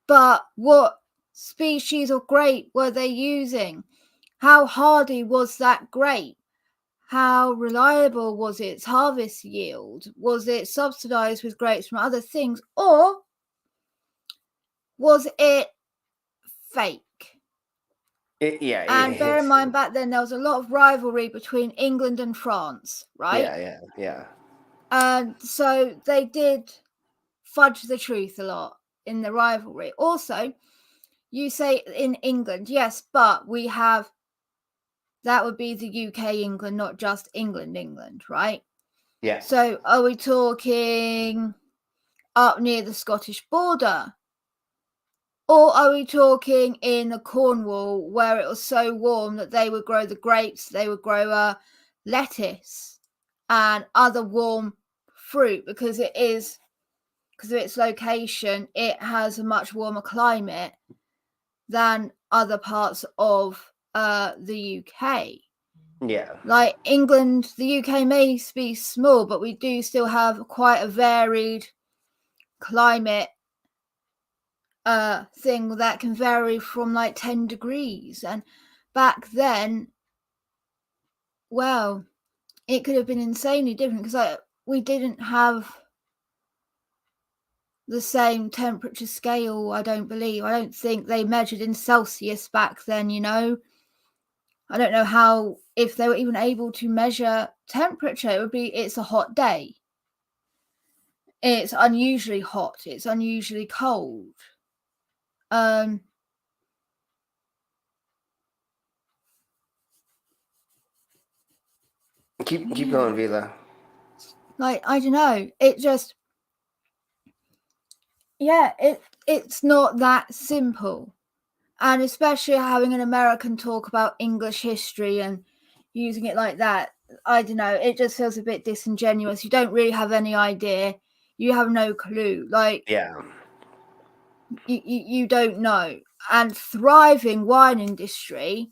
But what species of grape were they using? How hardy was that grape? How reliable was its harvest yield? Was it subsidized with grapes from other things? Or was it fake? And bear in mind, back then there was a lot of rivalry between England and France, right? Yeah. And so they did fudge the truth a lot in the rivalry. Also, you say in England, yes, but we have... That would be the UK England, not just England, right? Yeah. So are we talking up near the Scottish border? Or are we talking in the Cornwall, where it was so warm that they would grow the grapes, they would grow lettuce and other warm fruit, because of its location, it has a much warmer climate than other parts of the UK. Yeah. Like England, the UK may be small, but we do still have quite a varied climate thing that can vary from 10 degrees. And back then, well, it could have been insanely different, because we didn't have the same temperature scale. I don't think they measured in Celsius back then, I don't know how, if they were even able to measure temperature, it's a hot day. It's unusually hot. It's unusually cold. Keep going, Vila. Like, I don't know. It just, it's not that simple. And especially having an American talk about English history and using it like that, I don't know, it just feels a bit disingenuous. You don't really have any idea. You have no clue. Like, yeah, you don't know. And thriving wine industry,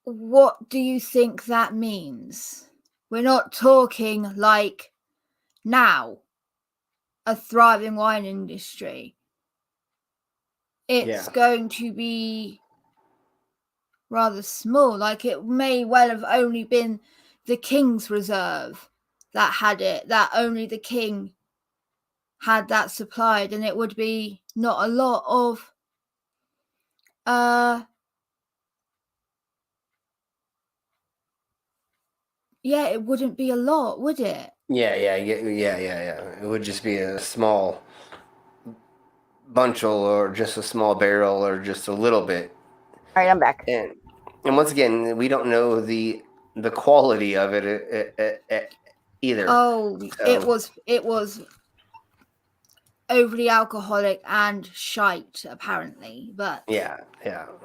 what do you think that means? We're not talking like now, a thriving wine industry. It's going to be rather small. Like, it may well have only been the King's Reserve that had it, that only the King had that supplied, and it would be not a lot of it wouldn't be a lot, would it? Yeah. It would just be a small bunchel, or just a small barrel, or just a little bit. All right, I'm back. And once again, we don't know the quality of it either. Oh, so. It was overly alcoholic and shite, apparently. But yeah.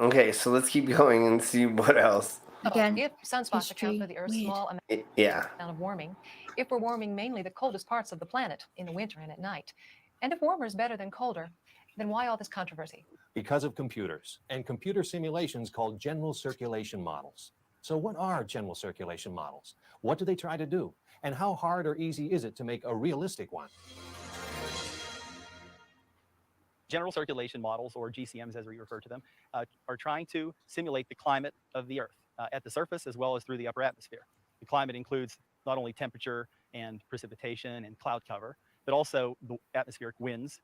Okay, so let's keep going and see what else. Again, if sunspots account for the Earth's small amount of warming, if we're warming mainly the coldest parts of the planet in the winter and at night, and if warmer is better than colder, then why all this controversy? Because of computers and computer simulations called general circulation models. So what are general circulation models? What do they try to do? And how hard or easy is it to make a realistic one? General circulation models, or GCMs as we refer to them, are trying to simulate the climate of the Earth at the surface as well as through the upper atmosphere. The climate includes not only temperature and precipitation and cloud cover, but also the atmospheric winds,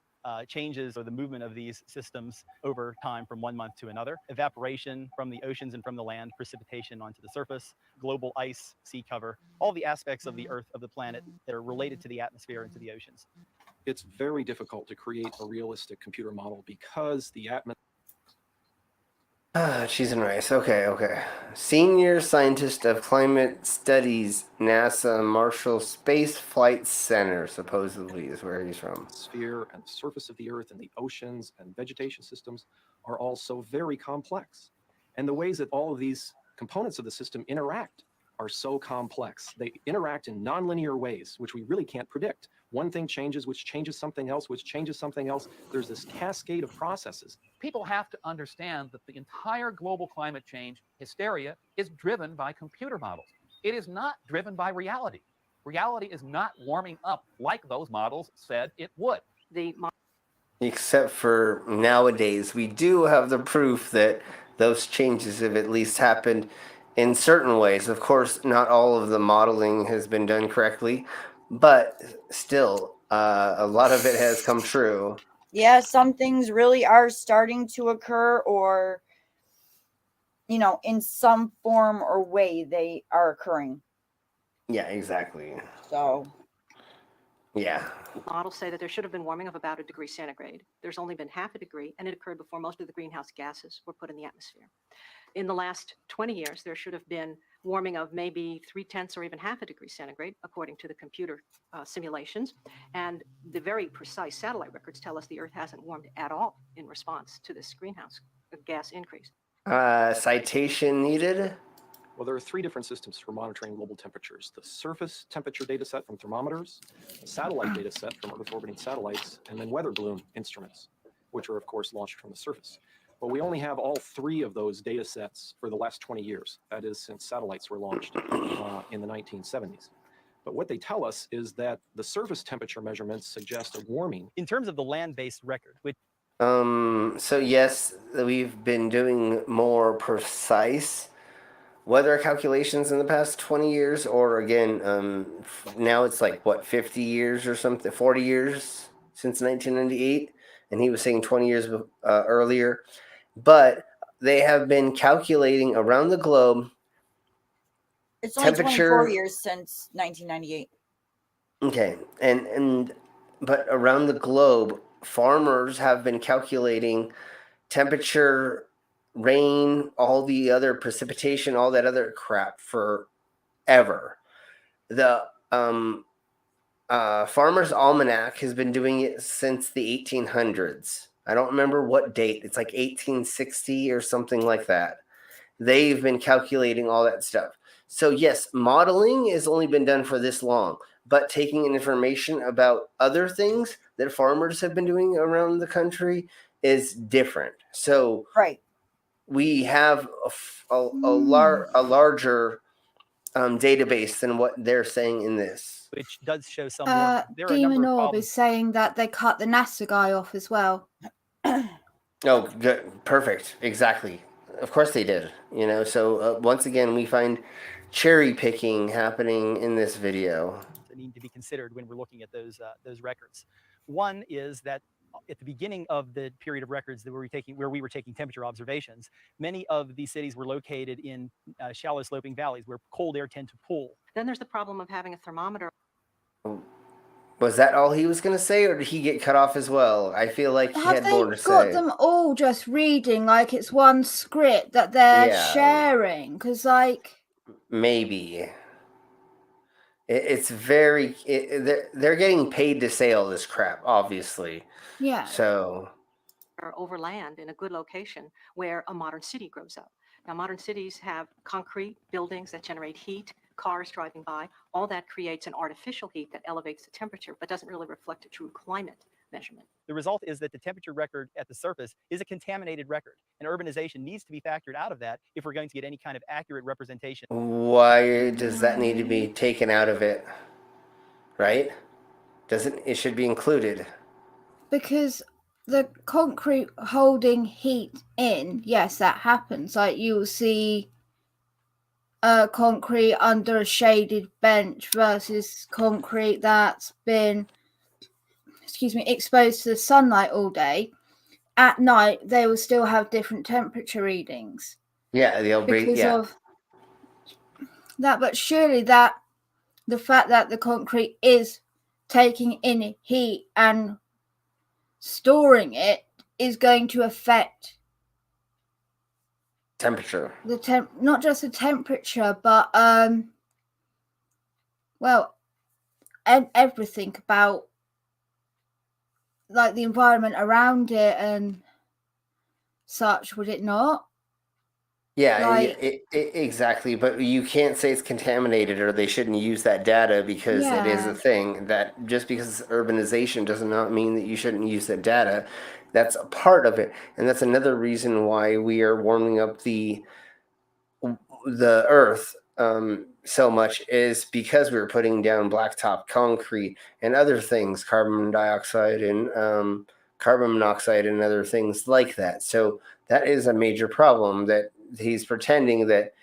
changes or the movement of these systems over time from one month to another, evaporation from the oceans and from the land, precipitation onto the surface, global ice, sea cover, all the aspects of the Earth, of the planet, that are related to the atmosphere and to the oceans. It's very difficult to create a realistic computer model because the atmosphere. Cheese and rice. Okay. Senior scientist of climate studies, NASA Marshall Space Flight Center, supposedly is where he's from. Sphere and the surface of the Earth and the oceans and vegetation systems are also very complex. And the ways that all of these components of the system interact are so complex. They interact in nonlinear ways, which we really can't predict. One thing changes, which changes something else, which changes something else. There's this cascade of processes. People have to understand that the entire global climate change hysteria is driven by computer models. It is not driven by reality. Reality is not warming up like those models said it would. Except for nowadays, we do have the proof that those changes have at least happened in certain ways. Of course, not all of the modeling has been done correctly, but still, a lot of it has come true. Yeah, some things really are starting to occur, or, in some form or way they are occurring. Yeah, exactly. So, yeah. Models say that there should have been warming of about 1 degree centigrade. There's only been half a degree, and it occurred before most of the greenhouse gases were put in the atmosphere. In the last 20 years, there should have been warming of maybe 3/10 or even half a degree centigrade, according to the computer simulations. And the very precise satellite records tell us the Earth hasn't warmed at all in response to this greenhouse gas increase. Citation needed? Well, there are 3 different systems for monitoring global temperatures: the surface temperature data set from thermometers, the satellite data set from Earth orbiting satellites, and then weather balloon instruments, which are, of course, launched from the surface. But we only have all 3 of those data sets for the last 20 years. That is, since satellites were launched in the 1970s. But what they tell us is that the surface temperature measurements suggest a warming. In terms of the land-based record, which so yes, we've been doing more precise weather calculations in the past 20 years, or again, now it's like, 50 years or something, 40 years since 1998, and he was saying 20 years earlier. But they have been calculating around the globe. It's only 24 years since 1998. Okay, but around the globe, farmers have been calculating temperature, rain, all the other precipitation, all that other crap forever. The Farmer's Almanac has been doing it since the 1800s. I don't remember what date. It's like 1860 or something like that. They've been calculating all that stuff. So yes, modeling has only been done for this long, but taking information about other things that farmers have been doing around the country is different. So we have a larger database than what they're saying in this. Which does show some warming. There are a number Demon of Orb problems. is saying that they cut the NASA guy off as well. Oh, good. Perfect. Exactly. Of course they did. You know, so once again, we find cherry picking happening in this video. That need to be considered when we're looking at those records. One is that at the beginning of the period of records that where we were taking temperature observations, many of these cities were located in shallow sloping valleys where cold air tend to pool. Then there's the problem of having a thermometer. Was that all he was going to say, or did he get cut off as well? I feel like he had more to say. Have they got them all just reading like it's one script that they're sharing? Because, like... Maybe. It's very... they're getting paid to say all this crap, obviously. Yeah. So... Or over land in a good location where a modern city grows up. Now, modern cities have concrete buildings that generate heat, cars driving by. All that creates an artificial heat that elevates the temperature, but doesn't really reflect a true climate measurement. The result is that the temperature record at the surface is a contaminated record, and urbanization needs to be factored out of that if we're going to get any kind of accurate representation. Why does that need to be taken out of it? Right? It should be included. Because the concrete holding heat in, yes, that happens. Like you'll see concrete under a shaded bench versus concrete that's been, exposed to the sunlight all day. At night, they will still have different temperature readings. Yeah, they'll be because of that. But surely the fact that the concrete is taking in heat and storing it is going to affect temperature. Not just the temperature, but everything about like the environment around it and such, would it not? Yeah, exactly. But you can't say it's contaminated or they shouldn't use that data because it is a thing that just because it's urbanization does not mean that you shouldn't use that data. That's a part of it. And that's another reason why we are warming up the earth so much is because we're putting down blacktop concrete and other things, carbon dioxide and carbon monoxide and other things like that. So that is a major problem that he's pretending that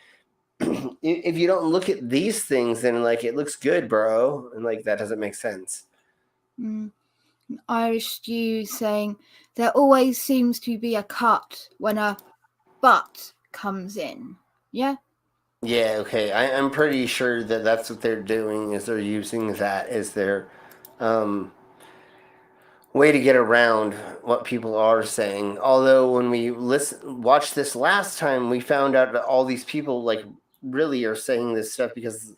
if you don't look at these things, then like it looks good, bro. And like that doesn't make sense. Irish Stew saying there always seems to be a cut when a but comes in. Yeah? Yeah, okay. I'm pretty sure that that's what they're doing is they're using that as their way to get around what people are saying. Although when we watched this last time, we found out that all these people like really are saying this stuff because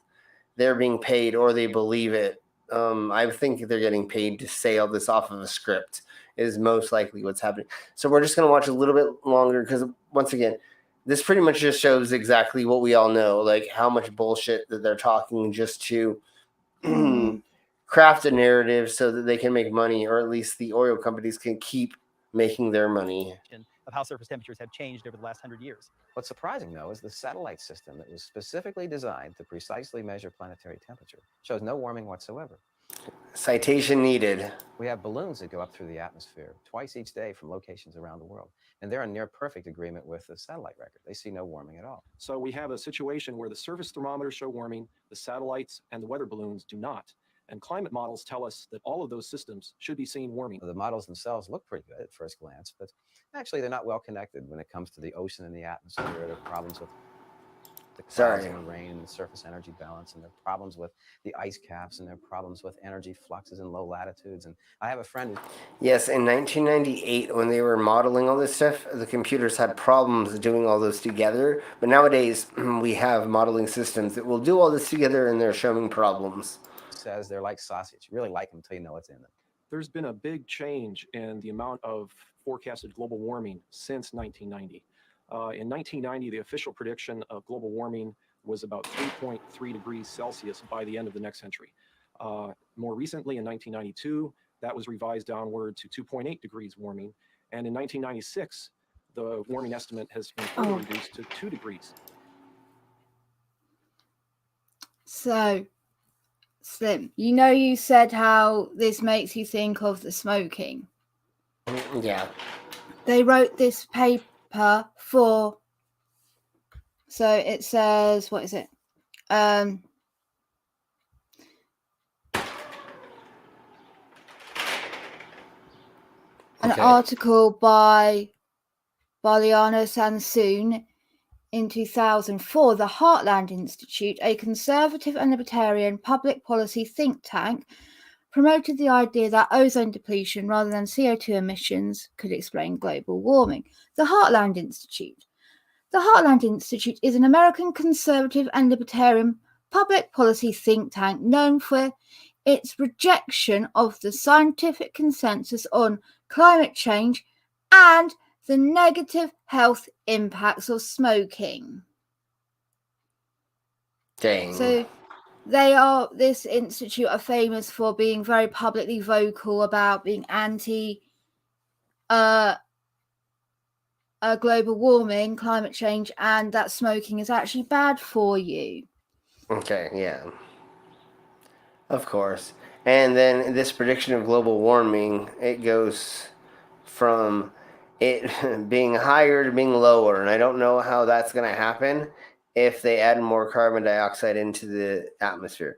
they're being paid or they believe it. I think they're getting paid to say all this off of a script is most likely what's happening. So we're just going to watch a little bit longer because once again, this pretty much just shows exactly what we all know, like how much bullshit that they're talking just to craft a narrative so that they can make money, or at least the oil companies can keep making their money. Of how surface temperatures have changed over the last 100 years. What's surprising, though, is the satellite system that was specifically designed to precisely measure planetary temperature shows no warming whatsoever. Citation needed. We have balloons that go up through the atmosphere twice each day from locations around the world, and they're in near perfect agreement with the satellite record. They see no warming at all. So we have a situation where the surface thermometers show warming, the satellites and the weather balloons do not. And climate models tell us that all of those systems should be seen warming. The models themselves look pretty good at first glance, but actually they're not well connected when it comes to the ocean and the atmosphere. There are problems with the clouds and the rain and the surface energy balance, and there are problems with the ice caps, and there are problems with energy fluxes in low latitudes. And I have a friend who... Yes, in 1998, when they were modeling all this stuff, the computers had problems doing all those together. But nowadays, we have modeling systems that will do all this together, and they're showing problems. Says they're like sausage. You really like them until you know what's in them. There's been a big change in the amount of forecasted global warming since 1990. In 1990, the official prediction of global warming was about 3.3 degrees Celsius by the end of the next century. More recently, in 1992, that was revised downward to 2.8 degrees warming. And in 1996, the warming estimate has been further reduced to 2 degrees. So, Slim, you know you said how this makes you think of the smoking. Yeah. They wrote this paper for, so it says, what is it? An article by Baliano Sansoon in 2004, the Heartland Institute, a conservative and libertarian public policy think tank, promoted the idea that ozone depletion rather than CO2 emissions could explain global warming. The Heartland Institute. The Heartland Institute is an American conservative and libertarian public policy think tank known for its rejection of the scientific consensus on climate change and the negative health impacts of smoking. Dang. So this institute are famous for being very publicly vocal about being anti global warming, climate change, and that smoking is actually bad for you. Okay, yeah. Of course. And then this prediction of global warming, it goes from it being higher to being lower. And I don't know how that's going to happen if they add more carbon dioxide into the atmosphere.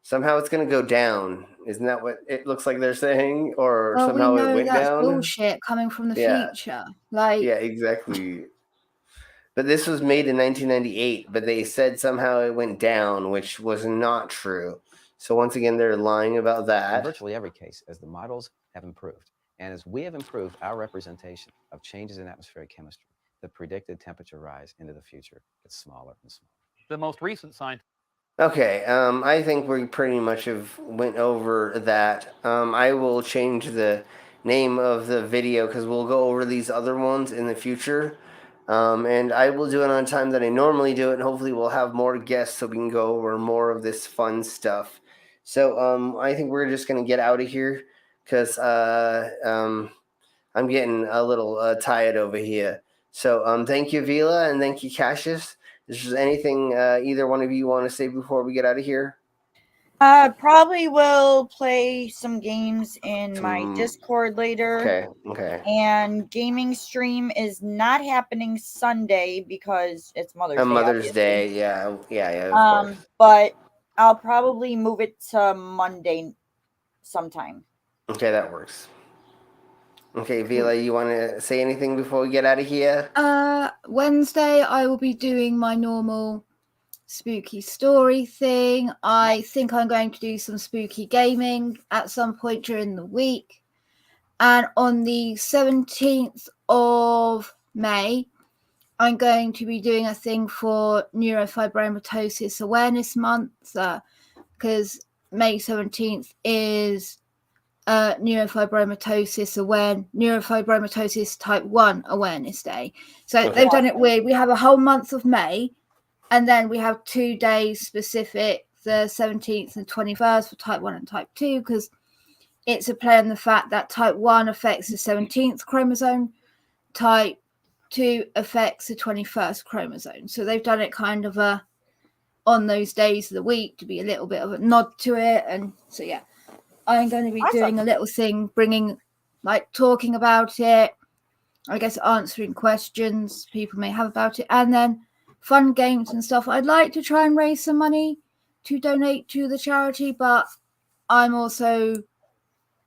Somehow it's going to go down. Isn't that what it looks like they're saying? Or well, somehow we know it went that's down? bullshit coming from the future. Yeah, exactly. But this was made in 1998, but they said somehow it went down, which was not true. So once again, they're lying about that. In virtually every case, as the models have improved, and as we have improved our representation of changes in atmospheric chemistry, the predicted temperature rise into the future gets smaller and smaller. The most recent science. Okay, I think we pretty much have went over that. I will change the name of the video because we'll go over these other ones in the future. And I will do it on time that I normally do it, and hopefully we'll have more guests so we can go over more of this fun stuff. So I think we're just going to get out of here because I'm getting a little tired over here. So thank you, Vila, and thank you, Cassius. Is there anything either one of you want to say before we get out of here? Probably will play some games in my Discord later. Okay. And gaming stream is not happening Sunday because it's Mother's Day. Mother's Day, yeah, of course. But I'll probably move it to Monday sometime. Okay, that works. Okay, Vila, you want to say anything before we get out of here? Wednesday, I will be doing my normal spooky story thing. I think I'm going to do some spooky gaming at some point during the week. And on the 17th of May, I'm going to be doing a thing for Neurofibromatosis Awareness Month because May 17th is Neurofibromatosis Type 1 Awareness Day. So they've done it weird. We have a whole month of May, and then we have 2 days specific, the 17th and 21st for Type 1 and Type 2, because it's a play on the fact that Type 1 affects the 17th chromosome, Type 2 affects the 21st chromosome. So they've done it kind of on those days of the week to be a little bit of a nod to it. And so, yeah. I'm going to be doing a little thing, talking about it, I guess answering questions people may have about it, and then fun games and stuff. I'd like to try and raise some money to donate to the charity, but I'm also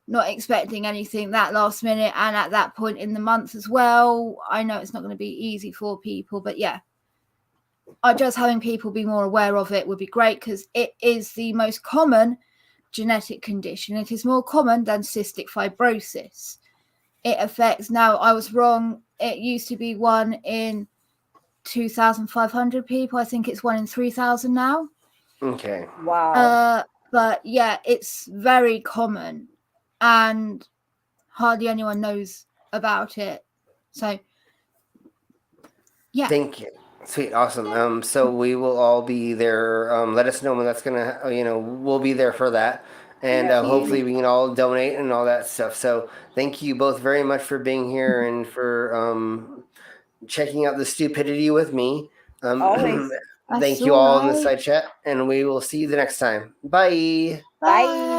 not expecting anything that last minute and at that point in the month as well. I know it's not going to be easy for people, but yeah, just having people be more aware of it would be great, because it is the most common genetic condition. It is more common than cystic fibrosis. It affects, now I was wrong, it used to be 1 in 2,500 people. I think it's 1 in 3,000 now. Okay. Wow. But yeah, it's very common and hardly anyone knows about it. So yeah. Thank you. Sweet, awesome. So we will all be there. Let us know when that's gonna. We'll be there for that, and hopefully we can all donate and all that stuff. So thank you both very much for being here and for checking out the stupidity with me. Always. Thank you all in the side chat, and we will see you the next time. Bye. Bye.